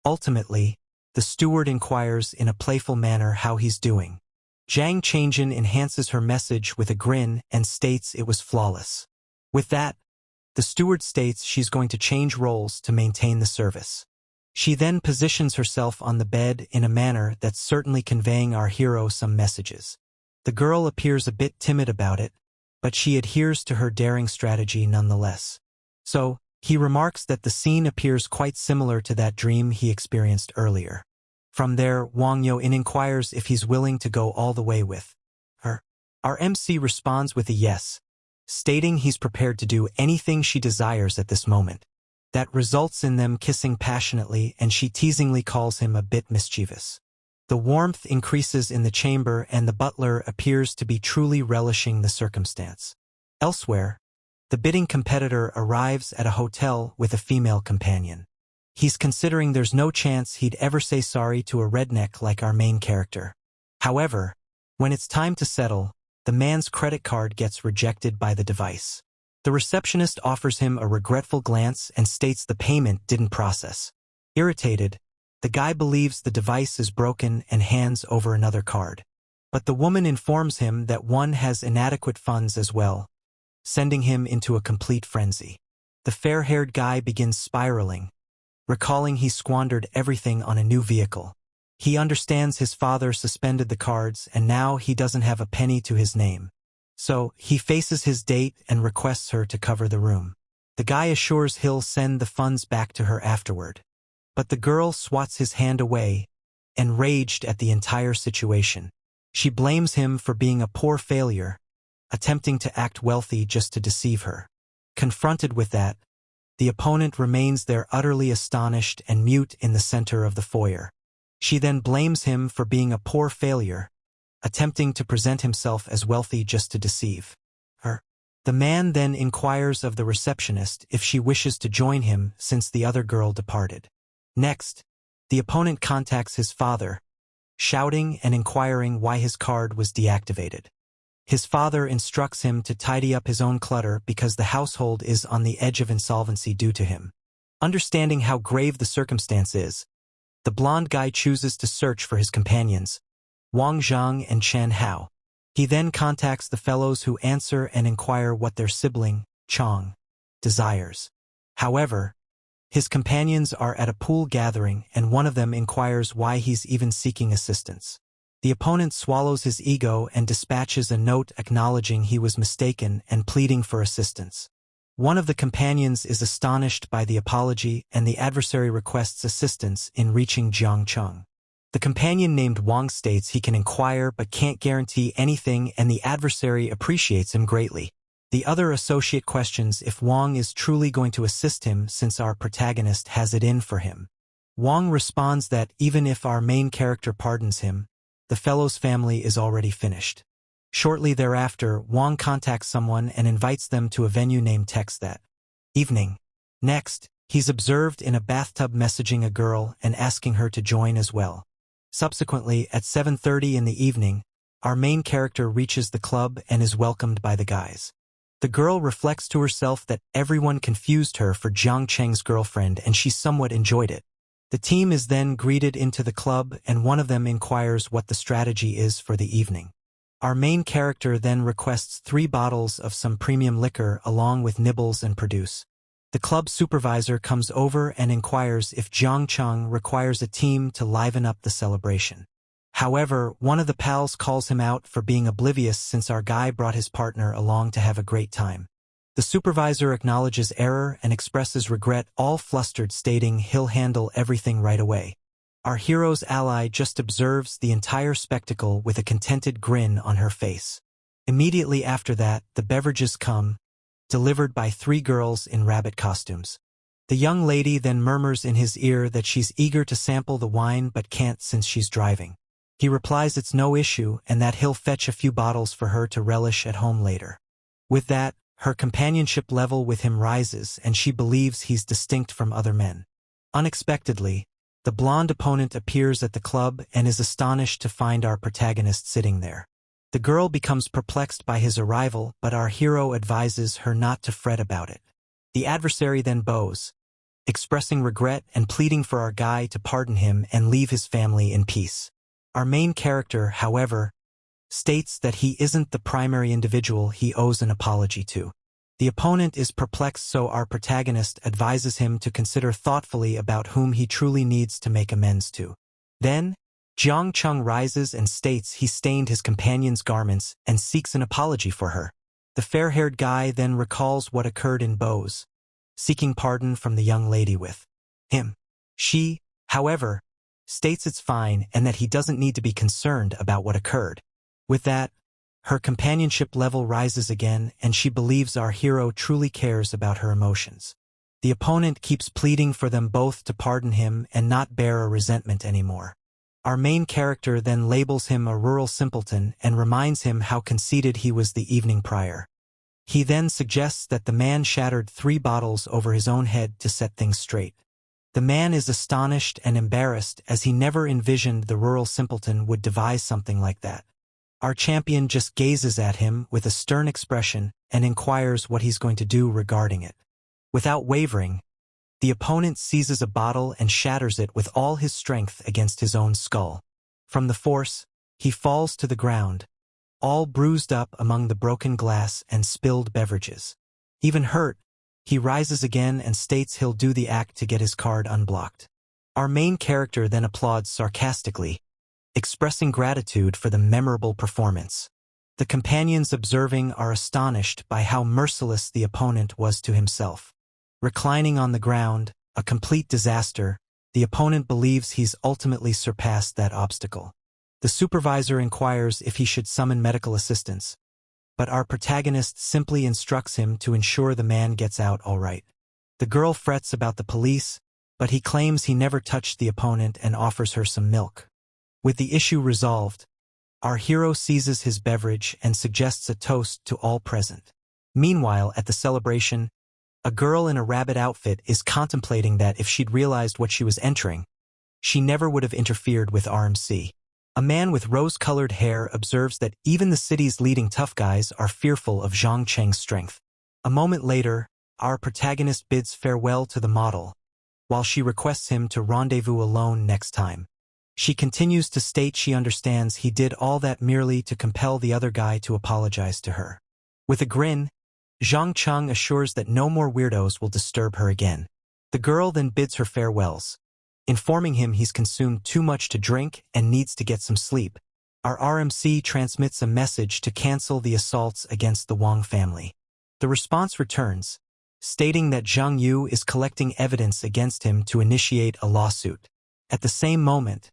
Ultimately, the steward inquires in a playful manner how he's doing. Jang Changjin enhances her message with a grin and states it was flawless. With that, the steward states she's going to change roles to maintain the service. She then positions herself on the bed in a manner that's certainly conveying our hero some messages. The girl appears a bit timid about it, but she adheres to her daring strategy nonetheless. So, he remarks that the scene appears quite similar to that dream he experienced earlier. From there, Wang Yo-in inquires if he's willing to go all the way with her. Our MC responds with a yes, stating he's prepared to do anything she desires at this moment. That results in them kissing passionately and she teasingly calls him a bit mischievous. The warmth increases in the chamber and the butler appears to be truly relishing the circumstance. Elsewhere, the bidding competitor arrives at a hotel with a female companion. He's considering there's no chance he'd ever say sorry to a redneck like our main character. However, when it's time to settle, the man's credit card gets rejected by the device. The receptionist offers him a regretful glance and states the payment didn't process. Irritated, the guy believes the device is broken and hands over another card. But the woman informs him that one has inadequate funds as well, sending him into a complete frenzy. The fair-haired guy begins spiraling, recalling he squandered everything on a new vehicle. He understands his father suspended the cards and now he doesn't have a penny to his name. So, he faces his date and requests her to cover the room. The guy assures he'll send the funds back to her afterward. But the girl swats his hand away, enraged at the entire situation. She blames him for being a poor failure, attempting to act wealthy just to deceive her. Confronted with that, the opponent remains there utterly astonished and mute in the center of the foyer. She then blames him for being a poor failure, attempting to present himself as wealthy just to deceive her. The man then inquires of the receptionist if she wishes to join him since the other girl departed. Next, the opponent contacts his father, shouting and inquiring why his card was deactivated. His father instructs him to tidy up his own clutter because the household is on the edge of insolvency due to him. Understanding how grave the circumstance is, the blonde guy chooses to search for his companions, Wang Zhang and Chen Hao. He then contacts the fellows who answer and inquire what their sibling, Chong, desires. However, his companions are at a pool gathering and one of them inquires why he's even seeking assistance. The opponent swallows his ego and dispatches a note acknowledging he was mistaken and pleading for assistance. One of the companions is astonished by the apology and the adversary requests assistance in reaching Jiang Cheng. The companion named Wang states he can inquire but can't guarantee anything and the adversary appreciates him greatly. The other associate questions if Wang is truly going to assist him since our protagonist has it in for him. Wang responds that even if our main character pardons him, the fellow's family is already finished. Shortly thereafter, Wang contacts someone and invites them to a venue named Tex that evening. Next, he's observed in a bathtub messaging a girl and asking her to join as well. Subsequently, at 7:30 in the evening, our main character reaches the club and is welcomed by the guys. The girl reflects to herself that everyone confused her for Jiang Cheng's girlfriend and she somewhat enjoyed it. The team is then greeted into the club and one of them inquires what the strategy is for the evening. Our main character then requests 3 bottles of some premium liquor along with nibbles and produce. The club supervisor comes over and inquires if Jiang Cheng requires a team to liven up the celebration. However, one of the pals calls him out for being oblivious since our guy brought his partner along to have a great time. The supervisor acknowledges error and expresses regret, all flustered, stating he'll handle everything right away. Our hero's ally just observes the entire spectacle with a contented grin on her face. Immediately after that, the beverages come, delivered by 3 girls in rabbit costumes. The young lady then murmurs in his ear that she's eager to sample the wine but can't since she's driving. He replies it's no issue and that he'll fetch a few bottles for her to relish at home later. With that, her companionship level with him rises and she believes he's distinct from other men. Unexpectedly, the blonde opponent appears at the club and is astonished to find our protagonist sitting there. The girl becomes perplexed by his arrival, but our hero advises her not to fret about it. The adversary then bows, expressing regret and pleading for our guy to pardon him and leave his family in peace. Our main character, however, states that he isn't the primary individual he owes an apology to. The opponent is perplexed, so our protagonist advises him to consider thoughtfully about whom he truly needs to make amends to. Then, Jiang Cheng rises and states he stained his companion's garments and seeks an apology for her. The fair-haired guy then recalls what occurred in Bose, seeking pardon from the young lady with him. She, however, states it's fine and that he doesn't need to be concerned about what occurred. With that, her companionship level rises again and she believes our hero truly cares about her emotions. The opponent keeps pleading for them both to pardon him and not bear a resentment anymore. Our main character then labels him a rural simpleton and reminds him how conceited he was the evening prior. He then suggests that the man shattered 3 bottles over his own head to set things straight. The man is astonished and embarrassed as he never envisioned the rural simpleton would devise something like that. Our champion just gazes at him with a stern expression and inquires what he's going to do regarding it. Without wavering, the opponent seizes a bottle and shatters it with all his strength against his own skull. From the force, he falls to the ground, all bruised up among the broken glass and spilled beverages. Even hurt, he rises again and states he'll do the act to get his card unblocked. Our main character then applauds sarcastically, expressing gratitude for the memorable performance. The companions observing are astonished by how merciless the opponent was to himself. Reclining on the ground, a complete disaster, the opponent believes he's ultimately surpassed that obstacle. The supervisor inquires if he should summon medical assistance, but our protagonist simply instructs him to ensure the man gets out all right. The girl frets about the police, but he claims he never touched the opponent and offers her some milk. With the issue resolved, our hero seizes his beverage and suggests a toast to all present. Meanwhile, at the celebration, a girl in a rabbit outfit is contemplating that if she'd realized what she was entering, she never would have interfered with RMC. A man with rose-colored hair observes that even the city's leading tough guys are fearful of Zhang Cheng's strength. A moment later, our protagonist bids farewell to the model, while she requests him to rendezvous alone next time. She continues to state she understands he did all that merely to compel the other guy to apologize to her. With a grin, Zhang Cheng assures that no more weirdos will disturb her again. The girl then bids her farewells, informing him he's consumed too much to drink and needs to get some sleep. Our RMC transmits a message to cancel the assaults against the Wang family. The response returns, stating that Zhang Yu is collecting evidence against him to initiate a lawsuit. At the same moment,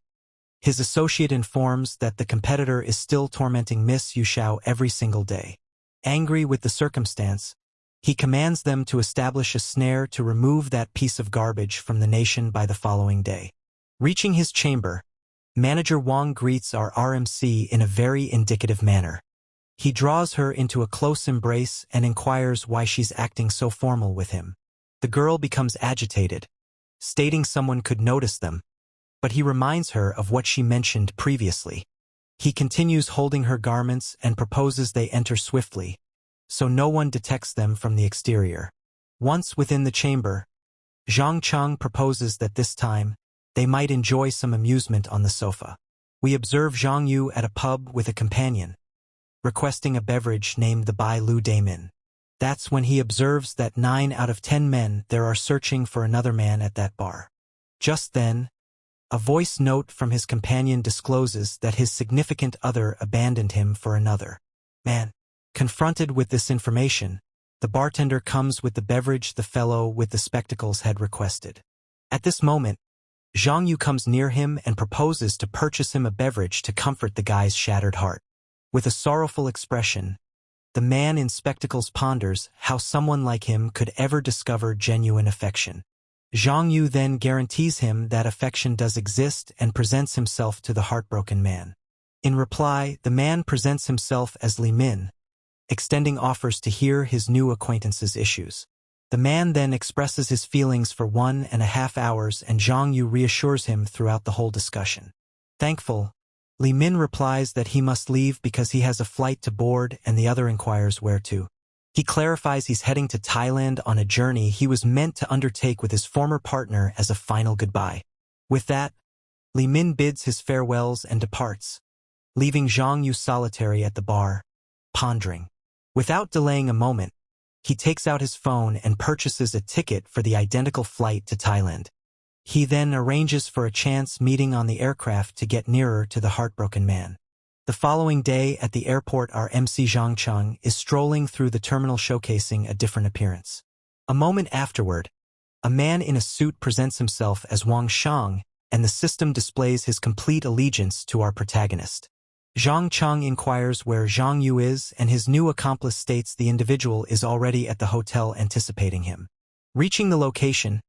his associate informs that the competitor is still tormenting Miss Yushao every single day. Angry with the circumstance, he commands them to establish a snare to remove that piece of garbage from the nation by the following day. Reaching his chamber, Manager Wang greets our RMC in a very indicative manner. He draws her into a close embrace and inquires why she's acting so formal with him. The girl becomes agitated, stating someone could notice them, but he reminds her of what she mentioned previously. He continues holding her garments and proposes they enter swiftly, so no one detects them from the exterior. Once within the chamber, Zhang Cheng proposes that this time, they might enjoy some amusement on the sofa. We observe Zhang Yu at a pub with a companion, requesting a beverage named the Bai Lu Daemin. That's when he observes that 9 out of 10 men there are searching for another man at that bar. Just then, a voice note from his companion discloses that his significant other abandoned him for another man. Confronted with this information, the bartender comes with the beverage the fellow with the spectacles had requested. At this moment, Zhang Yu comes near him and proposes to purchase him a beverage to comfort the guy's shattered heart. With a sorrowful expression, the man in spectacles ponders how someone like him could ever discover genuine affection. Zhang Yu then guarantees him that affection does exist and presents himself to the heartbroken man. In reply, the man presents himself as Li Min, extending offers to hear his new acquaintance's issues. The man then expresses his feelings for 1.5 hours and Zhang Yu reassures him throughout the whole discussion. Thankful, Li Min replies that he must leave because he has a flight to board and the other inquires where to. He clarifies he's heading to Thailand on a journey he was meant to undertake with his former partner as a final goodbye. With that, Li Min bids his farewells and departs, leaving Zhang Yu solitary at the bar, pondering. Without delaying a moment, he takes out his phone and purchases a ticket for the identical flight to Thailand. He then arranges for a chance meeting on the aircraft to get nearer to the heartbroken man. The following day at the airport, our MC Zhang Cheng is strolling through the terminal showcasing a different appearance. A moment afterward, a man in a suit presents himself as Wang Shang, and the system displays his complete allegiance to our protagonist. Zhang Cheng inquires where Zhang Yu is, and his new accomplice states the individual is already at the hotel anticipating him. Reaching the location,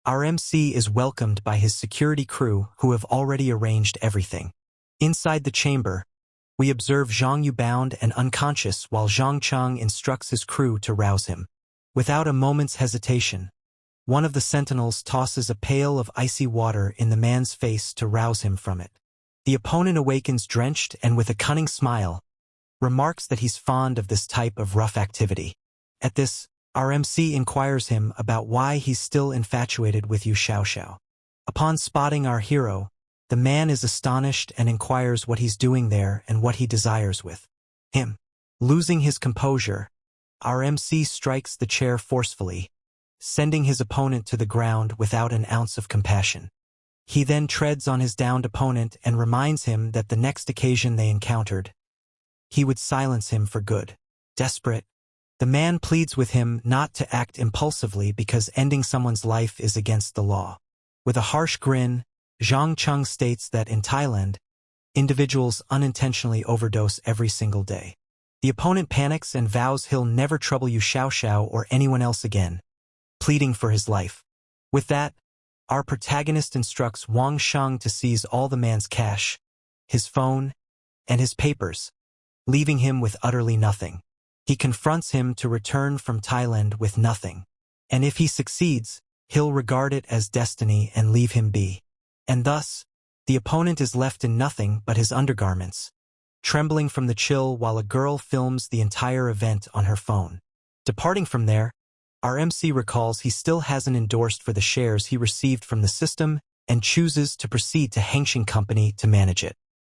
our MC is welcomed by his security crew who have already arranged everything. Inside the chamber, we observe Zhang Yu bound and unconscious while Zhang Cheng instructs his crew to rouse him. Without a moment's hesitation, one of the sentinels tosses a pail of icy water in the man's face to rouse him from it. The opponent awakens drenched and with a cunning smile, remarks that he's fond of this type of rough activity. At this, our MC inquires him about why he's still infatuated with Yu Xiaoxiao. Upon spotting our hero, the man is astonished and inquires what he's doing there and what he desires with him. Losing his composure, our MC strikes the chair forcefully, sending his opponent to the ground without an ounce of compassion. He then treads on his downed opponent and reminds him that the next occasion they encountered, he would silence him for good. Desperate, the man pleads with him not to act impulsively because ending someone's life is against the law. With a harsh grin, Zhang Chung states that in Thailand, individuals unintentionally overdose every single day. The opponent panics and vows he'll never trouble you Xiao Xiao or anyone else again, pleading for his life. With that, our protagonist instructs Wang Sheng to seize all the man's cash, his phone, and his papers, leaving him with utterly nothing. He confronts him to return from Thailand with nothing, and if he succeeds, he'll regard it as destiny and leave him be. And thus, the opponent is left in nothing but his undergarments, trembling from the chill while a girl films the entire event on her phone. Departing from there, our MC recalls he still hasn't endorsed for the shares he received from the system and chooses to proceed to Hengxin Company to manage it.